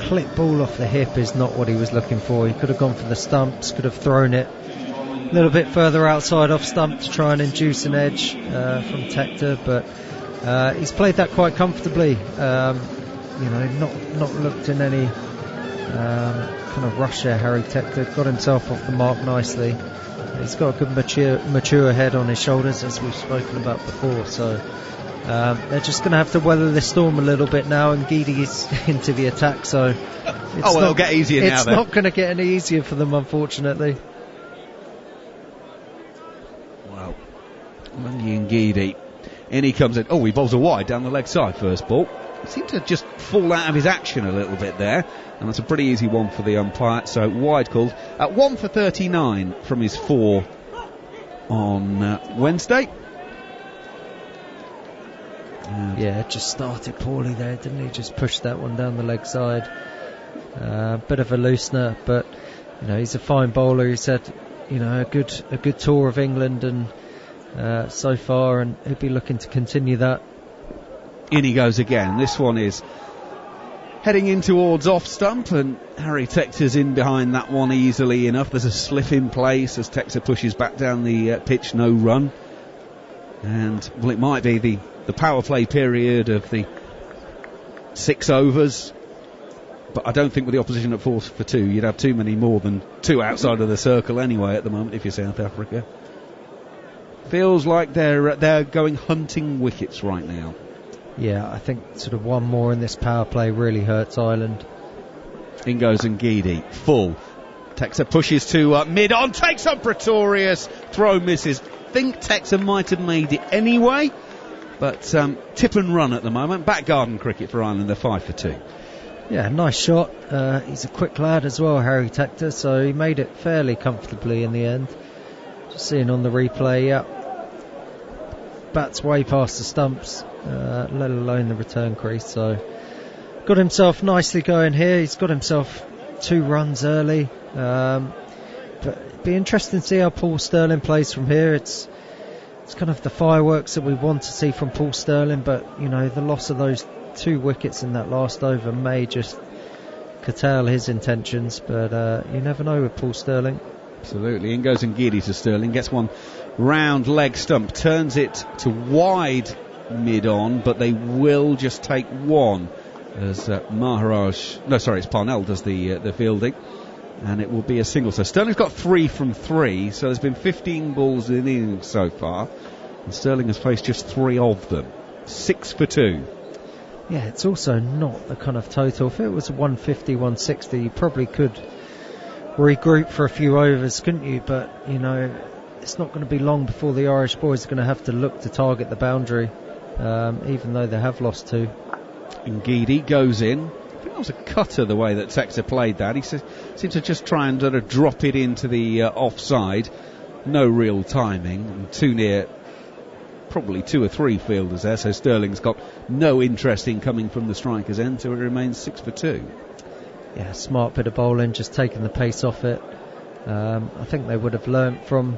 clip ball off the hip is not what he was looking for. He could have gone for the stumps, could have thrown it a little bit further outside off stump to try and induce an edge from Tector, but he's played that quite comfortably. Not looked in any kind of rush there. Harry Tector got himself off the mark nicely. He's got a good mature head on his shoulders, as we've spoken about before, so they're just going to have to weather this storm a little bit now, and Geedy's into the attack, so it'll get easier now. It's not going to get any easier for them, unfortunately. Well, Mundy and Geedy In he comes in. Oh, he bowls a wide down the leg side first ball. He seemed to just fall out of his action a little bit there, and that's a pretty easy one for the umpire. So wide called at 1 for 39 from his 4 on Wednesday. Yeah, just started poorly there, didn't he? Just pushed that one down the leg side. Bit of a loosener, but he's a fine bowler. He's had a good tour of England and so far, and he'll be looking to continue that. In he goes again. This one is heading in towards off stump, and Harry Tector's in behind that one easily enough. There's a slip in place as Tector pushes back down the pitch, no run. And well, it might be the power play period of the 6 overs, but I don't think with the opposition at 4 for 2 you'd have too many more than 2 outside of the circle anyway at the moment if you're South Africa. Feels like they're going hunting wickets right now. Yeah, I think sort of one more in this power play really hurts Ireland. In goes Ngidi, full. Tector pushes to mid-on, takes on Pretorius, throw misses. Think Tector might have made it anyway, but tip and run at the moment. Back garden cricket for Ireland, they're 5 for 2. Yeah, nice shot. He's a quick lad as well, Harry Tector, so he made it fairly comfortably in the end. Just seeing on the replay, yeah, bats way past the stumps, let alone the return crease, so got himself nicely going here. He's got himself 2 runs early, but it'd be interesting to see how Paul Stirling plays from here. It's kind of the fireworks that we want to see from Paul Stirling, but the loss of those 2 wickets in that last over may just curtail his intentions, but you never know with Paul Stirling. Absolutely. In goes Ngidi to Stirling, gets one round leg stump, turns it to wide mid-on, but they will just take one as it's Parnell does the fielding, and it will be a single. So Stirling's got 3 from 3, so there's been 15 balls in the innings so far, and Stirling has faced just 3 of them. 6 for 2. Yeah, it's also not the kind of total. If it was 150, 160, you probably could regroup for a few overs, couldn't you? But it's not going to be long before the Irish boys are going to have to look to target the boundary, even though they have lost 2. Ngidi goes in. I think that was a cutter the way that Tector played that. He seemed to just try and sort of drop it into the offside. No real timing, and too near probably 2 or 3 fielders there, so Stirling's got no interest in coming from the striker's end, so it remains 6 for 2. Yeah, smart bit of bowling, just taking the pace off it. I think they would have learnt from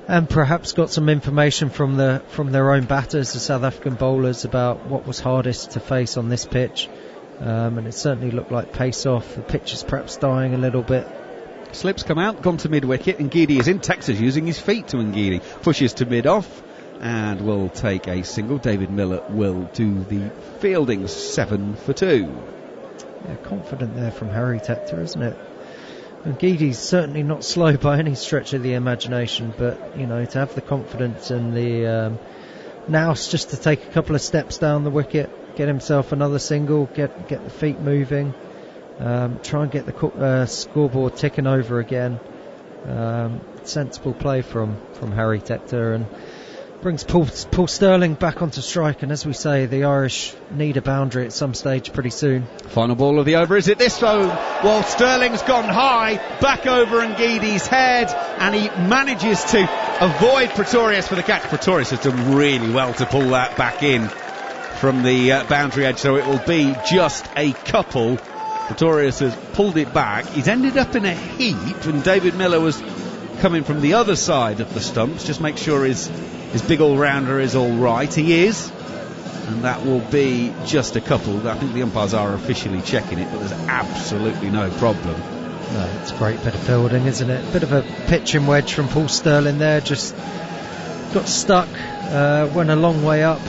and perhaps got some information from their own batters, the South African bowlers, about what was hardest to face on this pitch, and it certainly looked like pace off. The pitch is perhaps dying a little bit. Slips come out, gone to mid-wicket. Ngidi is in. Tector's using his feet to Ngidi. Pushes to mid-off and will take a single. David Miller will do the fielding. 7 for 2. Yeah, confident there from Harry Tector, isn't it? Ngidi's certainly not slow by any stretch of the imagination, but to have the confidence and the nous just to take a couple of steps down the wicket, get himself another single, get the feet moving, try and get the scoreboard ticking over again. Sensible play from Harry Tector, and brings Paul Stirling back onto strike, and as we say, the Irish need a boundary at some stage pretty soon. Final ball of the over, is it this one? Well, Stirling's gone high, back over Ngidi's head, and he manages to avoid Pretorius for the catch. Pretorius has done really well to pull that back in from the boundary edge, so it will be just a couple. Pretorius has pulled it back. He's ended up in a heap, and David Miller was coming from the other side of the stumps, just make sure his big all-rounder is all right. He is, and that will be just a couple. I think the umpires are officially checking it, but there's absolutely no problem. No, it's a great bit of fielding, isn't it? Bit of a pitching wedge from Paul Stirling there, just got stuck, went a long way up,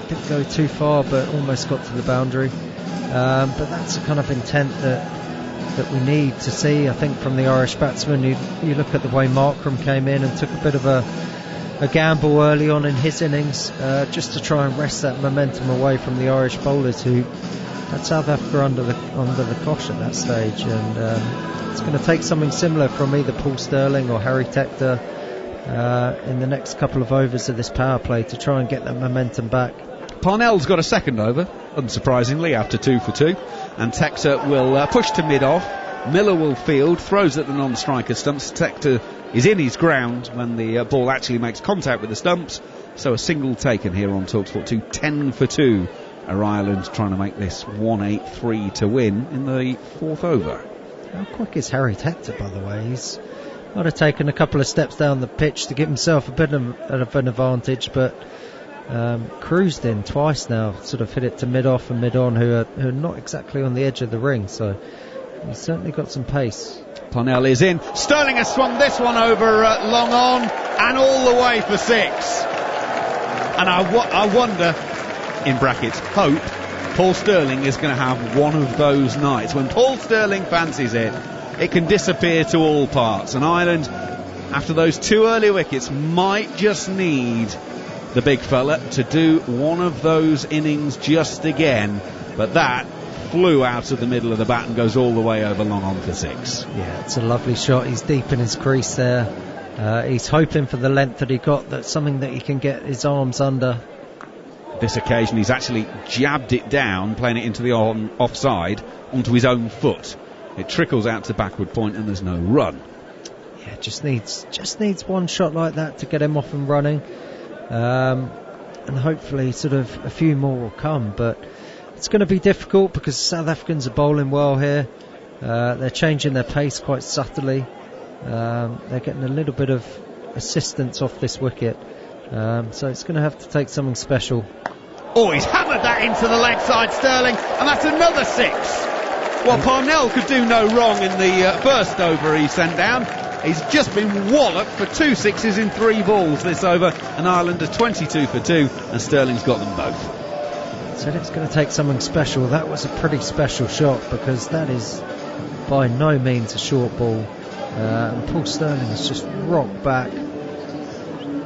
didn't go too far, but almost got to the boundary. But that's the kind of intent that we need to see, I think, from the Irish batsmen. You look at the way Markram came in and took a bit of a gamble early on in his innings, just to try and wrest that momentum away from the Irish bowlers, who had South Africa under the cosh at that stage, and it's going to take something similar from either Paul Stirling or Harry Tector in the next couple of overs of this power play to try and get that momentum back. Parnell's got a second over, unsurprisingly, after 2 for 2, and Tector will push to mid-off. Miller will field, throws at the non-striker stumps. Tector is in his ground when the ball actually makes contact with the stumps, so a single taken here on talkSPORT 2. 10 for 2 are Ireland trying to make this 1-8-3 to win in the 4th over. How quick is Harry Tector, by the way? He's might have taken a couple of steps down the pitch to give himself a bit of an advantage, but cruised in twice now, sort of hit it to mid-off and mid-on, who are not exactly on the edge of the ring, so he's certainly got some pace. Parnell is in. Sterling has swung this one over long on and all the way for 6. And I wonder, in brackets, hope, Paul Sterling is going to have one of those nights. When Paul Sterling fancies it, it can disappear to all parts. And Ireland, after those 2 early wickets, might just need the big fella to do one of those innings just again. But that flew out of the middle of the bat and goes all the way over long on for 6. Yeah, it's a lovely shot. He's deep in his crease there. He's hoping for the length that he got, that's something that he can get his arms under. This occasion he's actually jabbed it down, playing it into the offside onto his own foot. It trickles out to backward point and there's no run. Yeah, just needs one shot like that to get him off and running. And hopefully sort of a few more will come, but it's going to be difficult because South Africans are bowling well here. They're changing their pace quite subtly. They're getting a little bit of assistance off this wicket, so it's going to have to take something special. Oh, he's hammered that into the leg side, Sterling, and that's another 6. Well, Parnell could do no wrong in the first over he sent down. He's just been walloped for 2 sixes in 3 balls this over, and Ireland are 22 for 2, and Sterling's got them both. Said it's going to take something special. That was a pretty special shot, because that is by no means a short ball. And Paul Sterling has just rocked back,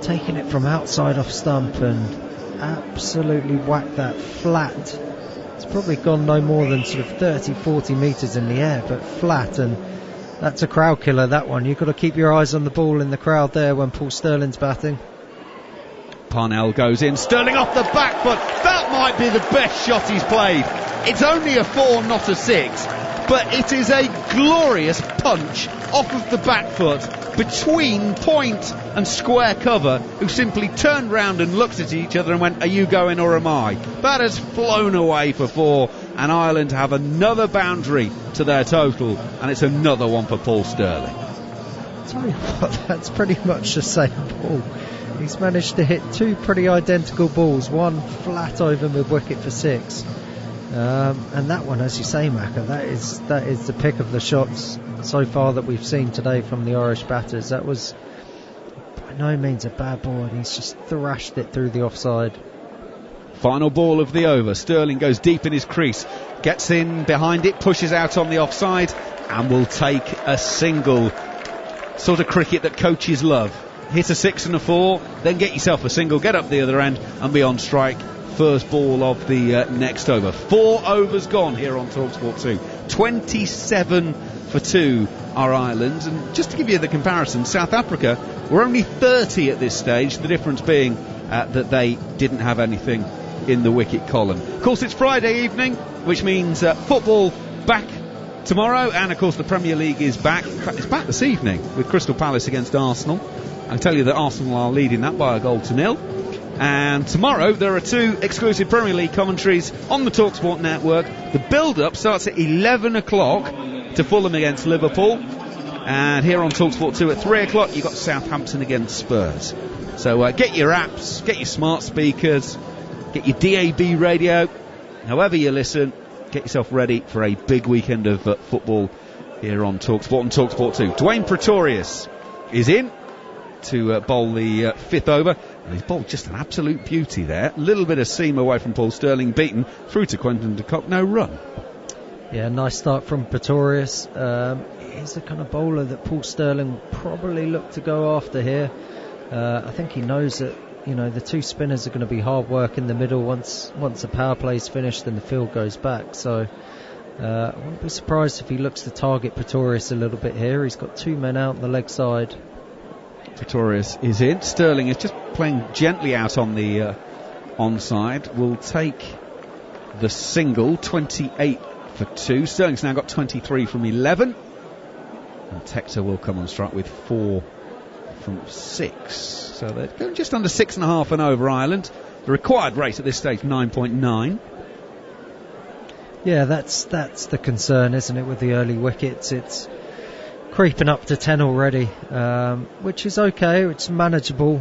taking it from outside off stump and absolutely whacked that flat. It's probably gone no more than sort of 30-40 metres in the air, but flat, and that's a crowd killer, that one. You've got to keep your eyes on the ball in the crowd there when Paul Sterling's batting. Parnell goes in, Sterling off the back foot. That might be the best shot he's played. It's only a 4, not a 6, but it is a glorious punch off of the back foot between point and square cover, who simply turned round and looked at each other and went, are you going or am I? That has flown away for 4, and Ireland have another boundary to their total, and it's another one for Paul Sterling. I'll tell you what, that's pretty much the same ball. He's managed to hit 2 pretty identical balls, one flat over mid-wicket for 6. And that one, as you say, Macca, that is the pick of the shots so far that we've seen today from the Irish batters. That was by no means a bad ball, and he's just thrashed it through the offside. Final ball of the over. Sterling goes deep in his crease, gets in behind it, pushes out on the offside, and will take a single. Sort of cricket that coaches love. Hit a 6 and a 4, then get yourself a single, get up the other end and be on strike. First ball of the next over. 4 overs gone here on talkSPORT 2. 27 for 2 are Ireland. And just to give you the comparison, South Africa were only 30 at this stage, the difference being that they didn't have anything in the wicket column. Of course, it's Friday evening, which means football back tomorrow, and of course the Premier League is back. In fact, it's back this evening with Crystal Palace against Arsenal. I can tell you that Arsenal are leading that by a 1-0. And tomorrow there are 2 exclusive Premier League commentaries on the talkSPORT network. The build-up starts at 11 o'clock to Fulham against Liverpool, and here on talkSPORT 2 at 3 o'clock you've got Southampton against Spurs. So get your apps, get your smart speakers, get your DAB radio, however you listen, get yourself ready for a big weekend of football here on talkSPORT and talkSPORT 2. Dwayne Pretorius is in to bowl the 5th over, and he's bowled just an absolute beauty there. A little bit of seam away from Paul Sterling, beaten through to Quentin de Kock, no run. Yeah, nice start from Pretorius. He's the kind of bowler that Paul Sterling will probably look to go after here. I think he knows that, you know, the 2 spinners are going to be hard work in the middle. Once the power play's finished, then the field goes back. So I wouldn't be surprised if he looks to target Pretorius a little bit here. He's got 2 men out on the leg side. Pretorius is in. Sterling is just playing gently out on the onside. Will take the single, 28 for 2. Sterling's now got 23 from 11. And Tector will come on strike with 4 from 6. So they're going just under 6.5 and over Ireland. The required rate at this stage, 9.9. Yeah, that's the concern, isn't it, with the early wickets? It's creeping up to 10 already, which is okay, it's manageable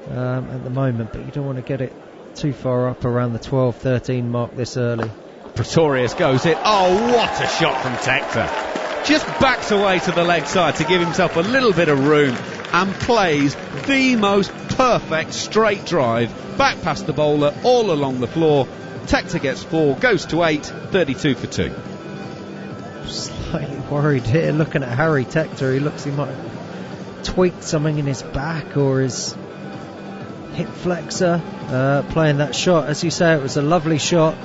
at the moment, but you don't want to get it too far up around the 12-13 mark this early. Pretorius goes in. Oh, what a shot from Tector. Just backs away to the leg side to give himself a little bit of room and plays the most perfect straight drive back past the bowler, all along the floor. Tector gets 4, goes to 8, 32 for 2. Slightly worried here looking at Harry Tector. He might have tweaked something in his back or his hip flexor playing that shot. As you say, it was a lovely shot,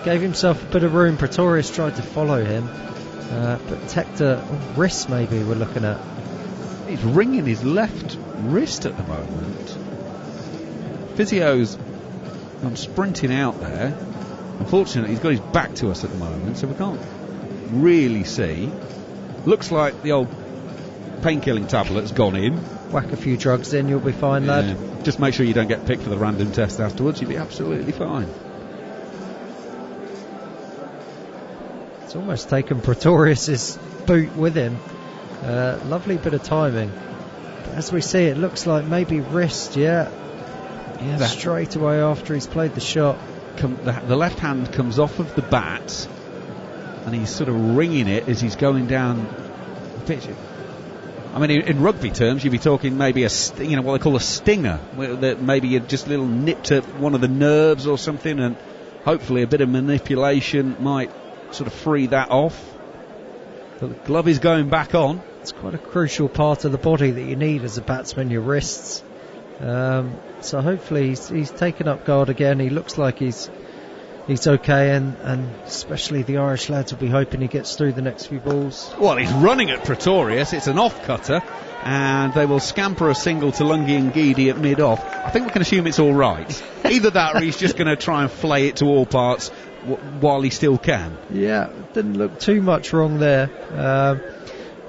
gave himself a bit of room. Pretorius tried to follow him, but Tector, wrist maybe we're looking at. He's wringing his left wrist at the moment. Physio's sprinting out there. Unfortunately, he's got his back to us at the moment, so we can't really see. Looks like the old painkilling tablet's gone in. Whack a few drugs in, you'll be fine, lad. Just make sure you don't get picked for the random test afterwards. You'll be absolutely fine. It's almost taken Pretorius's boot with him. Lovely bit of timing. But as we see, it looks like maybe wrist, straight away after he's played the shot. The left hand comes off of the bat, and he's sort of wringing it as he's going down the pitch. I mean, in rugby terms, you'd be talking maybe what they call a stinger, that maybe you just a little nipped at one of the nerves or something, and hopefully a bit of manipulation might sort of free that off. But the glove is going back on. It's quite a crucial part of the body that you need as a batsman, your wrists. So hopefully he's taken up guard again. He looks like he's okay, and especially the Irish lads will be hoping he gets through the next few balls. Well, he's running at Pretorius. It's an off cutter, and they will scamper a single to Lungi Ngidi at mid off. I think we can assume it's all right. Either that, or he's just going to try and flay it to all parts while he still can. Yeah, didn't look too much wrong there.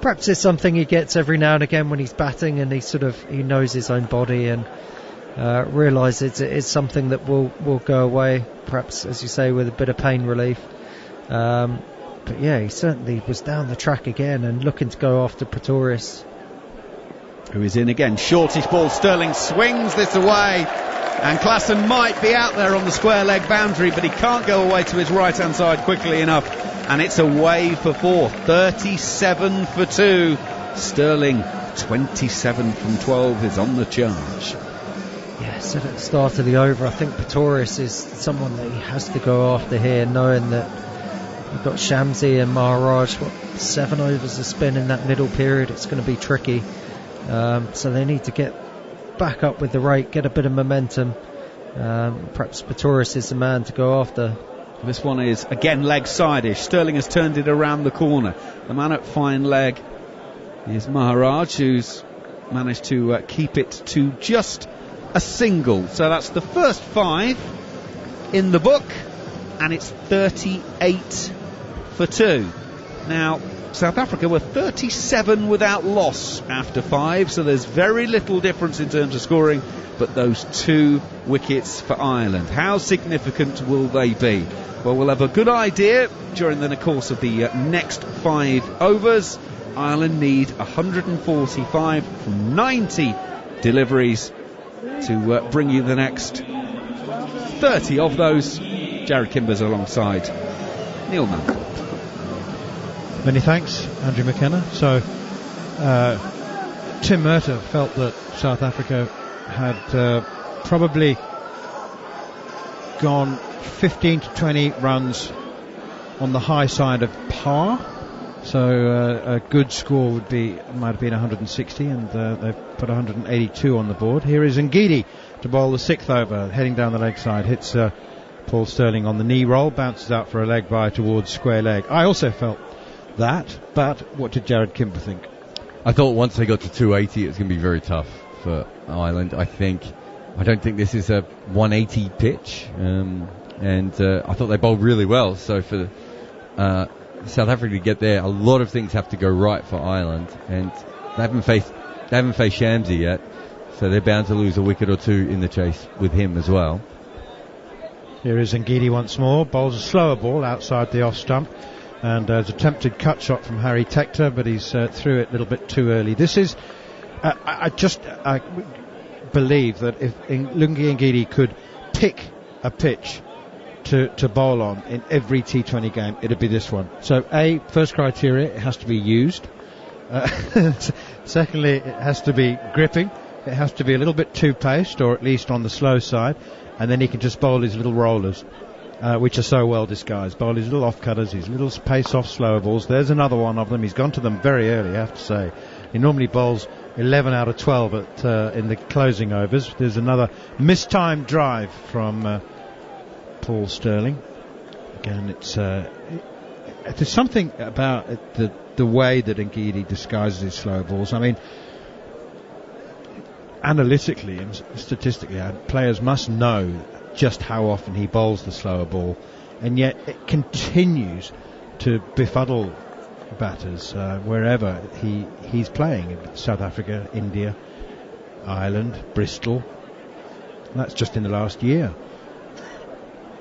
Perhaps it's something he gets every now and again when he's batting, and he knows his own body and realises it's something that will go away, perhaps, as you say, with a bit of pain relief. But yeah, he certainly was down the track again and looking to go after Pretorius, who is in again. Shortish ball. Sterling swings this away, and Klassen might be out there on the square leg boundary, but he can't go away to his right hand side quickly enough, and it's away for 4. 37 for 2. Sterling, 27 from 12, is on the charge. Yeah, said at the start of the over, I think Pretorius is someone that he has to go after here, knowing that you've got Shamsi and Maharaj, 7 overs of spin in that middle period. It's going to be tricky. So they need to get back up with the rate, get a bit of momentum. Perhaps Pretorius is the man to go after. This one is again leg side-ish. Sterling has turned it around the corner. The man at fine leg is Maharaj, who's managed to keep it to just a single. So that's the first 5 in the book, and it's 38 for 2. Now, South Africa were 37 without loss after 5, so there's very little difference in terms of scoring, but those 2 wickets for Ireland, how significant will they be? Well, we'll have a good idea during the course of the next 5 overs. Ireland need 145 from 90 deliveries to bring you the next 30 of those. Jared Kimber's alongside Neil Manthorpe. Many thanks, Andrew McKenna. So, Tim Murtagh felt that South Africa had probably gone 15 to 20 runs on the high side of par. So a good score might have been 160, and they've put 182 on the board. Here is Ngidi to bowl the 6th over, heading down the leg side, hits Paul Sterling on the knee roll, bounces out for a leg bye towards square leg. I also felt that, but what did Jared Kimber think? I thought once they got to 280, it was going to be very tough for Ireland. I don't think this is a 180 pitch, and I thought they bowled really well. So for South Africa to get there, a lot of things have to go right for Ireland, and they haven't faced Shamsi yet, so they're bound to lose a wicket or two in the chase with him as well. Here is Ngidi once more, bowls a slower ball outside the off stump, and there's a attempted cut shot from Harry Tector, but he's threw it a little bit too early. This is, I believe that if Lungi Ngidi could pick a pitch to bowl on in every T20 game, it'd be this one. So, first criteria, it has to be used. Secondly, it has to be gripping. It has to be a little bit too paced, or at least on the slow side, and then he can just bowl his little rollers, which are so well disguised. Bowl his little off-cutters, his little pace-off slower balls. There's another one of them. He's gone to them very early, I have to say. He normally bowls 11 out of 12 in the closing overs. There's another mistimed drive from Paul Stirling. Again, there's something about the way that Ngidi disguises his slow balls. I mean, analytically and statistically, players must know just how often he bowls the slower ball, and yet it continues to befuddle batters wherever he's playing. South Africa, India, Ireland, Bristol. And that's just in the last year.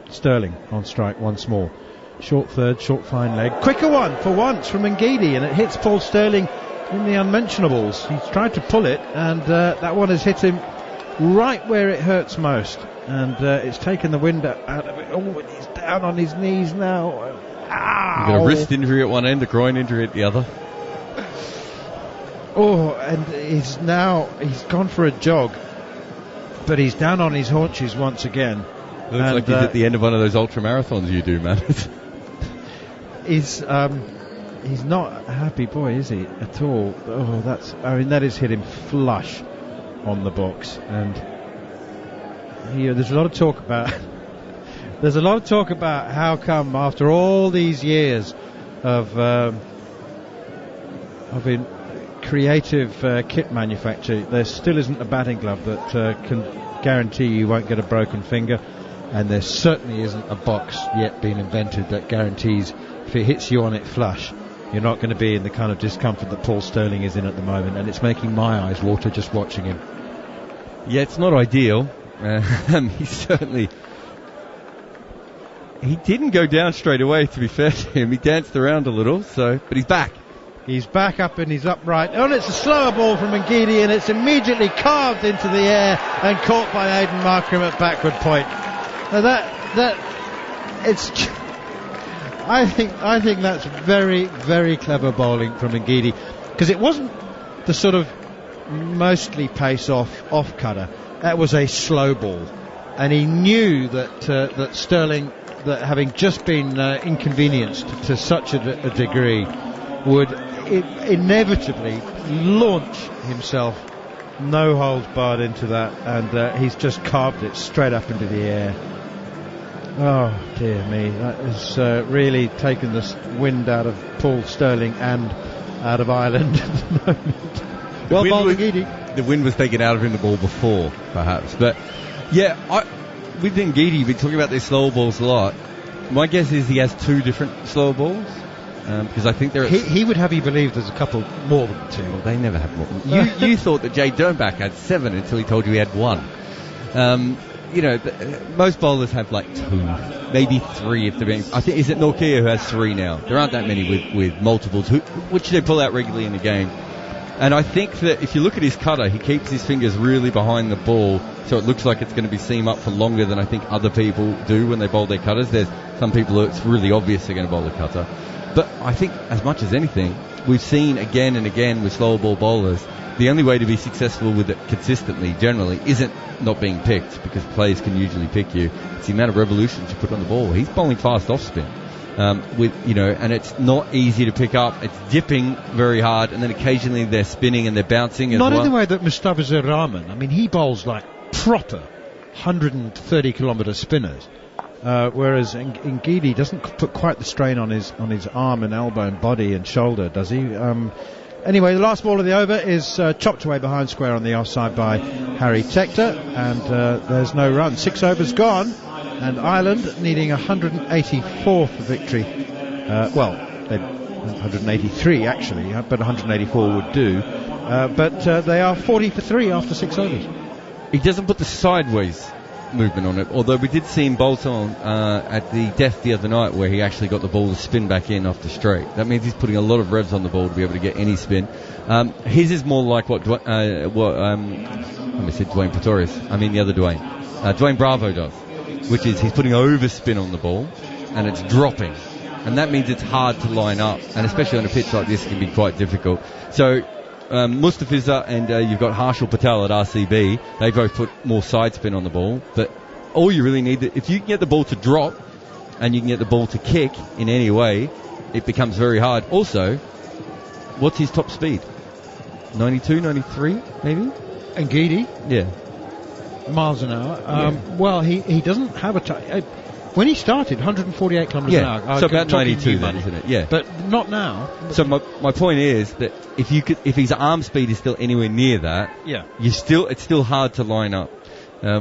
Sterling on strike once more. Short third, short fine leg. Quicker one for once from Ngidi, and it hits Paul Sterling in the unmentionables. He's tried to pull it, and that one has hit him right where it hurts most, and it's taken the wind out of it. Oh, he's down on his knees now. Ow. He's got a wrist injury at one end, a groin injury at the other. Oh, and he's gone for a jog, but he's down on his haunches once again. Looks like he's at the end of one of those ultra marathons you do, man. He's not a happy boy, is he, at all? Oh, that has hit him flush on the box, and there's a lot of talk about. There's a lot of talk about how come after all these years of in creative kit manufacture, there still isn't a batting glove that can guarantee you won't get a broken finger, and there certainly isn't a box yet being invented that guarantees if it hits you on it flush, you're not going to be in the kind of discomfort that Paul Sterling is in at the moment, and it's making my eyes water just watching him. Yeah, it's not ideal. He didn't go down straight away, to be fair to him. He danced around a little, but he's back. He's back up and he's upright. Oh, and it's a slower ball from Ngidi, and it's immediately carved into the air and caught by Aidan Markram at backward point. Now I think that's very, very clever bowling from Ngidi, because it wasn't the sort of mostly pace off cutter. That was a slow ball, and he knew that Sterling, that having just been inconvenienced to such a degree, would inevitably launch himself no holds barred into that, and he's just carved it straight up into the air. Oh dear me, that has really taken the wind out of Paul Sterling and out of Ireland at the moment. Well, the wind was taken out of him the ball before, perhaps. But yeah, with Ngidi, we've been talking about these slower balls a lot. My guess is he has two different slower balls, because I think he would have you believe there's a couple more than two. Well, they never have more. You thought that Jay Dernbach had 7 until he told you he had 1. Most bowlers have like 2, maybe 3 if they're being. I think is it Nortje who has 3 now. There aren't that many with multiples, which they pull out regularly in the game. And I think that if you look at his cutter, he keeps his fingers really behind the ball, so it looks like it's going to be seam up for longer than I think other people do when they bowl their cutters. There's some people who it's really obvious they're going to bowl the cutter. But I think, as much as anything, we've seen again and again with slower ball bowlers, the only way to be successful with it consistently, generally, isn't not being picked, because players can usually pick you. It's the amount of revolutions you put on the ball. He's bowling fast off spin. And it's not easy to pick up. It's dipping very hard, and then occasionally they're spinning and they're bouncing as well. Not in the way that Mustafiz Rahman. I mean, he bowls like proper 130-kilometre spinners, whereas Ngidi doesn't put quite the strain on his arm and elbow and body and shoulder, does he? Anyway, the last ball of the over is chopped away behind square on the offside by Harry Tector, and there's no run. 6 overs gone, and Ireland needing 184 for victory. 183 actually, but 184 would do. But they are 40 for 3 after 6 overs. He doesn't put the sideways movement on it, although we did see him bolt on at the death the other night where he actually got the ball to spin back in off the straight. That means he's putting a lot of revs on the ball to be able to get any spin. His is more like what I said Dwayne Pretorius, I mean the other Dwayne. Dwayne Bravo does, which is he's putting overspin on the ball and it's dropping, and that means it's hard to line up, and especially on a pitch like this it can be quite difficult. So Mustafiza and you've got Harshal Patel at RCB. They both put more side spin on the ball, but all you really need, if you can get the ball to drop and you can get the ball to kick in any way, it becomes very hard. Also, what's his top speed? 92, 93 maybe? And Guidi? Yeah. Miles an hour. Well, he doesn't have a when he started, 148 kilometres an hour. So about 92 then, isn't it? Yeah. But not now. So my point is that if his arm speed is still anywhere near that, it's still hard to line up.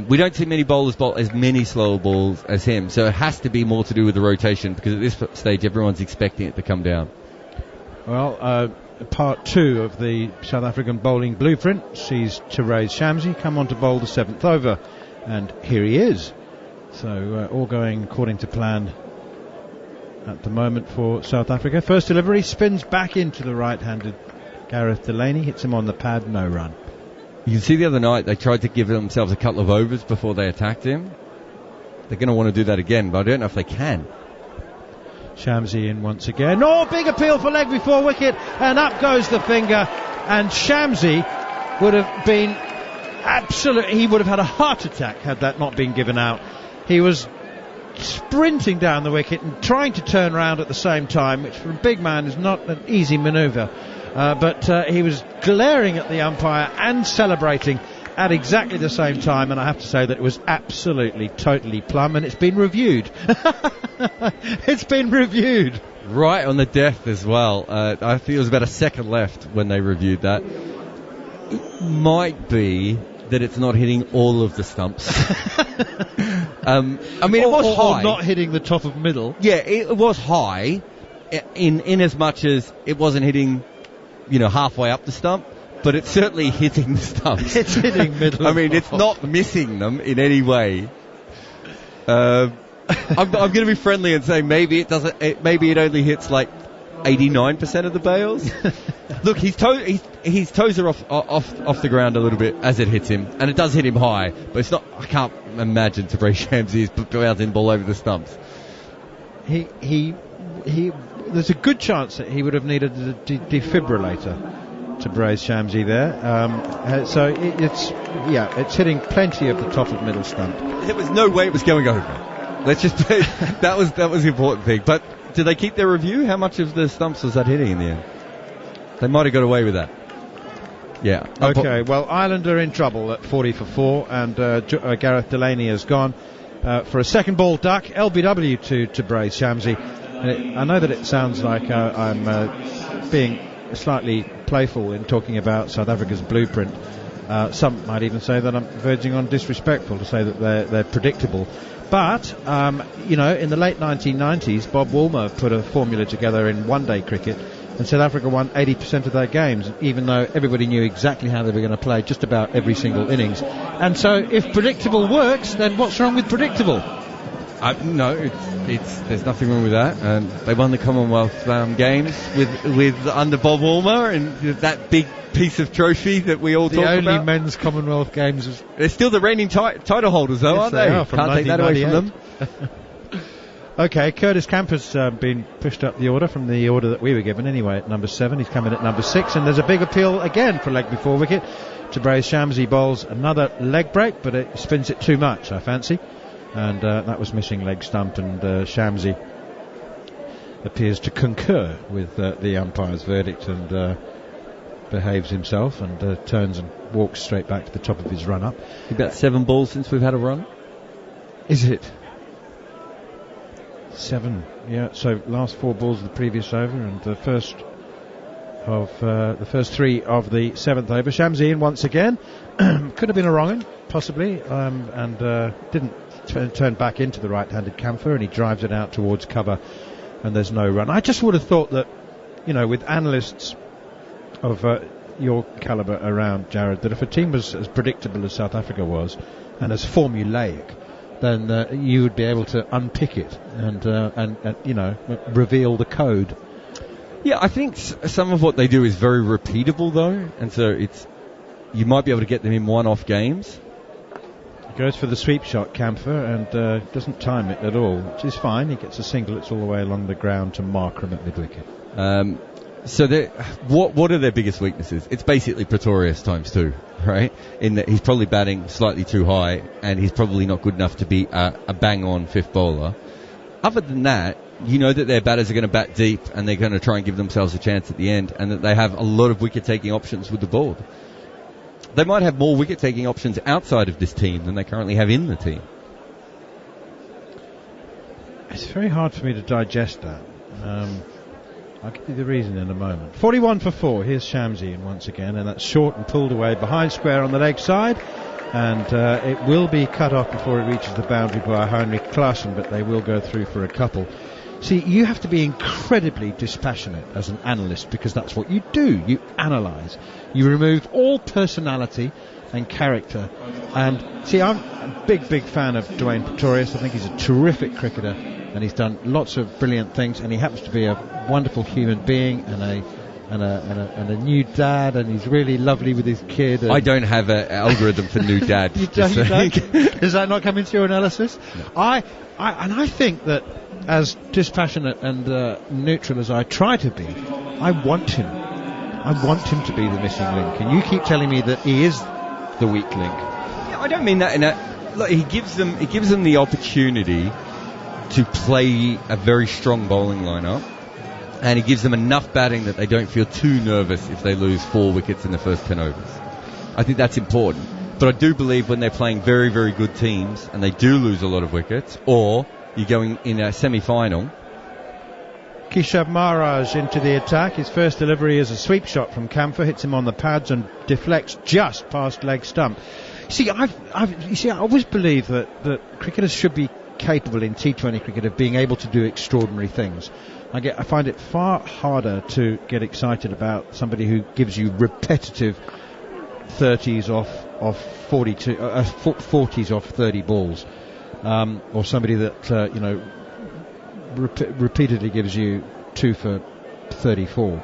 We don't see many bowlers bowl as many slower balls as him, so it has to be more to do with the rotation, because at this stage everyone's expecting it to come down. Well, part 2 of the South African bowling blueprint sees Therese Shamsi come on to bowl the 7th over, and here he is. So all going according to plan at the moment for South Africa. First delivery, spins back into the right-handed Gareth Delaney, hits him on the pad, no run. You can see the other night they tried to give themselves a couple of overs before they attacked him. They're going to want to do that again, but I don't know if they can. Shamsi in once again. Oh, big appeal for leg before wicket, and up goes the finger, and Shamsi would have been he would have had a heart attack had that not been given out. He was sprinting down the wicket and trying to turn around at the same time, which for a big man is not an easy manoeuvre. But he was glaring at the umpire and celebrating at exactly the same time, and I have to say that it was absolutely, totally plumb, and it's been reviewed. It's been reviewed. Right on the death as well. I think it was about a second left when they reviewed that. It might be that it's not hitting all of the stumps. I mean, it was high. Or not hitting the top of middle. Yeah, it was high, in as much as it wasn't hitting, halfway up the stump, but it's certainly hitting the stumps. It's hitting middle. I mean, it's not missing them in any way. I'm going to be friendly and say maybe it doesn't. Maybe it only hits like 89% of the bails. Look, his toes are off the ground a little bit as it hits him, and it does hit him high, but it's not. I can't imagine Therese Shamsi is bouncing ball over the stumps. He there's a good chance that he would have needed a defibrillator to Therese Shamsi there. So it's hitting plenty of the top of middle stump. There was no way it was going over. Let's just that was the important thing. But did they keep their review? How much of the stumps was that hitting in the end? They might have got away with that. Yeah. Okay, well, Ireland are in trouble at 40 for 4, and Gareth Delaney has gone for a second ball duck. LBW to Therese Shamsi. I know that it sounds like I'm being slightly playful in talking about South Africa's blueprint. Some might even say that I'm verging on disrespectful to say that they're predictable. But, in the late 1990s, Bob Woolmer put a formula together in one-day cricket, and South Africa won 80% of their games, even though everybody knew exactly how they were going to play just about every single innings. And so, if predictable works, then what's wrong with predictable? No, there's nothing wrong with that. They won the Commonwealth Games with under Bob Woolmer, and that big piece of trophy that we all talk about. The only men's Commonwealth Games. They're still the reigning title holders, though, aren't they? Can't take that away from them. Okay, Curtis Camper's been pushed up the order from the order that we were given anyway at number 7. He's coming at number 6, and there's a big appeal again for leg before wicket. Therese Shamsi bowls another leg break, but it spins it too much, I fancy. And that was missing leg stump, and Shamsi appears to concur with the umpire's verdict and behaves himself and turns and walks straight back to the top of his run-up. About 7 balls since we've had a run. Is it? 7, yeah. So last 4 balls of the previous over, and the first of the first 3 of the 7th over. Shamsi in once again. Could have been a wrong-un, possibly, and didn't turn back into the right-handed camphor, and he drives it out towards cover, and there's no run. I just would have thought that, with analysts of your calibre around, Jared, that if a team was as predictable as South Africa was, and as formulaic, then you would be able to unpick it and reveal the code. Yeah, I think some of what they do is very repeatable, though, and so you might be able to get them in one-off games. He goes for the sweep shot, Camphor, and doesn't time it at all, which is fine. He gets a single. It's all the way along the ground to Markram at mid-wicket. So what are their biggest weaknesses? It's basically Pretorius times 2, right? In that he's probably batting slightly too high, and he's probably not good enough to be a bang-on fifth bowler. Other than that, you know that their batters are going to bat deep, and they're going to try and give themselves a chance at the end, and that they have a lot of wicket-taking options with the board. They might have more wicket-taking options outside of this team than they currently have in the team. It's very hard for me to digest that. I'll give you the reason in a moment. 41 for 4. Here's Shamsi in once again, and that's short and pulled away behind square on the leg side, and it will be cut off before it reaches the boundary by Heinrich Klaassen, but they will go through for a couple. See, you have to be incredibly dispassionate as an analyst, because that's what you do. You analyse. You remove all personality and character. And see, I'm a big fan of Dwayne Pretorius. I think he's a terrific cricketer, and he's done lots of brilliant things, and he happens to be a wonderful human being and a new dad, and he's really lovely with his kid. I don't have an algorithm for new dad. You don't? Does that not come into your analysis? No. I think that as dispassionate and neutral as I try to be, I want him to be the missing link, and you keep telling me that he is the weak link. Yeah, I don't mean that. Look, he gives them the opportunity to play a very strong bowling lineup, and he gives them enough batting that they don't feel too nervous if they lose 4 wickets in the first 10 overs. I think that's important. But I do believe when they're playing very, very good teams and they do lose a lot of wickets, or you're going in a semi-final. Keshav Maharaj into the attack. His first delivery is a sweep shot from Camphor, hits him on the pads and deflects just past leg stump. See, I always believe that cricketers should be capable in T20 cricket of being able to do extraordinary things. I find it far harder to get excited about somebody who gives you repetitive 30s off 42, 40s off 30 balls, or somebody that repeatedly gives you 2 for 34.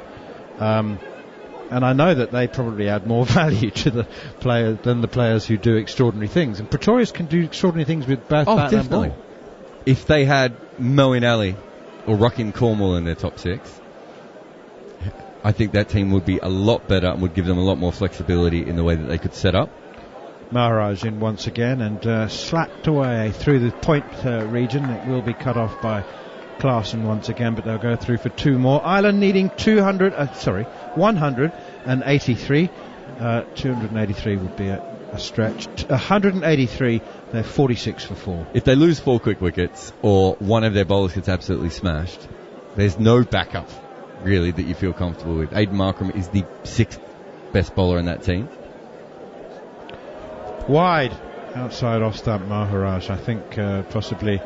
And I know that they probably add more value to the player than the players who do extraordinary things. And Pretorius can do extraordinary things with both bat and ball. If they had Moeen Ali or Ruckin Cornwall in their top 6, I think that team would be a lot better and would give them a lot more flexibility in the way that they could set up. Maharaj in once again and slapped away through the point region. It will be cut off by Klaassen once again, but they'll go through for 2 more. Ireland needing 183. 283 would be a stretch. 183. They're 46 for 4. If they lose 4 quick wickets or one of their bowlers gets absolutely smashed, there's no backup really that you feel comfortable with. Aiden Markram is the 6th best bowler in that team. Wide outside off stump Maharaj, I think possibly.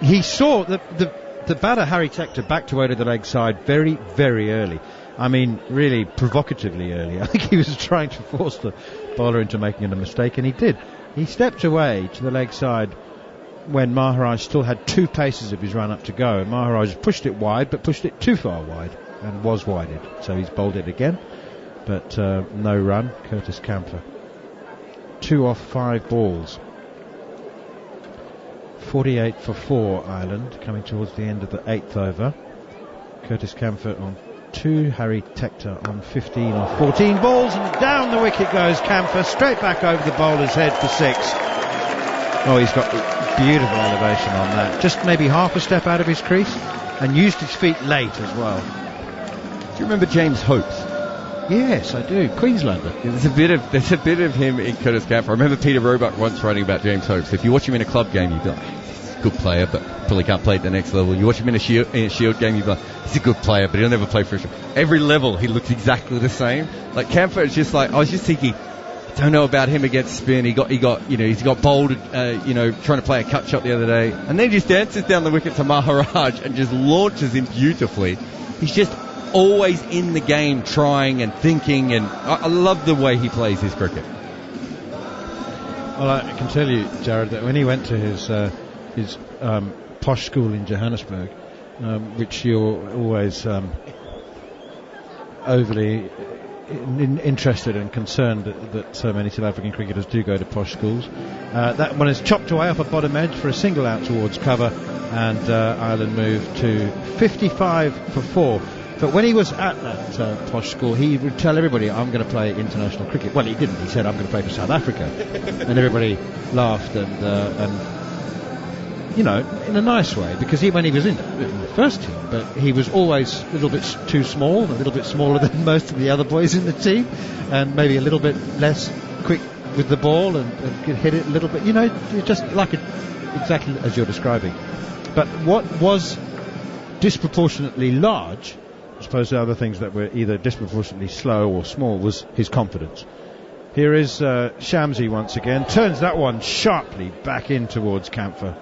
He saw the batter Harry Tector backed away to the leg side very, very early. I mean, really provocatively early. I think he was trying to force the bowler into making a mistake, and he did. He stepped away to the leg side when Maharaj still had 2 paces of his run up to go, and Maharaj pushed it wide, but pushed it too far wide, and was wided. So he's bowled it again, but no run. Curtis Camphor. 2 off 5 balls. 48 for 4 Ireland, coming towards the end of the 8th over. Curtis Camphor on 2, Harry Tector on 15 or 14 balls, and down the wicket goes Camphor, straight back over the bowler's head for 6. Oh, he's got beautiful elevation on that. Just maybe half a step out of his crease, and used his feet late as well. Do you remember James Hopes? Yes, I do. Queenslander. There's a bit of him in Curtis Camphor. I remember Peter Roebuck once writing about James Hopes. If you watch him in a club game, you'd be like, good player, but probably can't play at the next level. You watch him in a Shield game, you're like, he's a good player, but he'll never play for a Shield. Every level, he looks exactly the same. Like Camphor is just like, I was just thinking, I don't know about him against spin. He got bowled, trying to play a cut shot the other day, and then he just dances down the wicket to Maharaj and just launches him beautifully. He's just always in the game, trying and thinking, and I love the way he plays his cricket. Well, I can tell you, Jared, that when he went to his posh school in Johannesburg, which you're always overly interested and concerned that so many South African cricketers do go to posh schools. That one is chopped away off a bottom edge for a single out towards cover, and Ireland moved to 55 for 4. But when he was at that posh school, he would tell everybody, I'm going to play international cricket. Well, he didn't. He said, I'm going to play for South Africa. And everybody laughed and in a nice way, because when he was in the first team, but he was always a little bit too small, a little bit smaller than most of the other boys in the team, and maybe a little bit less quick with the ball and could hit it a little bit, just like exactly as you're describing. But what was disproportionately large, I suppose the other things that were either disproportionately slow or small, was his confidence. Here is Shamsi once again, turns that one sharply back in towards Camphor.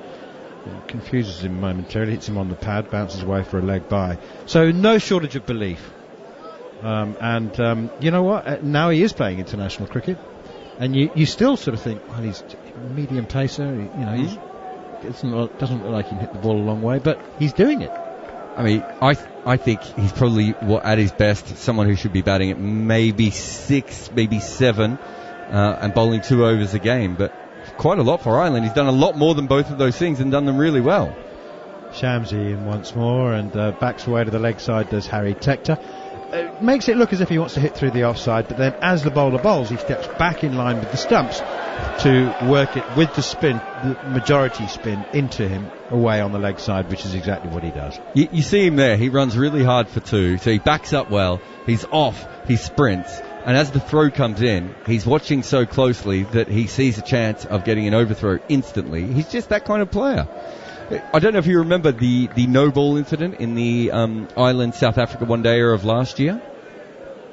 Confuses him momentarily, hits him on the pad, bounces away for a leg by. So no shortage of belief. You know what? Now he is playing international cricket, and you still sort of think, well, he's a medium pacer. He doesn't look like he can hit the ball a long way, but he's doing it. I mean, I think he's probably at his best someone who should be batting at maybe 6, maybe 7, and bowling 2 overs a game, but quite a lot for Ireland. He's done a lot more than both of those things and done them really well. Shamsi in once more, and backs away to the leg side does Harry Tector. Makes it look as if he wants to hit through the offside, but then as the bowler bowls, he steps back in line with the stumps to work it with the spin, the majority spin, into him away on the leg side, which is exactly what he does. You see him there, he runs really hard for 2, so he backs up well, he's off, he sprints, and as the throw comes in, he's watching so closely that he sees a chance of getting an overthrow instantly. He's just that kind of player. I don't know if you remember the no-ball incident in the Ireland-South Africa one-dayer of last year.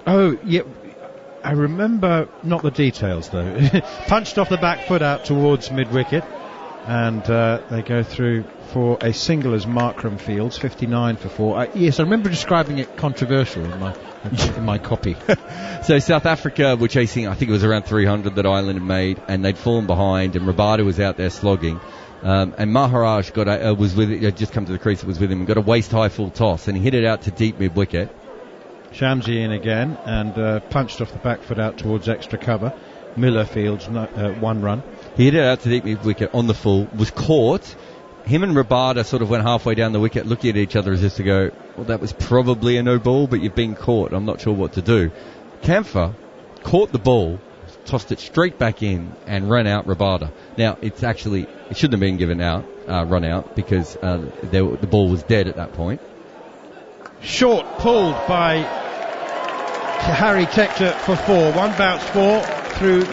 Oh, yeah. I remember not the details, though. Punched off the back foot out towards mid-wicket, and they go through for a single as Markram fields, 59 for 4. Yes, I remember describing it controversial in my copy. So South Africa were chasing, I think it was around 300 that Ireland had made, and they'd fallen behind, and Rabada was out there slogging. And Maharaj had just come to the crease, was with him, and got a waist-high full toss, and he hit it out to deep mid-wicket. Shamsi in again, and punched off the back foot out towards extra cover. Miller fields 1 run. He hit it out to deep mid-wicket on the full, was caught. Him and Rabada sort of went halfway down the wicket, looking at each other as if to go, well, that was probably a no ball, but you've been caught. I'm not sure what to do. Camphor caught the ball, tossed it straight back in, and ran out Rabada. Now, it shouldn't have been given out, run out, because the ball was dead at that point. Short pulled by Harry Tector for 4. One bounce 4 through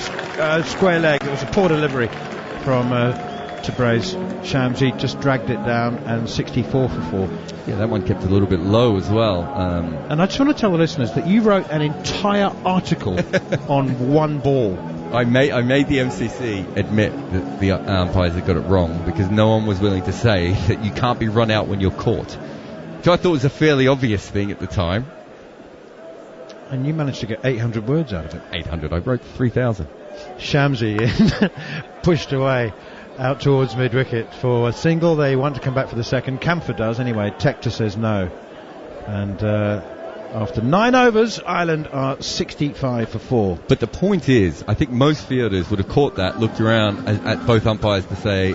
square leg. It was a poor delivery from Tabray's Shamsi. Just dragged it down, and 64 for 4. Yeah, that one kept a little bit low as well. And I just want to tell the listeners that you wrote an entire article on one ball. I made the MCC admit that the umpires had got it wrong, because no one was willing to say that you can't be run out when you're caught. Which I thought was a fairly obvious thing at the time. And you managed to get 800 words out of it. 800. I wrote 3,000. Shamsi in, pushed away out towards mid-wicket for a single. They want to come back for the second. Camphor does anyway. Tector says no. And after 9 overs, Ireland are 65 for 4. But the point is, I think most fielders would have caught that, looked around at both umpires to say,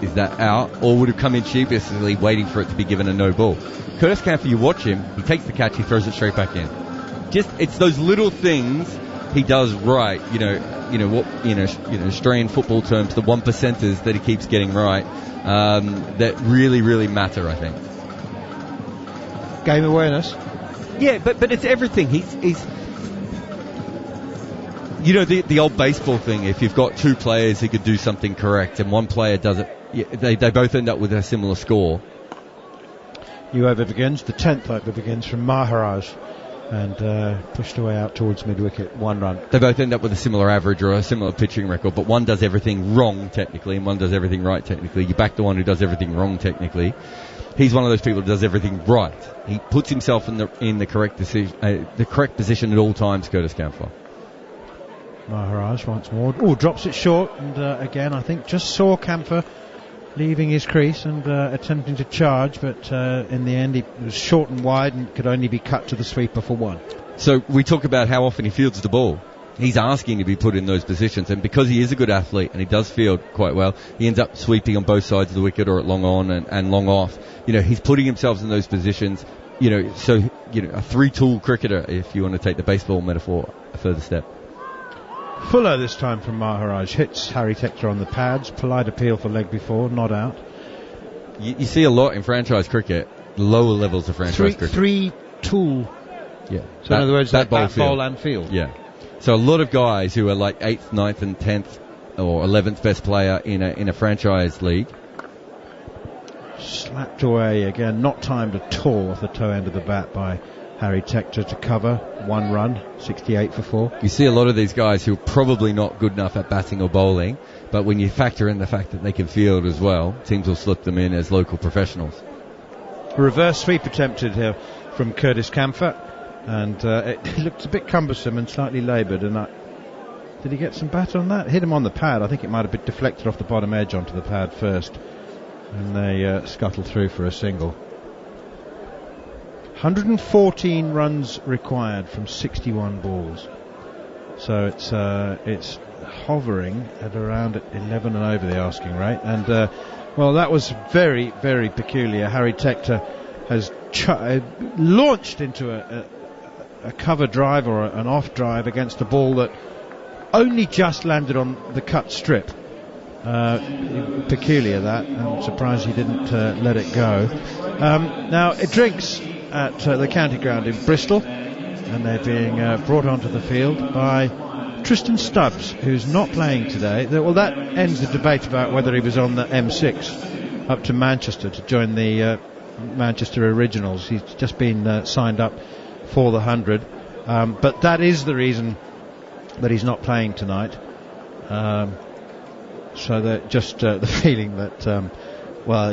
is that out, or would have come in sheepishly waiting for it to be given a no ball. Curtis Camphor, you watch him, he takes the catch, he throws it straight back in. It's those little things he does right, Australian football terms, the 1%ers that he keeps getting right, that really, really matter, I think. Game awareness. Yeah, but it's everything. He's the old baseball thing, if you've got 2 players who could do something correct and one player does it they both end up with a similar score. New over begins, the 10th over begins from Maharaj, and pushed away out towards mid-wicket, 1 run. They both end up with a similar average or a similar pitching record, but one does everything wrong technically and one does everything right technically. You back the one who does everything wrong technically. He's one of those people who does everything right. He puts himself in the correct decision, the correct position at all times, Curtis Campher. Maharaj once more. Oh, drops it short, and again, I think just saw Campher leaving his crease and attempting to charge, but in the end, he was short and wide and could only be cut to the sweeper for 1. So we talk about how often he fields the ball. He's asking to be put in those positions, and because he is a good athlete and he does field quite well, he ends up sweeping on both sides of the wicket or at long on and long off. He's putting himself in those positions. So a 3-tool cricketer, if you want to take the baseball metaphor a further step. Fuller this time from Maharaj, hits Harry Tector on the pads, polite appeal for leg before, not out. You see a lot in franchise cricket, lower levels of franchise cricket. 3-tool. Yeah. So in other words, that ball and field. Yeah. So a lot of guys who are like 8th, 9th and 10th or 11th best player in a franchise league. Slapped away again, not timed at all off the toe end of the bat by Harry Tector to cover, 1 run, 68 for 4. You see a lot of these guys who are probably not good enough at batting or bowling, but when you factor in the fact that they can field as well, teams will slip them in as local professionals. Reverse sweep attempted here from Curtis Campher, and it looked a bit cumbersome and slightly laboured. And did he get some bat on that? Hit him on the pad. I think it might have been deflected off the bottom edge onto the pad first, and they scuttled through for a single. 114 runs required from 61 balls, so it's hovering at around 11 and over the asking rate. And that was very, very peculiar. Harry Tector has launched into a cover drive or an off drive against a ball that only just landed on the cut strip. Peculiar that. I'm surprised he didn't let it go. Now it drinks at the county ground in Bristol, and they're being brought onto the field by Tristan Stubbs, who's not playing today. Well, that ends the debate about whether he was on the M6 up to Manchester to join the Manchester Originals. He's just been signed up for the 100, but that is the reason that he's not playing tonight. So that just the feeling that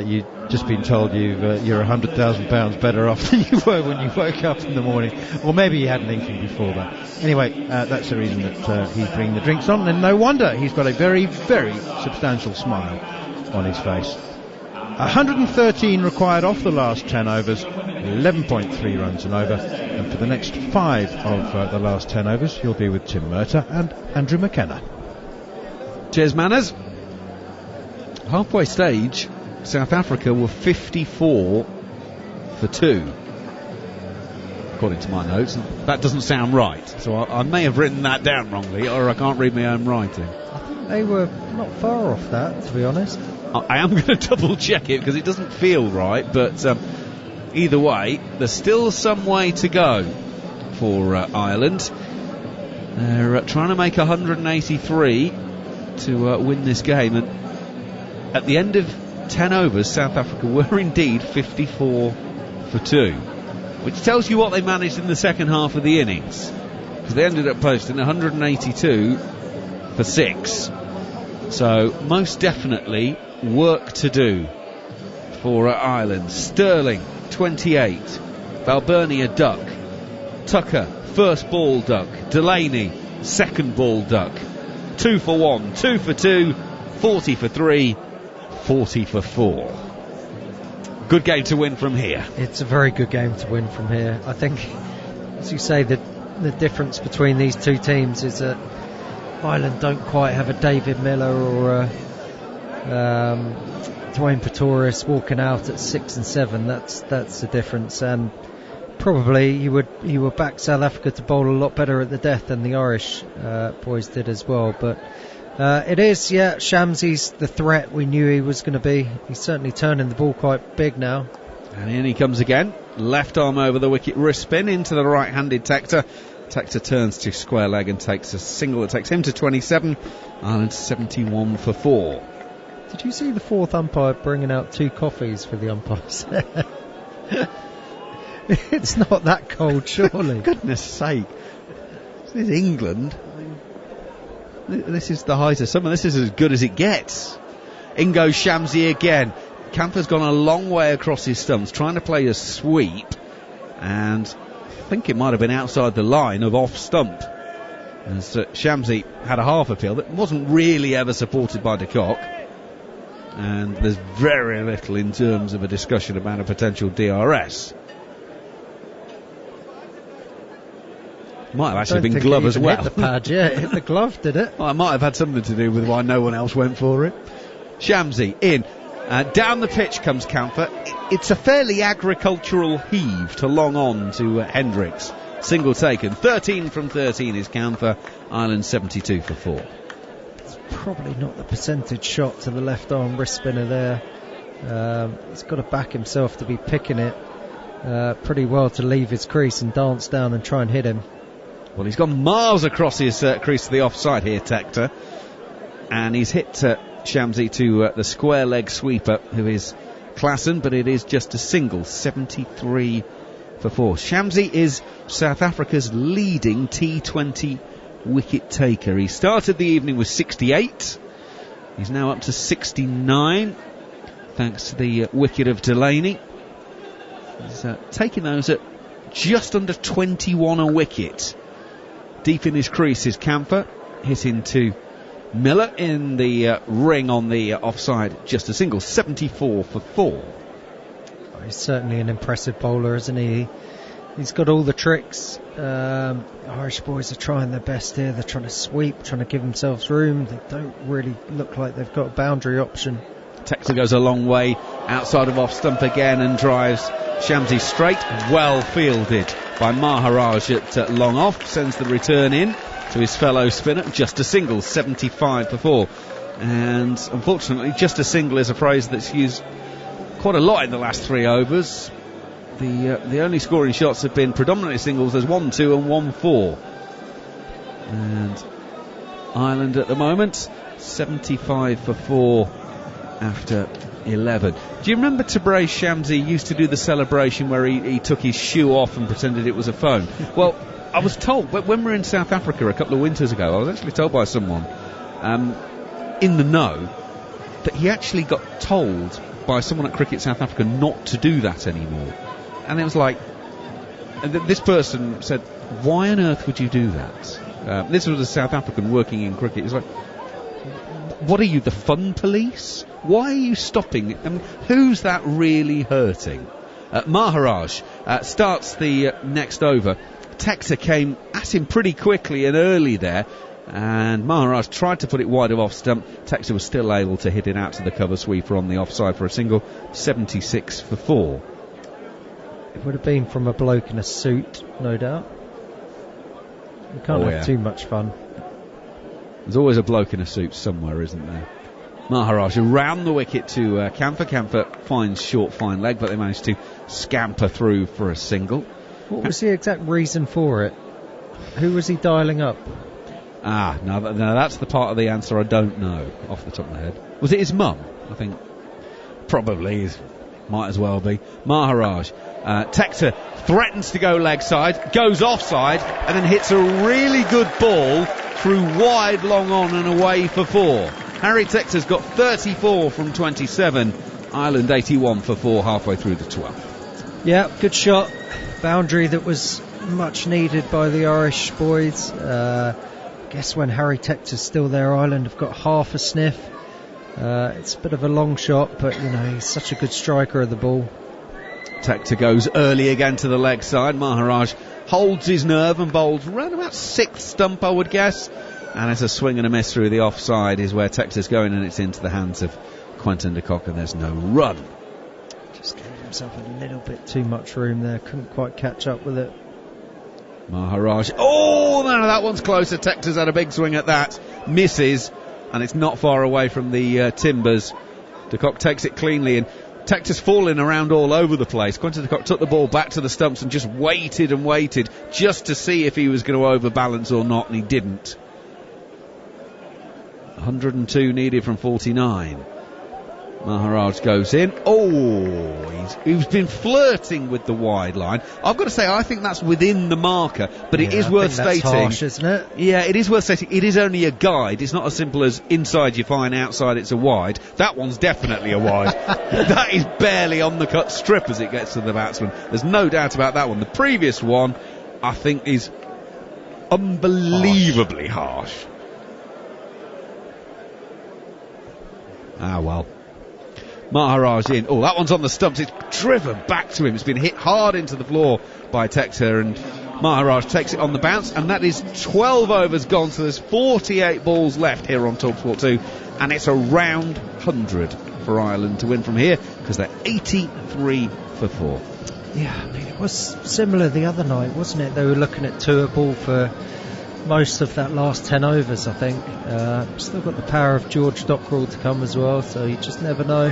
you've just been told you're £100,000 better off than you were when you woke up in the morning, or maybe you had an inkling before that. Anyway, that's the reason that he's bringing the drinks on, and no wonder he's got a very, very substantial smile on his face. 113 required off the last 10 overs, 11.3 runs and over, and for the next 5 of the last 10 overs, you'll be with Tim Murtagh and Andrew McKenna. Cheers, Manners. Halfway stage, South Africa were 54 for 2, according to my notes. That doesn't sound right, so I may have written that down wrongly, or I can't read my own writing. I think they were not far off that, to be honest. I am going to double check it because it doesn't feel right, but either way, there's still some way to go for Ireland. They're trying to make 183 to win this game, and at the end of 10 overs, South Africa were indeed 54 for 2, which tells you what they managed in the second half of the innings, because they ended up posting 182 for 6. So most definitely work to do for Ireland. Sterling 28, Valberni a duck, Tucker first ball duck, Delaney second ball duck, 2 for 1, 2 for 2, 40 for 3, 40 for 4. Good game to win from here. It's a very good game to win from here. I think, as you say, the difference between these two teams is that Ireland don't quite have a David Miller or a Dwayne Pretorius walking out at 6 and 7. That's the difference, and probably you would back South Africa to bowl a lot better at the death than the Irish boys did as well. But it is, Shamsi's the threat we knew he was going to be. He's certainly turning the ball quite big now. And in he comes again. Left arm over the wicket, wrist spin into the right-handed Tector. Tector turns to square leg and takes a single that takes him to 27. Ireland 71 for 4. Did you see the fourth umpire bringing out 2 coffees for the umpires? It's not that cold, surely. Goodness sake. This is England. This is the height of summer. This is as good as it gets. In goes Shamsi again. Camper's gone a long way across his stumps, trying to play a sweep, and I think it might have been outside the line of off stump. As Shamsi had a half appeal that wasn't really ever supported by de Kock, and there's very little in terms of a discussion about a potential DRS. Might have actually been glove as well. Hit the pad, yeah, it hit the glove, did it? Well, it might have had something to do with why no one else went for it. Shamsi in. Down the pitch comes Camphor. It's a fairly agricultural heave to long on to Hendricks. Single taken. 13 from 13 is Camphor. Ireland 72 for 4. It's probably not the percentage shot to the left arm wrist spinner there. He's got to back himself to be picking it pretty well to leave his crease and dance down and try and hit him. Well, he's gone miles across his crease to the offside here, Tector. And he's hit Shamsi to the square leg sweeper, who is Klassen, but it is just a single. 73 for 4. Shamsi is South Africa's leading T20 wicket taker. He started the evening with 68. He's now up to 69, thanks to the wicket of Delaney. He's taking those at just under 21 a wicket. Deep in his crease is Camphor, hitting to Miller in the ring on the offside, just a single. 74 for 4. He's certainly an impressive bowler, isn't he? He's got all the tricks. Irish boys are trying their best here. They're trying to sweep, trying to give themselves room. They don't really look like they've got a boundary option. Textor goes a long way outside of off stump again and drives Shamsi straight. Well fielded by Maharaj at long off. Sends the return in to his fellow spinner. Just a single. 75 for 4. And unfortunately, just a single is a phrase that's used quite a lot in the last 3 overs. The only scoring shots have been predominantly singles. There's 1-2 and 1-4. And Ireland at the moment 75 for 4 after 11. Do you remember Tabraiz Shamsi used to do the celebration where he took his shoe off and pretended it was a phone? Well, I was told, when we were in South Africa a couple of winters ago, I was actually told by someone in the know that he actually got told by someone at Cricket South Africa not to do that anymore. And it was like, this person said, why on earth would you do that? This was a South African working in cricket. It's like, what are you, the fun police? Why are you stopping? I mean, who's that really hurting? Maharaj starts the next over. Textor came at him pretty quickly and early there, and Maharaj tried to put it wide of off stump. Textor was still able to hit it out to the cover sweeper on the offside for a single. 76 for 4. It would have been from a bloke in a suit, no doubt. You can't have too much fun. There's always a bloke in a suit somewhere, isn't there? Maharaj around the wicket to Camphor. Camphor finds short fine leg, but they managed to scamper through for a single. What was the exact reason for it? Who was he dialing up? No, that's the part of the answer I don't know off the top of my head. Was it his mum? I think probably might as well be. Maharaj. Textor threatens to go leg side, goes offside, and then hits a really good ball through wide, long on and away for 4. Harry Textor's got 34 from 27. Ireland 81 for 4 halfway through the 12th. Yeah, good shot. Boundary that was much needed by the Irish boys. I guess when Harry Textor's still there, Ireland have got half a sniff. It's a bit of a long shot, but you know, he's such a good striker of the ball. Textor goes early again to the leg side. Maharaj holds his nerve and bowls round about 6th stump, I would guess. And it's a swing and a miss through the offside is where Textor's going, and it's into the hands of Quentin de Kock, and there's no run. Just gave himself a little bit too much room there, couldn't quite catch up with it. Maharaj, no, that one's closer. Textor's had a big swing at that, misses, and it's not far away from the timbers. De Kock takes it cleanly, and Textor's falling around all over the place. Quentin de Kock took the ball back to the stumps and just waited and waited just to see if he was going to overbalance or not, and he didn't. 102 needed from 49. Maharaj goes in. He's been flirting with the wide line. I've got to say, I think that's within the marker, but it is worth stating. That's harsh, isn't it? Yeah, it is worth stating. It is only a guide. It's not as simple as inside you're fine, outside it's a wide. That one's definitely a wide. That is barely on the cut strip as it gets to the batsman. There's no doubt about that one. The previous one, I think, is unbelievably harsh. Ah, well. Maharaj in. That one's on the stumps. It's driven back to him. It's been hit hard into the floor by Texter, and Maharaj takes it on the bounce, and that is 12 overs gone, so there's 48 balls left here on talkSPORT 2, and it's around 100 for Ireland to win from here, because they're 83 for 4. Yeah, I mean, it was similar the other night, wasn't it? They were looking at 2 a ball for most of that last 10 overs, I think. Still got the power of George Dockrell to come as well, so you just never know.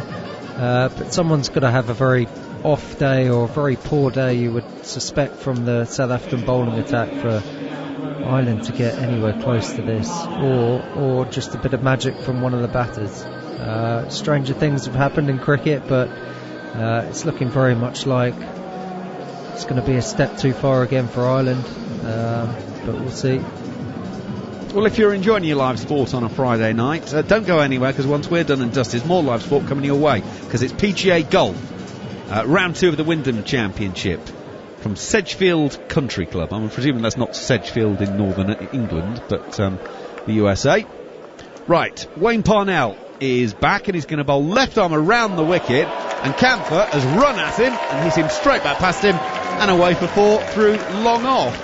But someone's got to have a very off day or a very poor day, you would suspect, from the South African bowling attack for Ireland to get anywhere close to this, or just a bit of magic from one of the batters. Stranger things have happened in cricket, but it's looking very much like it's going to be a step too far again for Ireland, but we'll see. Well, if you're enjoying your live sport on a Friday night, don't go anywhere, because once we're done and dusted, there's more live sport coming your way, because it's PGA Golf, round 2 of the Wyndham Championship from Sedgefield Country Club. I'm presuming that's not Sedgefield in northern England, but the USA. Right, Wayne Parnell is back, and he's going to bowl left arm around the wicket, and Camphor has run at him and hit him straight back past him and away for 4 through long off.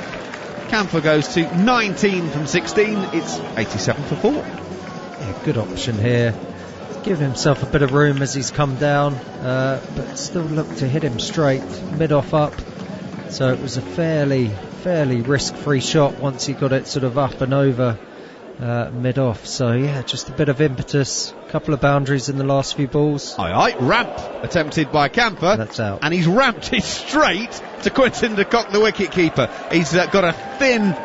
Camphor goes to 19 from 16. It's 87 for 4. Yeah, good option here. Giving himself a bit of room as he's come down, but still looked to hit him straight, mid-off up. So it was a fairly risk-free shot once he got it sort of up and over mid-off. So yeah, just a bit of impetus, a couple of boundaries in the last few balls. Ramp attempted by Camphor. That's out. And he's ramped it straight to Quinton de Kock, the wicket-keeper. He's got a thin...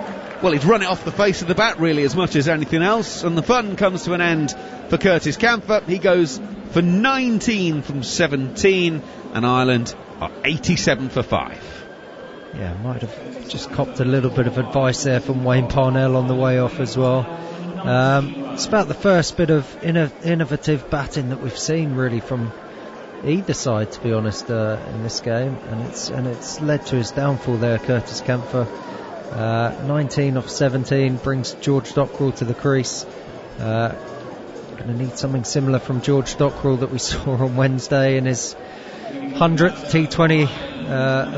Well, he's run it off the face of the bat, really, as much as anything else. And the fun comes to an end for Curtis Camphor. He goes for 19 from 17. And Ireland are 87 for 5. Yeah, might have just copped a little bit of advice there from Wayne Parnell on the way off as well. It's about the first bit of innovative batting that we've seen, really, from either side, to be honest, in this game, and it's led to his downfall there. Curtis Camphor, 19 off 17, brings George Dockrell to the crease. Going to need something similar from George Dockrell that we saw on Wednesday in his 100th T20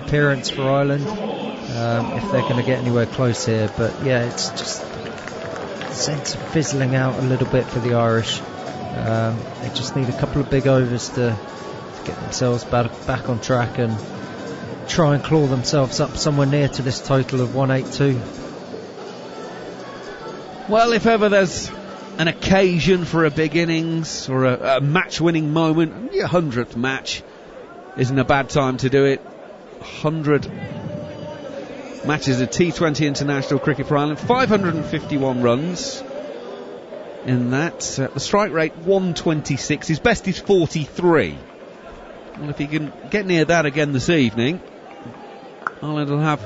appearance for Ireland, if they're going to get anywhere close here. But yeah, it's just a sense of fizzling out a little bit for the Irish. They just need a couple of big overs to get themselves back on track and try and claw themselves up somewhere near to this total of 182. Well, if ever there's an occasion for a big innings or a match-winning moment, your 100th match isn't a bad time to do it. 100 matches of T20 international cricket for Ireland, 551 runs in that. The strike rate 126, his best is 43. Well, if he can get near that again this evening, Ireland will have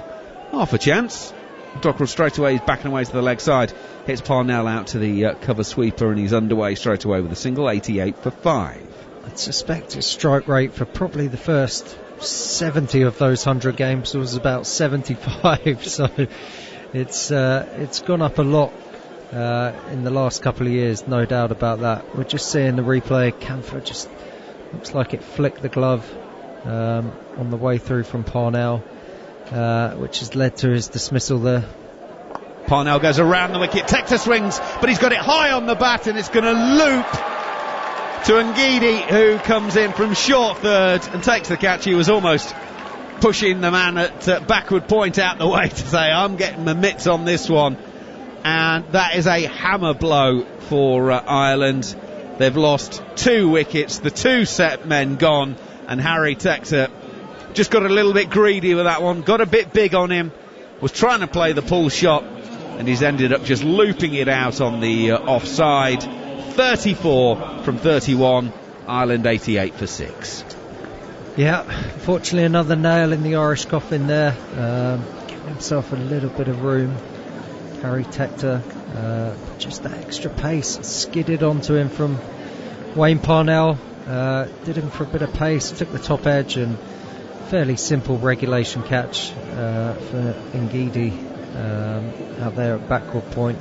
half a chance. Dockrell straight away is backing away to the leg side, hits Parnell out to the cover sweeper, and he's underway straight away with a single, 88 for 5. I'd suspect his strike rate for probably the first 70 of those 100 games was about 75, so it's gone up a lot in the last couple of years, no doubt about that. We're just seeing the replay. Camphor just looks like it flicked the glove on the way through from Parnell, which has led to his dismissal there. Parnell goes around the wicket, Texter swings, but he's got it high on the bat, and it's going to loop to Ngidi, who comes in from short third and takes the catch. He was almost pushing the man at backward point out the way to say, I'm getting my mitts on this one. And that is a hammer blow for Ireland. They've lost 2 wickets, the 2 set men gone, and Harry Texter just got a little bit greedy with that one, got a bit big on him, was trying to play the pull shot, and he's ended up just looping it out on the offside. 34 from 31, Ireland 88 for 6. Yeah, unfortunately another nail in the Irish coffin there. Giving himself a little bit of room. Harry Tector, just that extra pace skidded onto him from Wayne Parnell. Did him for a bit of pace, took the top edge, and fairly simple regulation catch for Ngidi out there at backcourt point.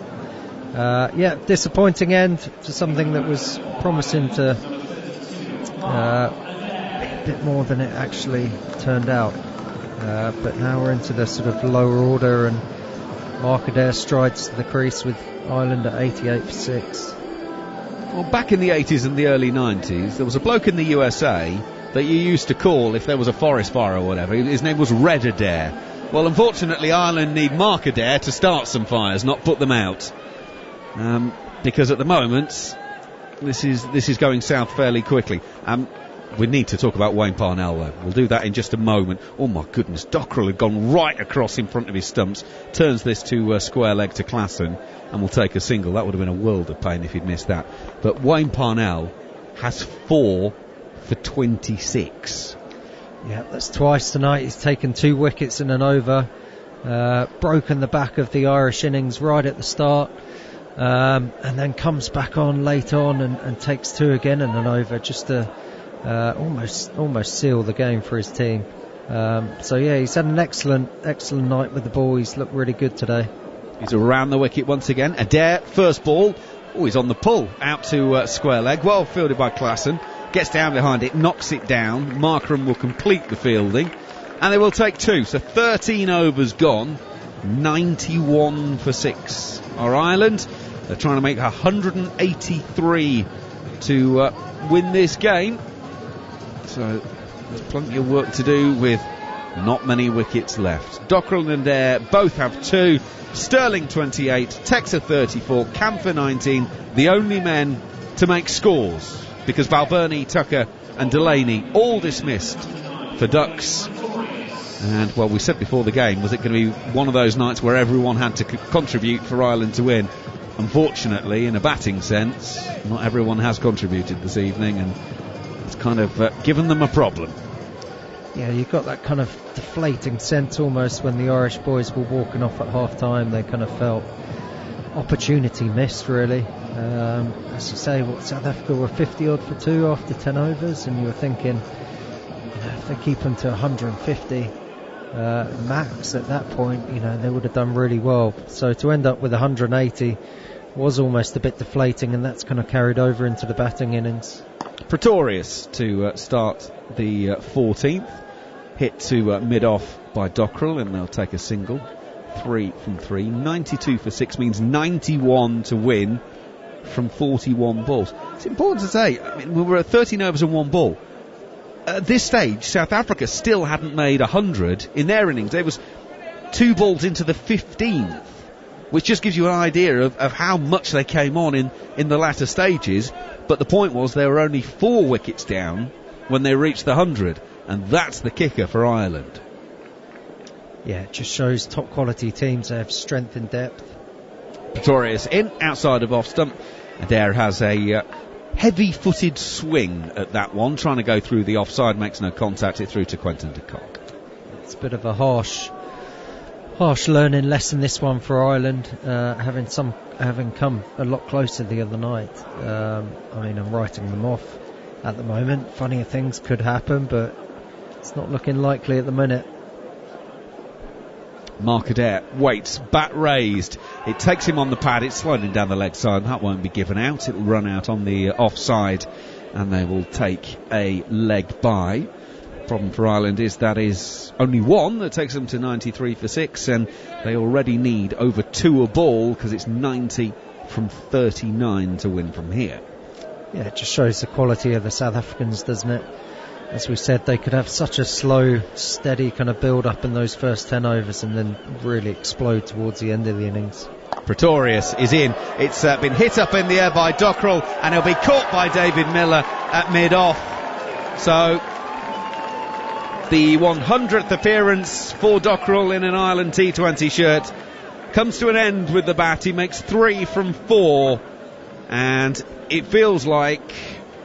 Yeah, disappointing end to something that was promising to be a bit more than it actually turned out. But now we're into the sort of lower order, and Mark Adair strides to the crease with Ireland at 88 for 6. Well, back in the 80s and the early 90s, there was a bloke in the USA that you used to call if there was a forest fire or whatever. His name was Red Adair. Well, unfortunately, Ireland need Mark Adair to start some fires, not put them out. Because at the moment, this is going south fairly quickly. We need to talk about Wayne Parnell, though. We'll do that in just a moment. Oh, my goodness. Dockrell had gone right across in front of his stumps. Turns this to square leg to Klassen and will take a single. That would have been a world of pain if he'd missed that. But Wayne Parnell has 4 for 26. Yeah, that's twice tonight. He's taken 2 wickets in an over. Broken the back of the Irish innings right at the start. And then comes back on late on and takes 2 again in an over, just to almost seal the game for his team. So yeah, he's had an excellent night with the ball. He's looked really good today. He's around the wicket once again. Adair, first ball. Oh, he's on the pull out to square leg. Well fielded by Klassen. Gets down behind it, knocks it down. Markram will complete the fielding, and they will take 2. So 13 overs gone. 91 for 6 are Ireland. They're trying to make 183 to win this game. So there's plenty of work to do with not many wickets left. Dockrell and Adair both have 2. Sterling 28, Texer 34, Camphor 19. The only men to make scores, because Balbirnie, Tucker and Delaney all dismissed for Ducks. And, well, we said before the game, was it going to be one of those nights where everyone had to contribute for Ireland to win? Unfortunately, in a batting sense, not everyone has contributed this evening, and it's kind of given them a problem. Yeah, you've got that kind of deflating sense almost when the Irish boys were walking off at half-time. They kind of felt opportunity missed, really. As you say, South Africa were 50-odd for 2 after 10 overs, and you were thinking, if they keep them to 150 max at that point, they would have done really well. So to end up with 180 was almost a bit deflating, and that's kind of carried over into the batting innings. Pretorius to start the 14th. Hit to mid-off by Dockrell, and they'll take a single. 3 from 3. 92 for 6 means 91 to win from 41 balls. It's important to say, we were at 13 overs and 1 ball. At this stage, South Africa still hadn't made 100 in their innings. There was 2 balls into the 15th, which just gives you an idea of how much they came on in the latter stages. But the point was, there were only 4 wickets down when they reached the 100, and that's the kicker for Ireland. Yeah, it just shows top quality teams have strength and depth. Pretorius in, outside of off stump. Adair has a heavy-footed swing at that one, trying to go through the offside, makes no contact, it through to Quentin de Kock. It's a bit of a harsh learning lesson, this one, for Ireland, having come a lot closer the other night. I'm writing them off at the moment. Funnier things could happen, but it's not looking likely at the minute. Mark Adair waits, bat raised. It takes him on the pad, it's sliding down the leg side. That won't be given out, it'll run out on the offside, and they will take a leg by. Problem for Ireland is that is only 1 that takes them to 93 for 6, and they already need over 2 a ball, because it's 90 from 39 to win from here. Yeah, it just shows the quality of the South Africans, doesn't it? As we said, they could have such a slow, steady kind of build-up in those first 10 overs and then really explode towards the end of the innings. Pretorius is in. It's been hit up in the air by Dockrell, and he'll be caught by David Miller at mid-off. So the 100th appearance for Dockrell in an Ireland T20 shirt comes to an end with the bat. He makes 3 from 4, and it feels like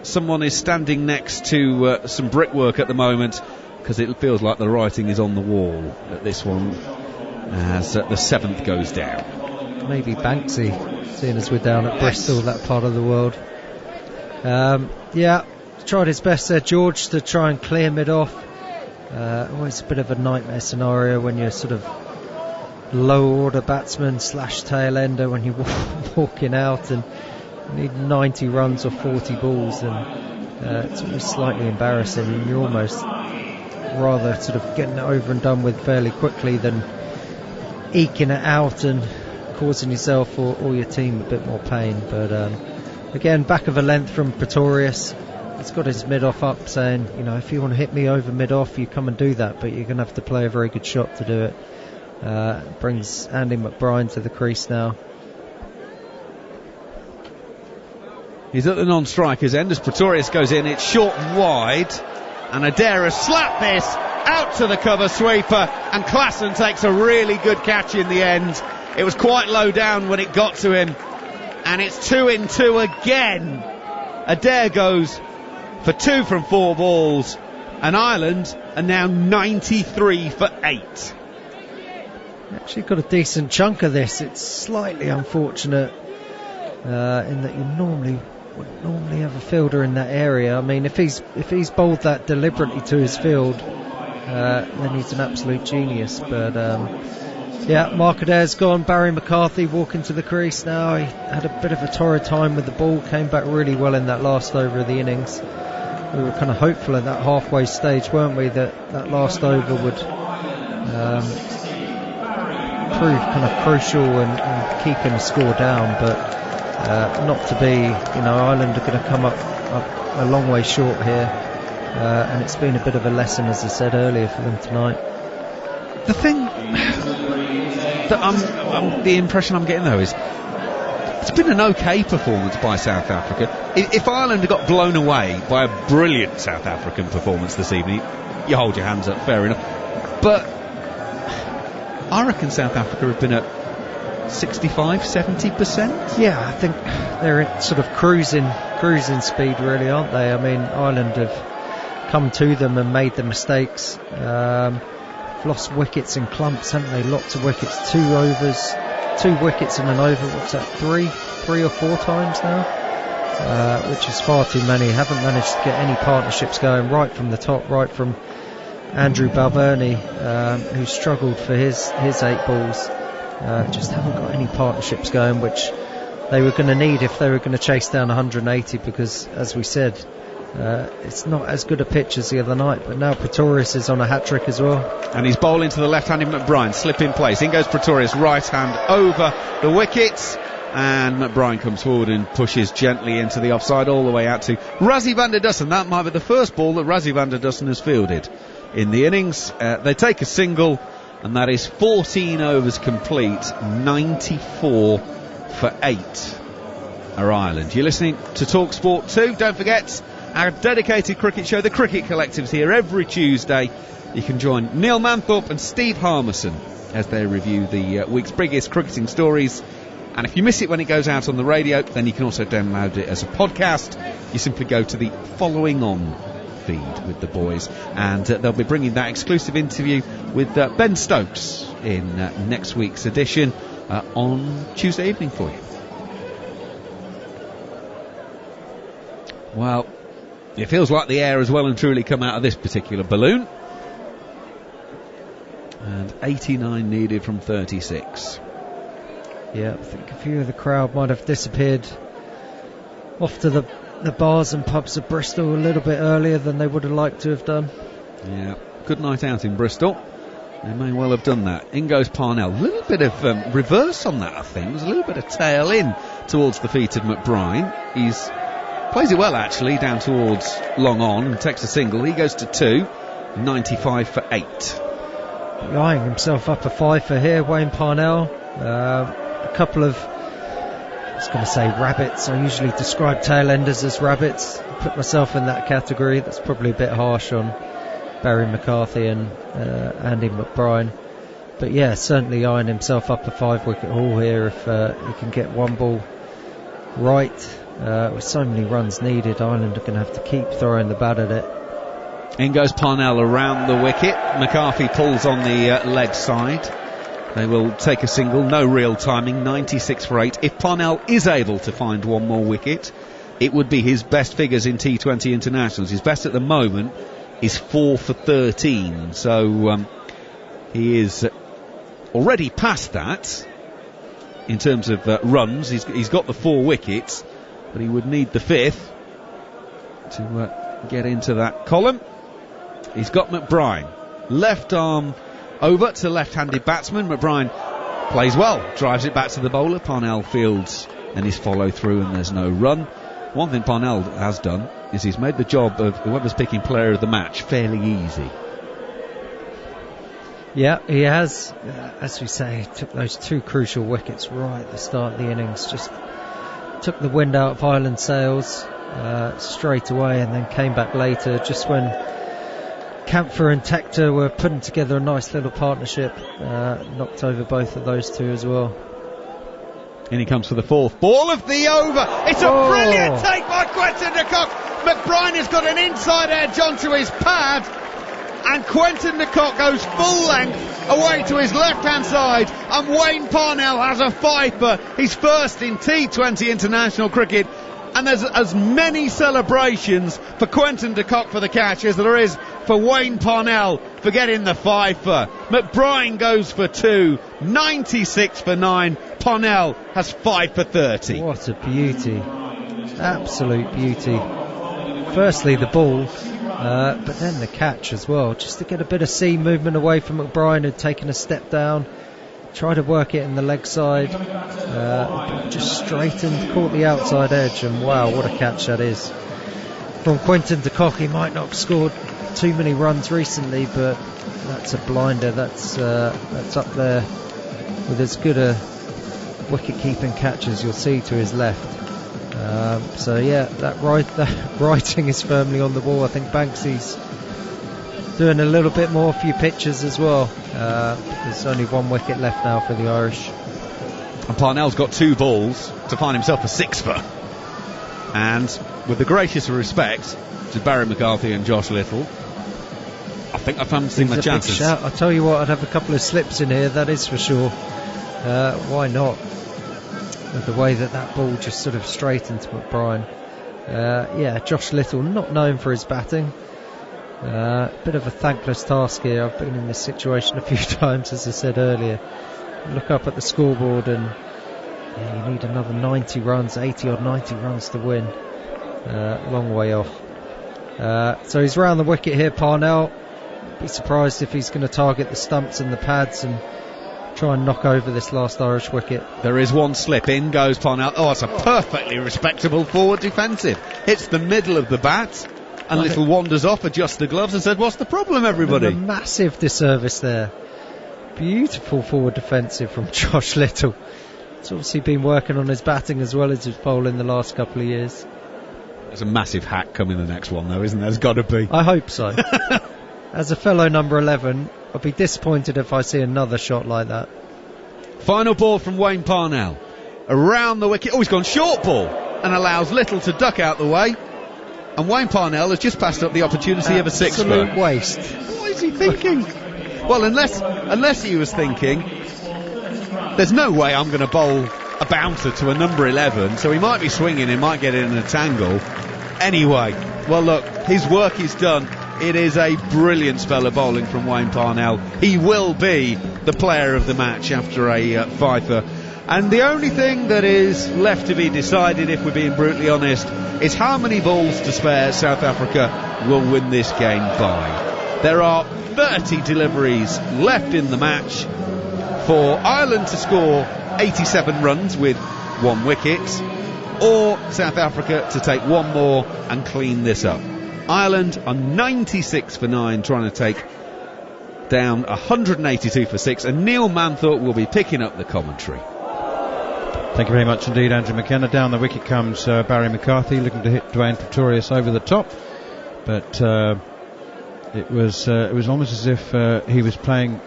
someone is standing next to some brickwork at the moment, because it feels like the writing is on the wall at this one as the 7th goes down. Maybe Banksy, seeing as we're down at Bristol, that part of the world. Tried his best there, George, to try and clear mid off. Always a bit of a nightmare scenario when you're sort of low order batsman / tail ender when you're walking out and you need 90 runs or 40 balls, and it's always slightly embarrassing, and you're almost rather sort of getting it over and done with fairly quickly than eking it out and causing yourself or your team a bit more pain. But again, back of a length from Pretorius. He's got his mid-off up, saying, you know, if you want to hit me over mid-off, you come and do that, but you're going to have to play a very good shot to do it. Brings Andy McBride to the crease now. He's at the non-strikers end as Pretorius goes in. It's short and wide, and Adair has slapped this out to the cover sweeper, and Klassen takes a really good catch in the end. It was quite low down when it got to him, and it's 2 in 2 again. Adair goes for 2 from 4 balls, and Ireland are now 93 for 8. Actually got a decent chunk of this. It's slightly unfortunate in that you would normally have a fielder in that area. I mean, if he's bowled that deliberately to his field, then he's an absolute genius. But Mark Adair's gone. Barry McCarthy walking to the crease now. He had a bit of a torrid time with the ball, came back really well in that last over of the innings. We were kind of hopeful at that halfway stage, weren't we, that last over would prove kind of crucial and keeping the score down, but not to be. You know, Ireland are going to come up a long way short here, and it's been a bit of a lesson, as I said earlier, for them tonight. The thing that the impression I'm getting though is it's been an okay performance by South Africa. If Ireland had got blown away by a brilliant South African performance this evening, you hold your hands up, fair enough. But I reckon South Africa have been at 65-70%. Yeah, I think they're at sort of cruising speed, really, aren't they? I mean, Ireland have come to them and made the mistakes. Lost wickets in clumps, haven't they? Lots of wickets, 2 overs, 2 wickets in an over. What's that? 3 or 4 times now, which is far too many. Haven't managed to get any partnerships going right from the top, right from Andrew Balvenie, who struggled for his 8 balls. Just haven't got any partnerships going, which they were going to need if they were going to chase down 180, because, as we said, it's not as good a pitch as the other night. But now Pretorius is on a hat-trick as well, and he's bowling to the left-handed McBride. Slip in place, in goes Pretorius, right hand over the wickets, and McBride comes forward and pushes gently into the offside all the way out to Rassie van der Dussen. That might be the first ball that Rassie van der Dussen has fielded in the innings. They take a single, and that is 14 overs complete. 94 for 8 are Ireland. You're listening to talkSPORT 2. Don't forget our dedicated cricket show, the Cricket Collective's here every Tuesday. You can join Neil Manthorpe and Steve Harmison as they review the week's biggest cricketing stories. And if you miss it when it goes out on the radio, then you can also download it as a podcast. You simply go to the Following On feed with the boys, and they'll be bringing that exclusive interview with Ben Stokes in next week's edition on Tuesday evening for you. Well, it feels like the air has well and truly come out of this particular balloon, and 89 needed from 36. Yeah, I think a few of the crowd might have disappeared off to the bars and pubs of Bristol a little bit earlier than they would have liked to have done. Yeah, good night out in Bristol. They may well have done that. In goes Parnell. A little bit of reverse on that, I think. There's a little bit of tail in towards the feet of McBride. He's plays it well, actually, down towards long on, and takes a single. He goes to 2, 95 for 8. Eyeing himself up a 5 for here, Wayne Parnell. A couple of, I was going to say rabbits. I usually describe tail-enders as rabbits. Put myself in that category. That's probably a bit harsh on Barry McCarthy and Andy McBride. But yeah, certainly eyeing himself up a 5-wicket haul here if he can get one ball right. with so many runs needed, Ireland are going to have to keep throwing the bat at it. In goes Parnell around the wicket. McCarthy pulls on the leg side. They will take a single, no real timing, 96 for 8. If Parnell is able to find one more wicket, it would be his best figures in T20 internationals. His best at the moment is 4 for 13, so he is already past that in terms of runs. He's got the 4 wickets, but he would need the 5th to get into that column. He's got McBride, left arm over to left-handed batsman. McBride plays well, drives it back to the bowler. Parnell fields and his follow through, and there's no run. One thing Parnell has done is he's made the job of whoever's picking player of the match fairly easy. Yeah, he has. As we say, took those 2 crucial wickets right at the start of the innings. Just took the wind out of Ireland's sails straight away, and then came back later, just when Camphor and Tector were putting together a nice little partnership. Knocked over both of those 2 as well. In he comes for the 4th ball of the over. It's a brilliant take by Quinton de Kock. McBride has got an inside edge onto his pad, and Quinton de Kock goes full length away to his left hand side, and Wayne Parnell has a fifer. He's first in T20 international cricket, and there's as many celebrations for Quinton de Kock for the catch as there is for Wayne Parnell for getting the fifer. McBride goes for 2, 96 for 9. Parnell has 5 for 30. What a beauty. Absolute beauty. Firstly the ball, but then the catch as well, just to get a bit of seam movement away from McBride, who'd taken a step down, tried to work it in the leg side, just straightened, caught the outside edge, and wow, what a catch that is from Quinton de Kock. He might not have scored too many runs recently, but that's a blinder. That's up there with as good a wicket-keeping catch as you'll see to his left. So yeah, that writing is firmly on the wall. I think Banksy's doing a little bit more, a few pitches as well. There's only 1 wicket left now for the Irish. And Parnell's got 2 balls to find himself a 6fer. And with the greatest of respect to Barry McCarthy and Josh Little, I think I fancy my chances. I'll tell you what, I'd have a couple of slips in here, that is for sure. Why not? With the way that ball just sort of straightened to McBride. Yeah, Josh Little, not known for his batting. Bit of a thankless task here. I've been in this situation a few times, as I said earlier. Look up at the scoreboard and you need another 90 runs, 80 or 90 runs to win. Long way off. So he's round the wicket here, Parnell. Be surprised if he's going to target the stumps and the pads and try and knock over this last Irish wicket. There is 1 slip. In goes Parnell. Oh, it's a perfectly respectable forward defensive. Hits the middle of the bat, and Little wanders off, adjusts the gloves and said, what's the problem, everybody? A massive disservice there. Beautiful forward defensive from Josh Little. He's obviously been working on his batting as well as his bowling the last couple of years. There's a massive hack coming the next one though, isn't there? There's got to be. I hope so. As a fellow number 11, I'll be disappointed if I see another shot like that. Final ball from Wayne Parnell. Around the wicket. Oh, he's gone short ball and allows Little to duck out the way. And Wayne Parnell has just passed up the opportunity of a 6fer. Absolute waste. What is he thinking? Well, unless he was thinking, there's no way I'm going to bowl a bouncer to a number 11, so he might be swinging, he might get in a tangle. Anyway, well look, his work is done. It is a brilliant spell of bowling from Wayne Parnell. He will be the player of the match after a fifer. And the only thing that is left to be decided, if we're being brutally honest, is how many balls to spare South Africa will win this game by. There are 30 deliveries left in the match for Ireland to score 87 runs with 1 wicket, or South Africa to take 1 more and clean this up. Ireland are 96 for 9, trying to take down 182 for 6, and Neil Manthorpe will be picking up the commentary. Thank you very much indeed, Andrew McKenna. Down the wicket comes Barry McCarthy, looking to hit Dwayne Pretorius over the top, but it was almost as if he was playing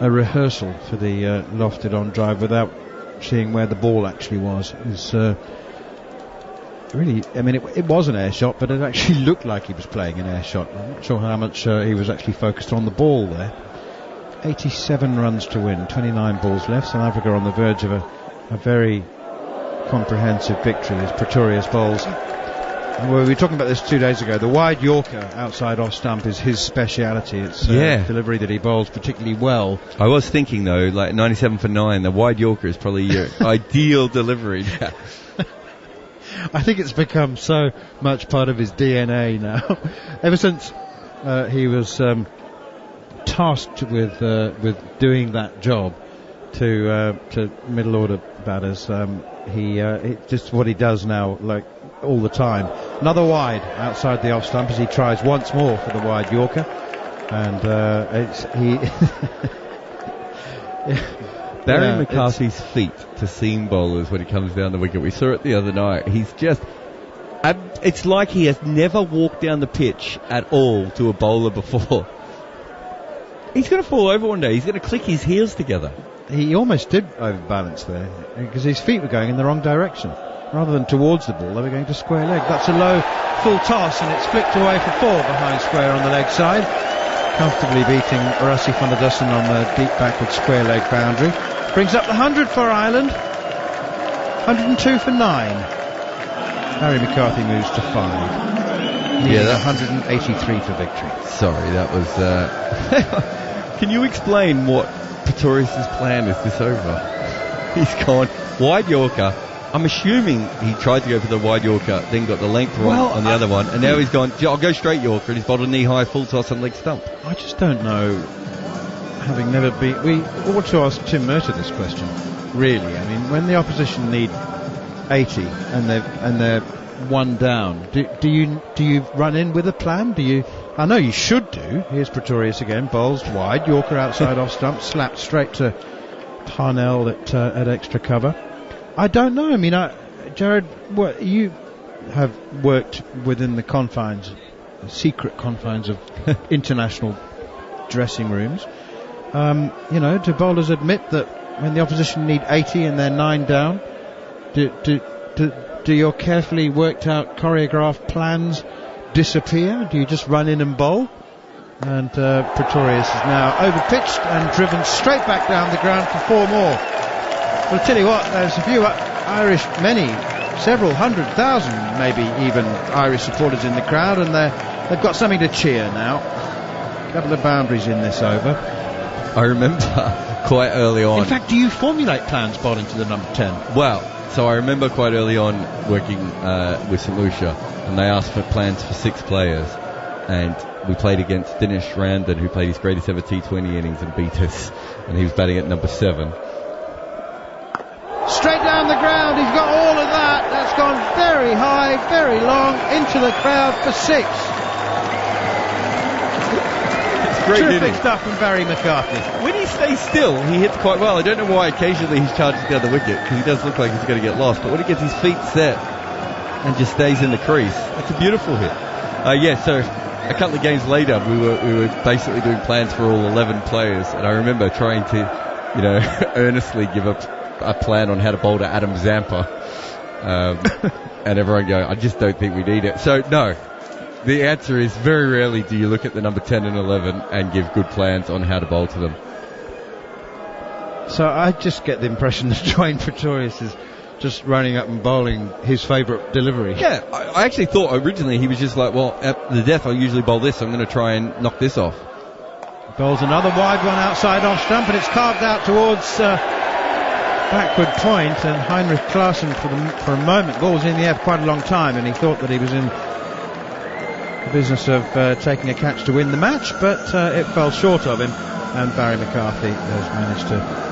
a rehearsal for the lofted on drive without seeing where the ball actually was. really, I mean, it was an air shot, but it actually looked like he was playing an air shot. I'm not sure how much he was actually focused on the ball there. 87 runs to win, 29 balls left. South Africa on the verge of a very comprehensive victory as Pretorius bowls. And we were talking about this 2 days ago. The wide Yorker outside off stump is his speciality. It's delivery that he bowls particularly well. I was thinking though, like 97 for 9, the wide Yorker is probably your ideal delivery. I think it's become so much part of his DNA now. Ever since he was tasked with doing that job to middle order batters, it's just what he does now, like all the time. Another wide outside the off stump as he tries once more for the wide Yorker, and Barry McCarthy's feet to seam bowlers when he comes down the wicket. We saw it the other night. He's just... it's like he has never walked down the pitch at all to a bowler before. He's going to fall over one day. He's going to click his heels together. He almost did overbalance there because his feet were going in the wrong direction. Rather than towards the ball, they were going to square leg. That's a low full toss, and it's flicked away for 4 behind square on the leg side. Comfortably beating Rassi van der Dussen on the deep backward square leg boundary. Brings up the 100 for Ireland. 102 for 9. Barry McCarthy moves to 5. Yeah, that's 183 for victory. Sorry, that was... Can you explain what Pretorius' plan is this over? He's gone wide Yorker. I'm assuming he tried to go for the wide Yorker, then got the length wrong on the other one, and now he's gone, I'll go straight Yorker, and he's bowled a knee-high full toss and leg stump. I just don't know, having never been... We ought to ask Tim Murtagh this question, really. I mean, when the opposition need 80 and they're one down, do you run in with a plan? I know you should do. Here's Pretorius again, bowls wide, Yorker outside off stump, slapped straight to Parnell at extra cover. I don't know. I mean, Jared, you have worked within the secret confines of international dressing rooms. Do bowlers admit that when the opposition need 80 and they're 9 down, do your carefully worked out choreographed plans disappear? Do you just run in and bowl? And Pretorius is now overpitched and driven straight back down the ground for 4 more. Well, I'll tell you what, there's a few Irish, several 100,000 maybe even Irish supporters in the crowd, and they've got something to cheer now. A couple of boundaries in this over. I remember quite early on... In fact, do you formulate plans bowling to the number 10? Well, so I remember quite early on working with St Lucia, and they asked for plans for 6 players, and we played against Dinesh Randan, who played his greatest ever T20 innings and beat us, and he was batting at number 7. Straight down the ground, he's got all of that. That's gone very high, very long, into the crowd for 6. It's great. Terrific stuff from Barry McCarthy. When he stays still, he hits quite well. I don't know why occasionally he's charging the other wicket, because he does look like he's going to get lost, but when he gets his feet set and just stays in the crease, that's a beautiful hit. So a couple of games later, we were basically doing plans for all 11 players, and I remember trying to, earnestly give a plan on how to bowl to Adam Zampa, and everyone going, I just don't think we need it. So no, the answer is very rarely do you look at the number 10 and 11 and give good plans on how to bowl to them. So I just get the impression that Dwayne Pretorius is just running up and bowling his favourite delivery. Yeah, I actually thought originally he was just like, well, at the death I usually bowl this, so I'm going to try and knock this off. Bowls another wide one outside off stump, and it's carved out towards backward point, and Heinrich Klaassen for a moment, ball was in the air for quite a long time, and he thought that he was in the business of taking a catch to win the match, but it fell short of him, and Barry McCarthy has managed to...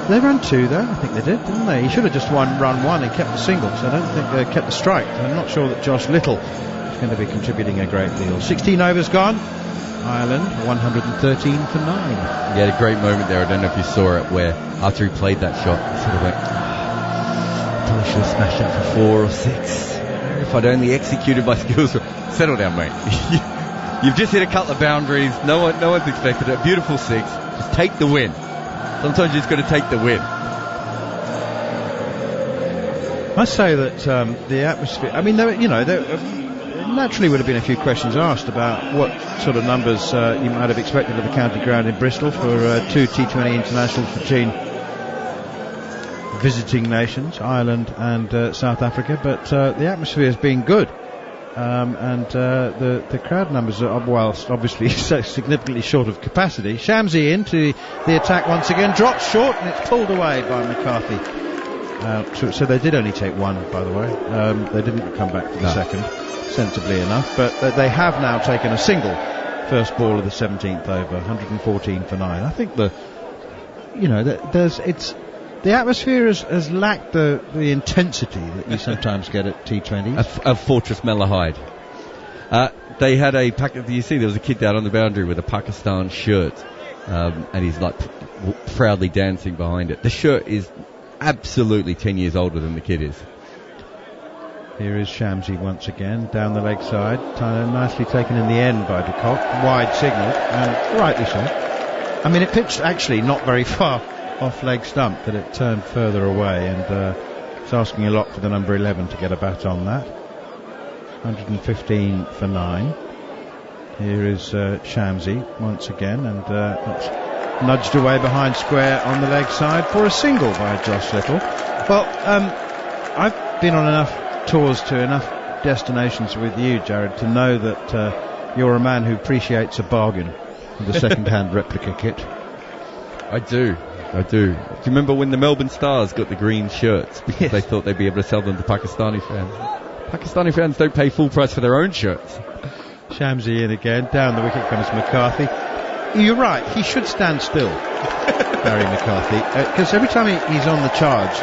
They ran 2 though, I think they did, didn't they? He should have just run 1 and kept the single, so I don't think they kept the strike. I'm not sure that Josh Little is going to be contributing a great deal. 16 overs gone, Ireland 113 for 9. He had a great moment there, I don't know if you saw it, where after he played that shot, he sort of went, probably should have smashed that for 4 or 6. If I'd only executed my skills. Settle down, mate. You've just hit a couple of boundaries, no one's expected it, a beautiful 6, just take the win. Sometimes you just got to take the win. I say that the atmosphere. I mean, there naturally would have been a few questions asked about what sort of numbers you might have expected at the county ground in Bristol for 2 T20 internationals between visiting nations, Ireland and South Africa. But the atmosphere has been good. And the crowd numbers are, whilst obviously so significantly short of capacity. Shamsi into the attack once again, drops short, and it's pulled away by McCarthy. So they did only take one, by the way. They didn't come back for the second, sensibly enough. But they have now taken a single first ball of the 17th over, 114 for 9. I think the atmosphere has lacked the intensity that you sometimes get at T20. A Fortress Malahide. They had you see there was a kid down on the boundary with a Pakistan shirt, and he's like proudly dancing behind it. The shirt is absolutely 10 years older than the kid is. Here is Shamsi once again, down the leg side, nicely taken in the end by de Kock, wide signal, and rightly so. I mean, it pitched actually not very far off leg stump, that it turned further away, and it's asking a lot for the number 11 to get a bat on that. 115 for 9. Here is Shamsi once again, and that's nudged away behind square on the leg side for a single by Josh Little. Well, I've been on enough tours to enough destinations with you, Jared, to know that you're a man who appreciates a bargain with a second-hand replica kit. I do. Do you remember when the Melbourne Stars got the green shirts because they thought they'd be able to sell them to Pakistani fans? Pakistani fans don't pay full price for their own shirts. Shamsi in again. Down the wicket comes McCarthy. You're right, he should stand still, Barry McCarthy, because every time he's on the charge,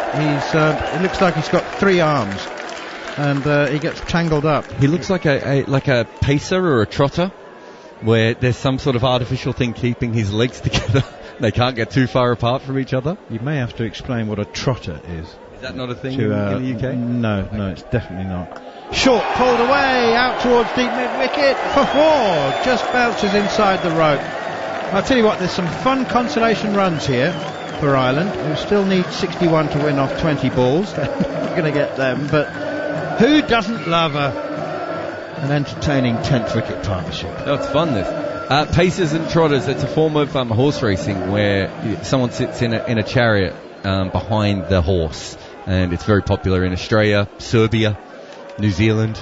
it looks like he's got 3 arms, and he gets tangled up. He looks like a pacer or a trotter, where there's some sort of artificial thing keeping his legs together. They can't get too far apart from each other. You may have to explain what a trotter is. Is that not a thing in the UK? No, it's definitely not. Short, pulled away, out towards deep mid-wicket, for 4, just bounces inside the rope. I'll tell you what, there's some fun consolation runs here for Ireland, who still need 61 to win off 20 balls. They're not going to get them, but who doesn't love an entertaining 10th wicket partnership? Oh, it's fun, this. Pacers and trotters, it's a form of horse racing where someone sits in a chariot behind the horse, and it's very popular in Australia, Serbia, New Zealand.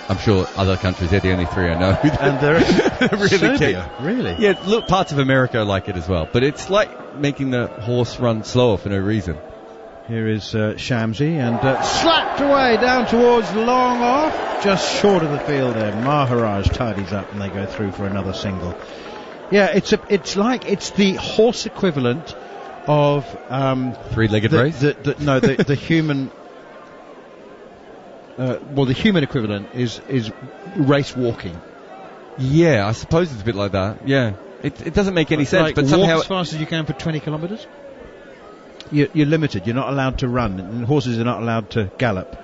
I'm sure other countries, they're the only 3 I know. And they're really Serbia, really? Yeah, look, parts of America like it as well, but it's like making the horse run slower for no reason. Here is Shamsi, and slapped away down towards long off, just short of the field there. Maharaj tidies up, and they go through for another single. Yeah, it's the horse equivalent of 3-legged race. The human. The human equivalent is race walking. Yeah, I suppose it's a bit like that. Yeah, it doesn't make any sense, but somehow walk as fast as you can for 20 kilometres. You're limited. You're not allowed to run, and horses are not allowed to gallop.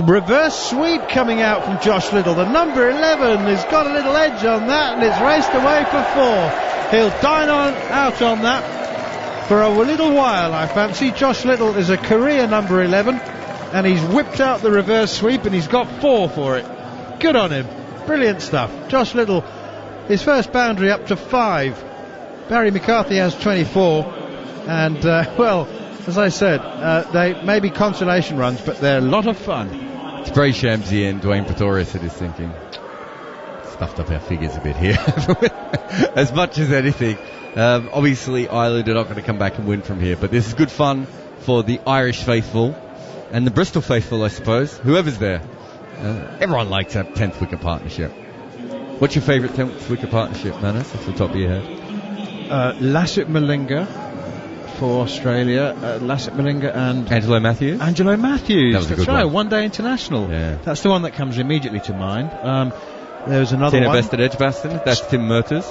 Reverse sweep coming out from Josh Little. The number 11 has got a little edge on that, and it's raced away for 4. He'll dine out on that for a little while, I fancy. Josh Little is a career number 11, and he's whipped out the reverse sweep, and he's got 4 for it. Good on him. Brilliant stuff. Josh Little, his first boundary up to 5. Barry McCarthy has 24. And, as I said, they may be consolation runs, but they're a lot of fun. It's very Shamsi and Dwayne Pretorius that is thinking. Stuffed up our figures a bit here. As much as anything. Obviously, Ireland are not going to come back and win from here, but this is good fun for the Irish faithful and the Bristol faithful, I suppose. Whoever's there. Everyone likes a 10th wicket partnership. What's your favourite 10th wicket partnership, Manus, off the top of your head? Lassit Malinga for Australia, Lassit Malinga and Angelo Matthews. That was a good one. One Day International. Yeah. That's the one that comes immediately to mind. There's another Tina one. Best at Edgbaston. That's Tim Merters.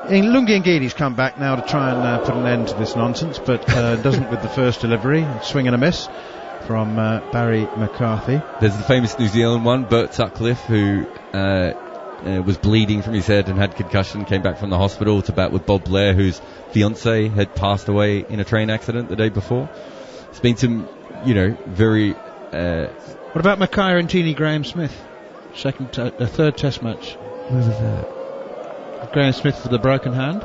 Lungi Ngidi's come back now to try and put an end to this nonsense, but doesn't with the first delivery. Swing and a miss from Barry McCarthy. There's the famous New Zealand one, Bert Sutcliffe, who was bleeding from his head and had concussion, came back from the hospital to bat with Bob Blair, whose fiancée had passed away in a train accident the day before. It's been some, very... What about Mackay and Jeannie Graham-Smith? Third test match. Where was that? Graham-Smith with the broken hand.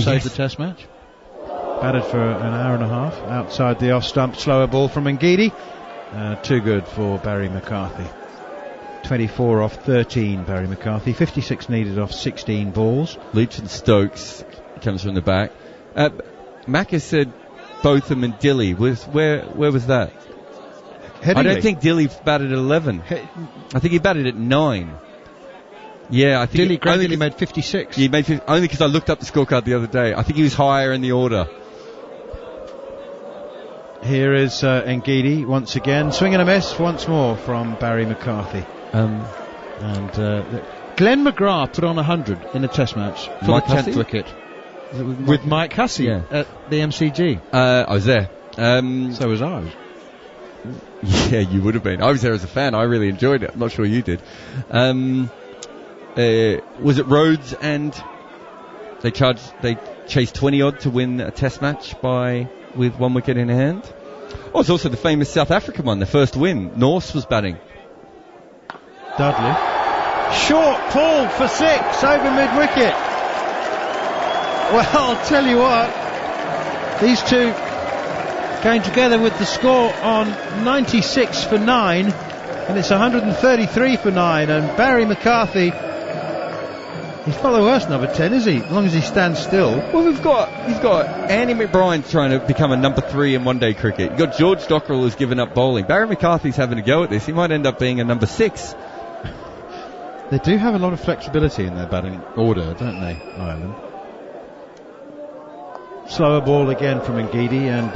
Saved the test match. Batted for an hour and a half outside the off-stump. Slower ball from Ngidi. Too good for Barry McCarthy. 24 off 13, Barry McCarthy. 56 needed off 16 balls. Leach and Stokes comes from the back. Mac has said Botham and Dilly. Where was that? Headingley. I don't think Dilly batted at 11. I think he batted at 9. Yeah, I think Dilly made 56. He made only because I looked up the scorecard the other day. I think he was higher in the order. Here is Ngidi once again. Swing and a miss once more from Barry McCarthy. Glenn McGrath put on 100 in a test match for Mike the 10th Hussey? wicket. With Mike Hussey at the MCG. I was there. So was I. Yeah, you would have been. I was there as a fan. I really enjoyed it. I'm not sure you did. Was it Rhodes and they chased 20 odd to win a test match with 1 wicket in hand? Oh, it's also the famous South African one, the first win. Norse was batting. Dudley. Short pull for 6 over mid-wicket. Well, I'll tell you what, these two going together with the score on 96 for 9, and it's 133 for 9, and Barry McCarthy, he's not the worst number 10, is he? As long as he stands still. Well, he's got Andy McBride trying to become a number 3 in one-day cricket. You've got George Dockrell who's given up bowling. Barry McCarthy's having a go at this. He might end up being a number 6. They do have a lot of flexibility in their batting order, don't they, Ireland? Slower ball again from Ngidi, and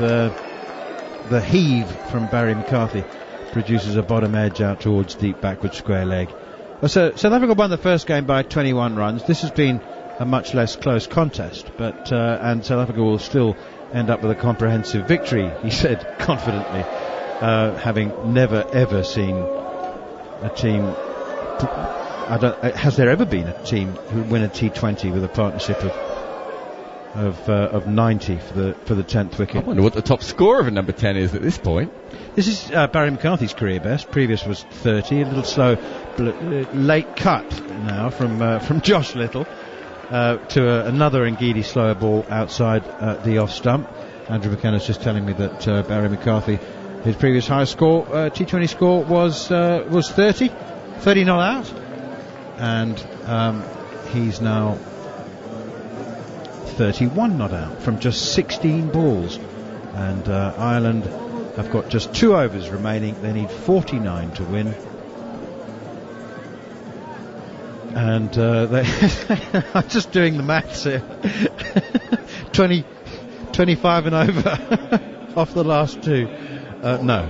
the heave from Barry McCarthy produces a bottom edge out towards deep backward square leg. So South Africa won the first game by 21 runs. This has been a much less close contest, but and South Africa will still end up with a comprehensive victory, he said confidently, having never ever seen a team. Has there ever been a team who win a T20 with a partnership of 90 for the 10th wicket? I wonder what the top score of a number 10 is at this point. This is Barry McCarthy's career best. Previous was 30. A little slow, late cut now from Josh Little to another Ngidi slower ball outside the off stump. Andrew McKenna's just telling me that Barry McCarthy, his previous high score, T20 score was 30 not out, and he's now 31 not out from just 16 balls, and Ireland have got just 2 overs remaining. They need 49 to win, and I'm just doing the maths here. 25 and over off the last 2. No,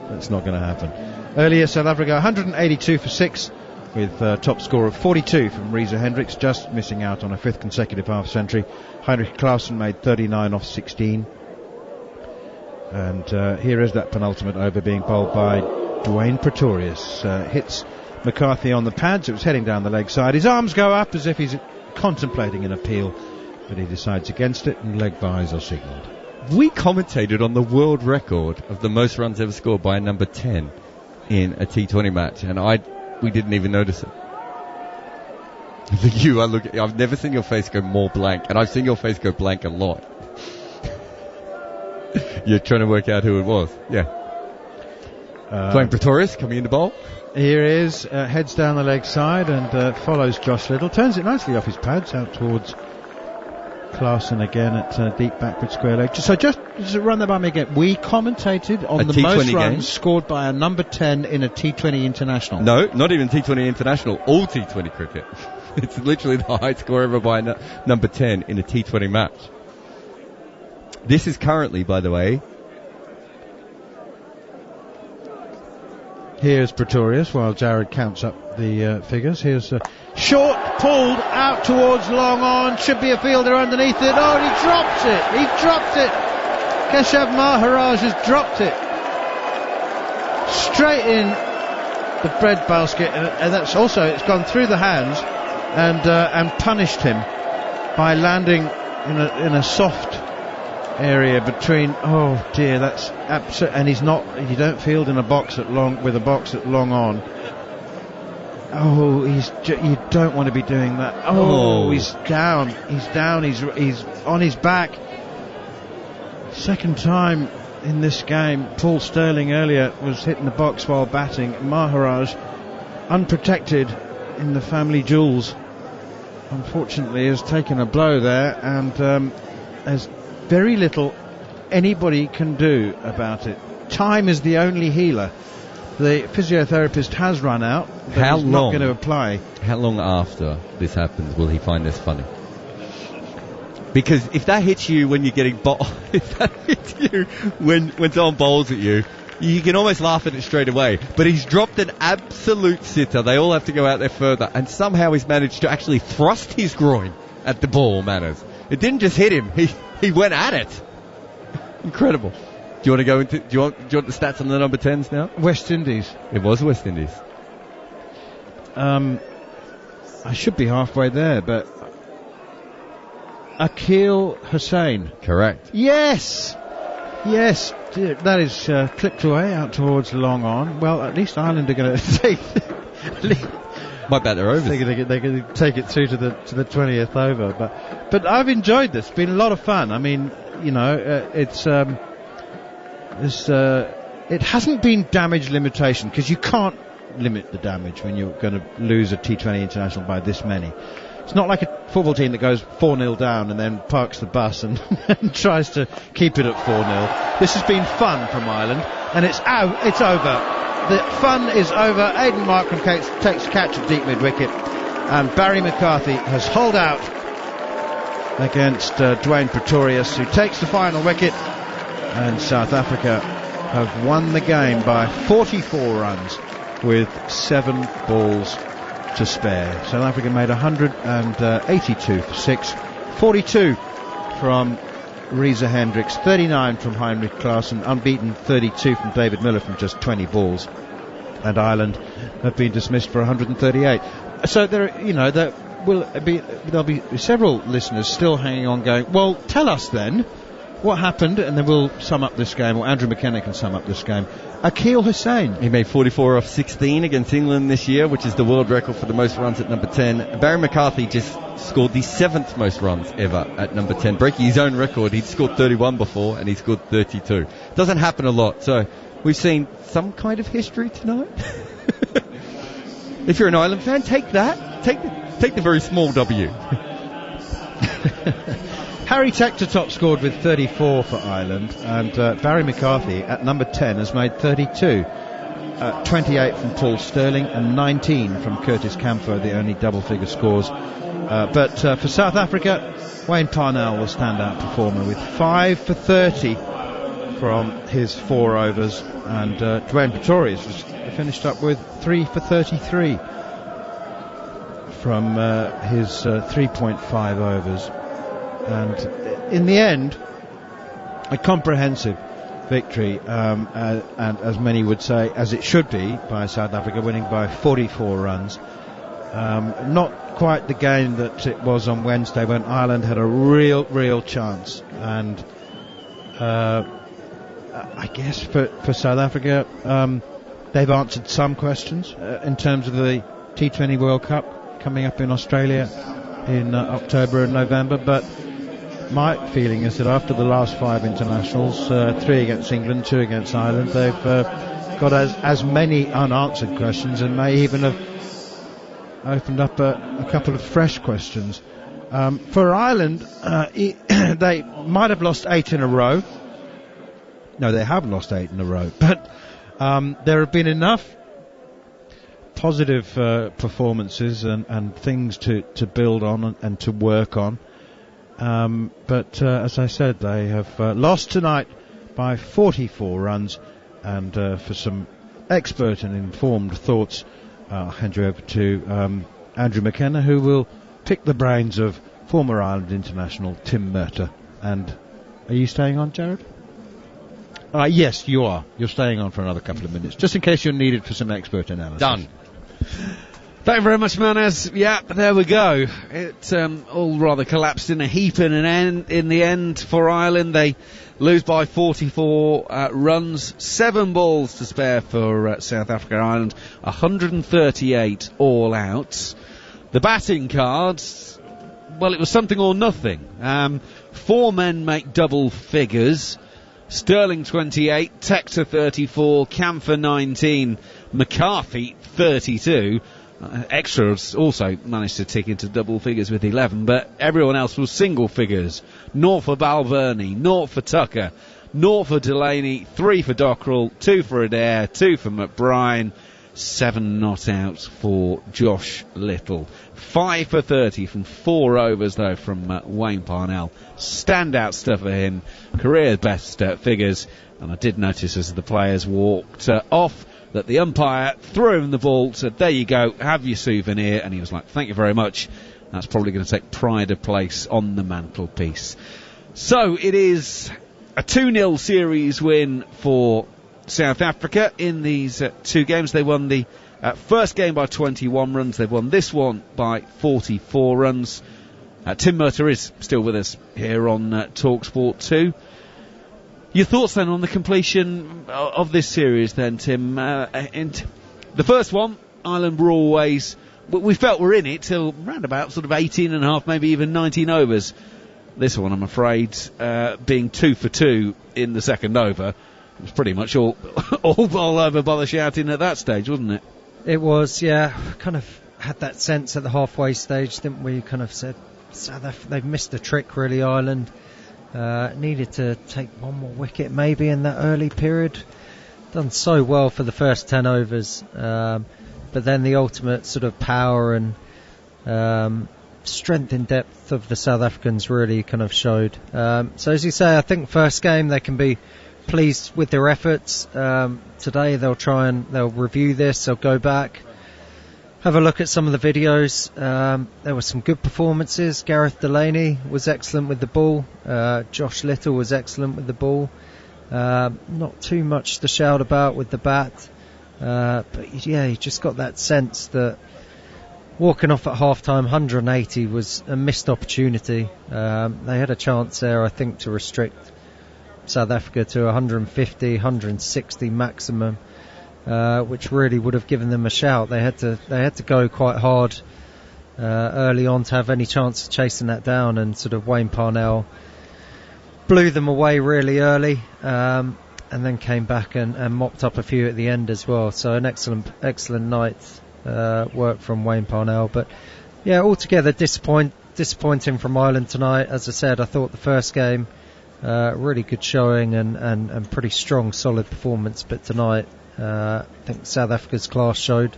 that's not going to happen. Earlier, South Africa 182 for 6 with top score of 42 from Reza Hendricks, just missing out on a 5th consecutive half-century. Heinrich Klaassen made 39 off 16. And here is that penultimate over being bowled by Dwayne Pretorius. Hits McCarthy on the pads. It was heading down the leg side. His arms go up as if he's contemplating an appeal, but he decides against it, and leg byes are signalled. We commentated on the world record of the most runs ever scored by a number 10 in a T20 match, and we didn't even notice it. I've never seen your face go more blank, and I've seen your face go blank a lot. You're trying to work out who it was. Yeah. Dwayne Pretorius coming into bowl. Here is, heads down the leg side and follows Josh Little. Turns it nicely off his pads out towards Klaassen again at deep backward square leg. So just run that by me again. We commentated on the T20 most runs game scored by a number 10 in a T20 international. No, not even T20 international. All T20 cricket. It's literally the highest score ever by number 10 in a T20 match. This is currently, by the way. Here's Pretorius while Jared counts up the figures. Here's short pulled out towards long on. Should be a fielder underneath it. Oh, and he drops it. He dropped it. Keshav Maharaj has dropped it. Straight in the bread basket, and that's also, it's gone through the hands and punished him by landing in a soft area between. Oh dear, that's absolute. And he's not. You don't field in a box at long with a box at long on. Oh, you don't want to be doing that. Oh, he's down. He's down. He's on his back. Second time in this game. Paul Sterling earlier was hitting the box while batting. Maharaj, unprotected in the family jewels, unfortunately has taken a blow there, and there's very little anybody can do about it. Time is the only healer. The physiotherapist has run out, but he's not going to apply. How long after this happens will he find this funny? Because if that hits you when you're getting if that hits you when someone bowls at you, you can almost laugh at it straight away. But he's dropped an absolute sitter. They all have to go out there further, and somehow he's managed to actually thrust his groin at the ball, Manners. It didn't just hit him; he went at it. Incredible. Do you want to go into? Do you want the stats on the number 10s now? West Indies. It was West Indies. I should be halfway there, but Akil Hussain. Correct. Yes. That is clipped away out towards long on. Well, at least Ireland are going to take. Might bat their overs. They're going to take it through to the 20th over. But I've enjoyed this. It's been a lot of fun. I mean, you know, it hasn't been damage limitation, because you can't limit the damage when you're going to lose a T20 international by this many. It's not like a football team that goes 4-0 down and then parks the bus and tries to keep it at 4-0. This has been fun from Ireland, and it's over. The fun is over. Aidan Markram takes a catch at deep mid-wicket, and Barry McCarthy has holed out against Dwayne Pretorius, who takes the final wicket, and South Africa have won the game by 44 runs with 7 balls to spare. South Africa made 182 for 6, 42 from Reza Hendricks, 39 from Heinrich Klaassen, unbeaten 32 from David Miller from just 20 balls, and Ireland have been dismissed for 138. So there'll be several listeners still hanging on, going, well, tell us then what happened, and then we'll sum up this game, or Andrew McKenna can sum up this game. Akil Hussain. He made 44 off 16 against England this year, which is the world record for the most runs at number 10. Barry McCarthy just scored the 7th most runs ever at number 10, breaking his own record. He'd scored 31 before, and he scored 32. Doesn't happen a lot, so we've seen some kind of history tonight. If you're an Ireland fan, take that. Take the very small W. Harry Tector top scored with 34 for Ireland, and Barry McCarthy at number 10 has made 32. 28 from Paul Sterling and 19 from Curtis Camphor, the only double-figure scores. But for South Africa, Wayne Parnell was standout performer with 5 for 30 from his 4 overs, and Dwayne Pretorius was finished up with 3 for 33 from his 3.5 overs. And in the end, a comprehensive victory, and as many would say, as it should be, by South Africa, winning by 44 runs. Not quite the game that it was on Wednesday, when Ireland had a real chance. And I guess for South Africa, they've answered some questions in terms of the T20 World Cup coming up in Australia in October and November, but my feeling is that after the last 5 internationals, 3 against England, 2 against Ireland, they've got as many unanswered questions, and may even have opened up a couple of fresh questions. For Ireland, they might have lost 8 in a row. No, they have lost 8 in a row, but there have been enough positive performances and things to build on and to work on. But as I said, they have lost tonight by 44 runs, and for some expert and informed thoughts, I'll hand you over to Andrew McKenna, who will pick the brains of former Ireland international Tim Murtagh. And are you staying on, Jared? Yes, you are. You're staying on for another couple of minutes, just in case you're needed for some expert analysis. Done. Thank you very much, Manaz. Yeah, there we go. It all rather collapsed in a heap in the end for Ireland. They lose by 44 runs, 7 balls to spare for South Africa. Ireland 138 all outs. The batting cards, well, it was something or nothing. 4 men make double figures. Sterling 28, Tector 34, Camphor 19, McCarthy 32. Extras also managed to tick into double figures with 11, but everyone else was single figures. 0 for Balvenie, 0 for Tucker, 0 for Delaney, 3 for Dockrell, 2 for Adair, 2 for McBride, 7 not out for Josh Little. 5 for 30 from 4 overs though from Wayne Parnell. Standout stuff for him. Career best figures. And I did notice as the players walked off that the umpire threw him the ball, said, there you go, have your souvenir. And he was like, thank you very much. That's probably going to take pride of place on the mantelpiece. So it is a 2-0 series win for South Africa in these 2 games. They won the first game by 21 runs. They've won this one by 44 runs. Tim Murtagh is still with us here on talkSPORT 2. Your thoughts then on the completion of this series then, Tim? And the first one, Ireland were always, we felt we're in it till round about sort of 18 and a half, maybe even 19 overs. This one, I'm afraid, being 2 for 2 in the second over, it was pretty much all ball over by the shouting at that stage, wasn't it? It was, yeah. Kind of had that sense at the halfway stage, didn't we? Kind of said, they've missed a trick, really, Ireland. Needed to take one more wicket, maybe, in that early period. Done so well for the first 10 overs. But then the ultimate sort of power and strength in depth of the South Africans really kind of showed. So as you say, I think first game they can be pleased with their efforts. Today they'll review this, they'll go back, have a look at some of the videos. There were some good performances. Gareth Delaney was excellent with the ball. Josh Little was excellent with the ball. Not too much to shout about with the bat. But yeah, you just got that sense that walking off at half-time 180 was a missed opportunity. They had a chance there, I think, to restrict South Africa to 150, 160 maximum, which really would have given them a shout. They had to go quite hard early on to have any chance of chasing that down, and sort of Wayne Parnell blew them away really early, and then came back and mopped up a few at the end as well. So an excellent night's work from Wayne Parnell. But yeah, altogether disappointing from Ireland tonight. As I said, I thought the first game really good showing and pretty strong, solid performance. But tonight, I think South Africa's class showed.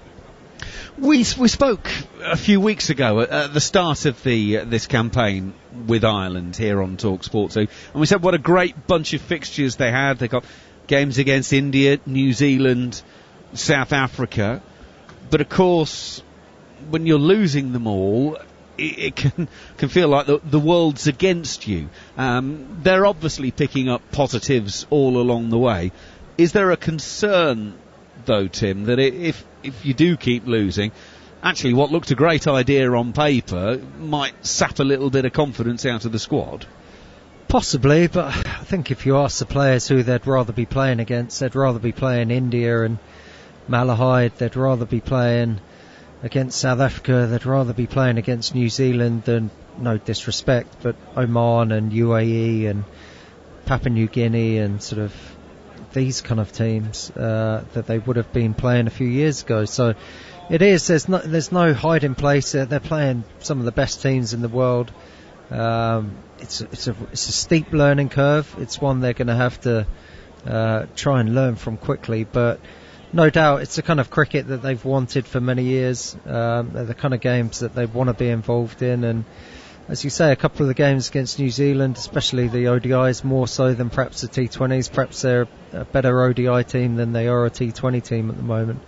We spoke a few weeks ago at the start of this campaign with Ireland here on talkSPORT 2, and we said what a great bunch of fixtures they had. They got games against India, New Zealand, South Africa, but of course, when you're losing them all, it can feel like the world's against you. They're obviously picking up positives all along the way. Is there a concern, though, Tim, that if you do keep losing, actually what looked a great idea on paper might sap a little bit of confidence out of the squad? Possibly, but I think if you ask the players who they'd rather be playing against, they'd rather be playing India and Malahide, they'd rather be playing against South Africa, they'd rather be playing against New Zealand than, no disrespect, but Oman and UAE and Papua New Guinea and sort of these kind of teams that they would have been playing a few years ago. So it is, there's no hiding place. They're playing some of the best teams in the world. It's a steep learning curve. It's one they're going to have to try and learn from quickly, but no doubt it's the kind of cricket that they've wanted for many years. They're the kind of games that they want to be involved in, and as you say, a couple of the games against New Zealand, especially the ODIs, more so than perhaps the T20s. Perhaps they're a better ODI team than they are a T20 team at the moment.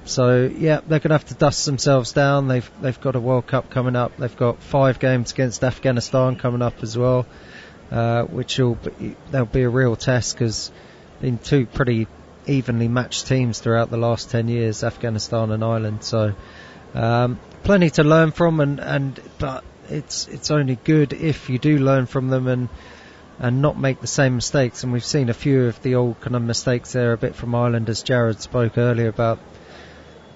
So yeah, they're going to have to dust themselves down. They've got a World Cup coming up. They've got 5 games against Afghanistan coming up as well. there'll be a real test, because been two pretty evenly matched teams throughout the last 10 years, Afghanistan and Ireland. So plenty to learn from, but it's only good if you do learn from them and not make the same mistakes. And we've seen a few of the old kind of mistakes there a bit from Ireland, as Jared spoke earlier about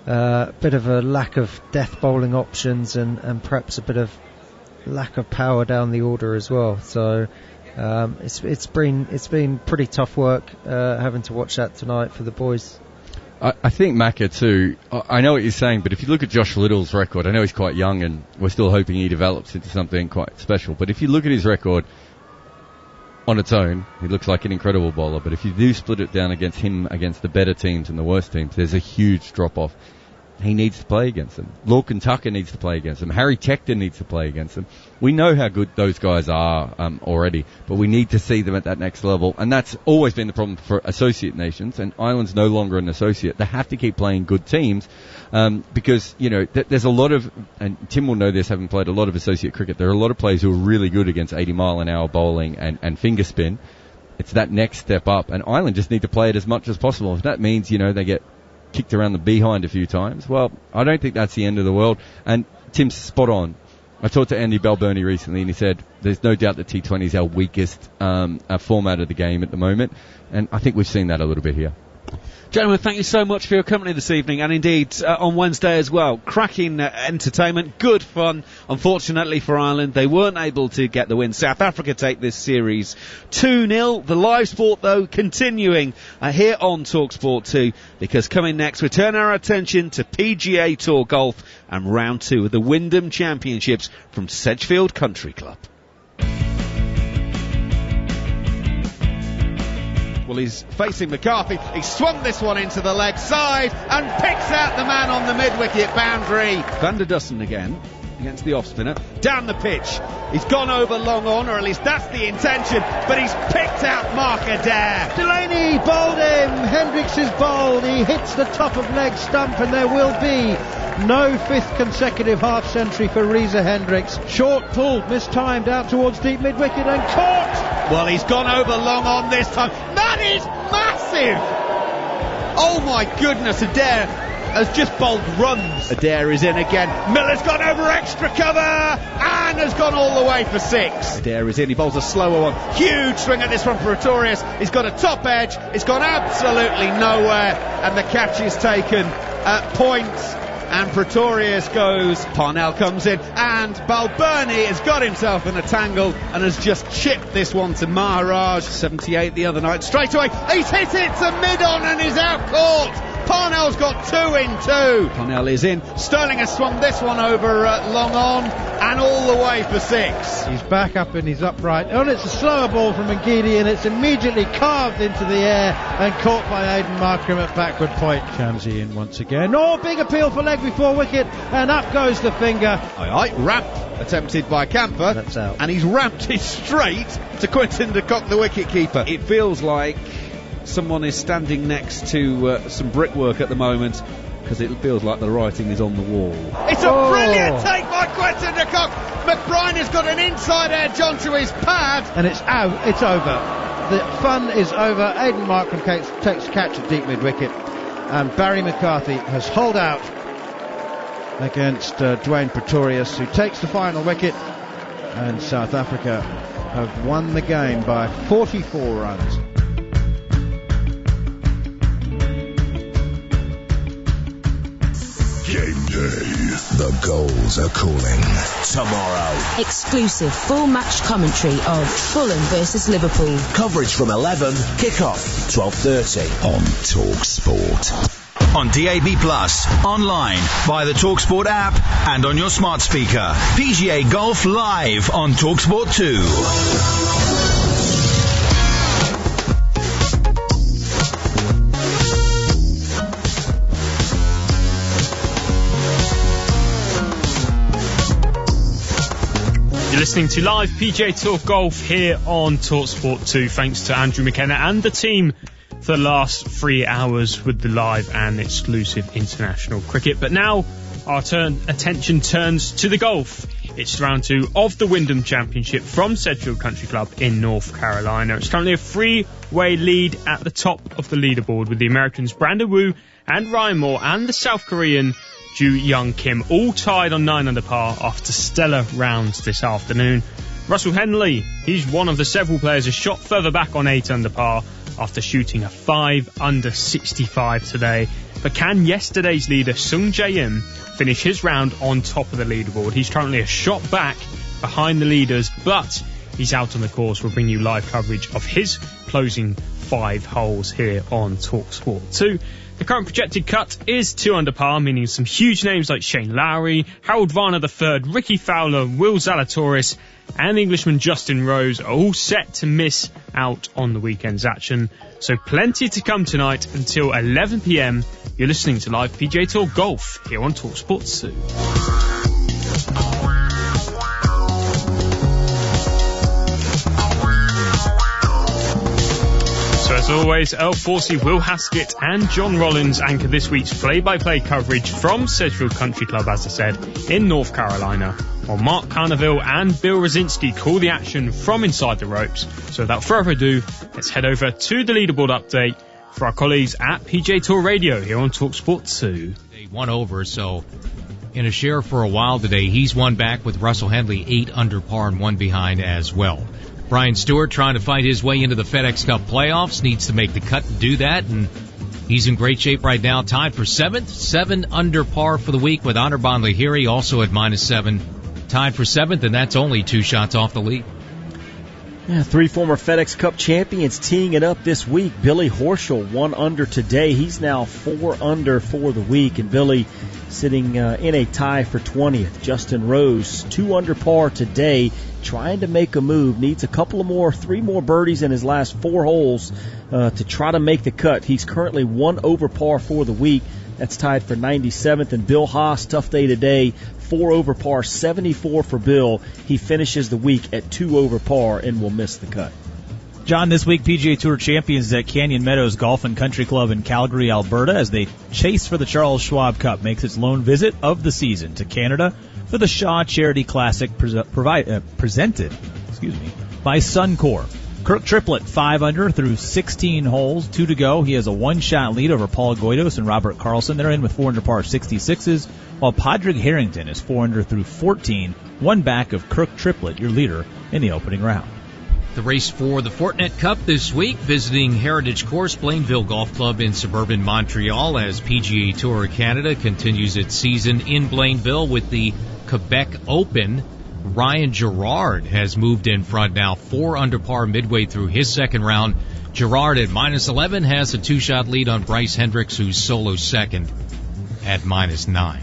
a bit of a lack of death bowling options and perhaps a bit of lack of power down the order as well. So it's been pretty tough work having to watch that tonight for the boys. I think Macca too, I know what you're saying, but if you look at Josh Little's record, I know he's quite young and we're still hoping he develops into something quite special, but if you look at his record on its own, he looks like an incredible bowler, but if you do split it down against the better teams and the worst teams, there's a huge drop-off. He needs to play against them. Lorcan Tucker needs to play against them. Harry Tector needs to play against them. We know how good those guys are already, but we need to see them at that next level. And that's always been the problem for associate nations, and Ireland's no longer an associate. They have to keep playing good teams because, there's a lot of, and Tim will know this, having played a lot of associate cricket, there are a lot of players who are really good against 80-mile-an-hour bowling and finger spin. It's that next step up, and Ireland just need to play it as much as possible. If that means, they get kicked around the behind a few times, well, I don't think that's the end of the world. And Tim's spot on. I talked to Andy Balbirnie recently, and he said there's no doubt that T20 is our weakest format of the game at the moment, and I think we've seen that a little bit here. Gentlemen, thank you so much for your company this evening, and indeed on Wednesday as well. Cracking entertainment, good fun. Unfortunately for Ireland, they weren't able to get the win. South Africa take this series 2-0. The live sport, though, continuing here on talkSPORT 2, because coming next, we turn our attention to PGA Tour Golf and round 2 of the Wyndham Championships from Sedgefield Country Club. Well, he's facing McCarthy. He swung this one into the leg side and picks out the man on the mid-wicket boundary. Van der Dussen again against the off-spinner. Down the pitch. He's gone over long on, or at least that's the intention, but he's picked out Mark Adair. Delaney bowled him. Hendricks is bowled. He hits the top of leg stump, and there will be no fifth consecutive half-century for Reza Hendricks. Short pulled, mistimed out towards deep mid-wicket and caught. Well, he's gone over long on this time. That is massive! Oh my goodness, Adair has just bowled runs. Adair is in again. Miller's gone over extra cover and has gone all the way for 6. Adair is in. He bowls a slower one. Huge swing at this one for Pretorius. He's got a top edge. It's gone absolutely nowhere, and the catch is taken at point. And Pretorius goes. Parnell comes in, and Balbirnie has got himself in a tangle and has just chipped this one to Maharaj. 78 the other night. Straight away, he's hit it to mid-on and is out caught. Parnell's got 2 in 2. Parnell is in. Sterling has swung this one over long on and all the way for 6. He's back up in his upright. Oh, it's a slower ball from Ngidi, and it's immediately carved into the air and caught by Aidan Markram at backward point. Chamsey in once again. Oh, big appeal for leg before wicket, and up goes the finger. Ramp attempted by Camper. That's out. And he's ramped it straight to Quinton de Kock, the wicket keeper. It feels like someone is standing next to some brickwork at the moment, because it feels like the writing is on the wall. It's a brilliant take by Quinton de Kock. McBride has got an inside edge onto his pad. And it's out. It's over. The fun is over. Aidan Markram takes catch at deep mid-wicket, and Barry McCarthy has holed out against Dwayne Pretorius, who takes the final wicket, and South Africa have won the game by 44 runs. Game day. The goals are calling. Tomorrow. Exclusive full match commentary of Fulham versus Liverpool. Coverage from 11, kick-off 12:30 on talkSPORT. On DAB+, online, via the talkSPORT app, and on your smart speaker. PGA Golf live on talkSPORT 2. You're listening to live PGA Tour Golf here on talkSPORT 2. Thanks to Andrew McKenna and the team for the last 3 hours with the live and exclusive international cricket. But now our attention turns to the golf It's round 2 of the Wyndham Championship from Sedgefield Country Club in North Carolina. It's currently a 3-way lead at the top of the leaderboard with the Americans Brandon Wu and Ryan Moore and the South Korean Ju Young Kim all tied on 9 under par after stellar rounds this afternoon. Russell Henley, he's one of the several players who shot further back on 8 under par after shooting a 5 under 65 today. But can yesterday's leader Sung Jae-im finish his round on top of the leaderboard? He's currently a shot back behind the leaders, but he's out on the course. We'll bring you live coverage of his closing 5 holes here on talkSPORT 2. The current projected cut is 2 under par, meaning some huge names like Shane Lowry, Harold Varner III, Ricky Fowler, Will Zalatoris and Englishman Justin Rose are all set to miss out on the weekend's action. So plenty to come tonight until 11 p.m. You're listening to Live PGA Tour Golf here on talkSPORT 2. So as always, Earl Forsey, Will Haskett and John Rollins anchor this week's play-by-play coverage from Sedgefield Country Club, as I said, in North Carolina, while Mark Carneville and Bill Rosinski call the action from inside the ropes. So without further ado, let's head over to the leaderboard update for our colleagues at PGA Tour Radio here on talkSPORT 2. They won over, so in a share for a while today, he's one back with Russell Henley 8 under par and 1 behind as well. Brian Stewart trying to fight his way into the FedEx Cup playoffs, needs to make the cut to do that, and he's in great shape right now, tied for 7th, 7 under par for the week with Anirban Lahiri also at -7, tied for 7th, and that's only 2 shots off the lead. Yeah, 3 former FedEx Cup champions teeing it up this week. Billy Horschel 1 under today. He's now 4 under for the week, and Billy sitting in a tie for 20th. Justin Rose 2 under par today, trying to make a move. Needs a couple of more, 3 more birdies in his last 4 holes to try to make the cut. He's currently 1 over par for the week. That's tied for 97th. And Bill Haas, tough day today, 4 over par, 74 for Bill. He finishes the week at 2 over par and will miss the cut. John, this week PGA Tour champions at Canyon Meadows Golf and Country Club in Calgary, Alberta, as they chase for the Charles Schwab Cup, makes its lone visit of the season to Canada for the Shaw Charity Classic presented by Suncor. Kirk Triplett 5 under through 16 holes, 2 to go. He has a 1-shot lead over Paul Goydos and Robert Carlson. They're in with 4 under par 66s, while Padraig Harrington is 4 under through 14, 1 back of Kirk Triplett, your leader in the opening round. The race for the Fortinet Cup this week, visiting Heritage Course, Blainville Golf Club in suburban Montreal, as PGA Tour Canada continues its season in Blainville with the Quebec Open. Ryan Gerard has moved in front now, 4 under par midway through his second round. Gerard at -11 has a 2-shot lead on Bryce Hendricks, who's solo second at -9.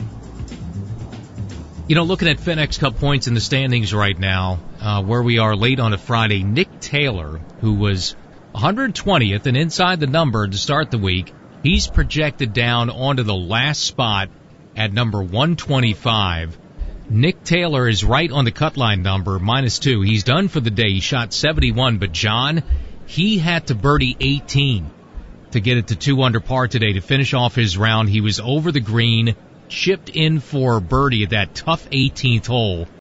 You know, looking at FedEx Cup points in the standings right now, where we are late on a Friday, Nick Taylor, who was 120th and inside the number to start the week, he's projected down onto the last spot at number 125. Nick Taylor is right on the cut line number, -2. He's done for the day. He shot 71, but John, he had to birdie 18 to get it to 2 under par today to finish off his round. He was over the green, chipped in for birdie at that tough 18th hole.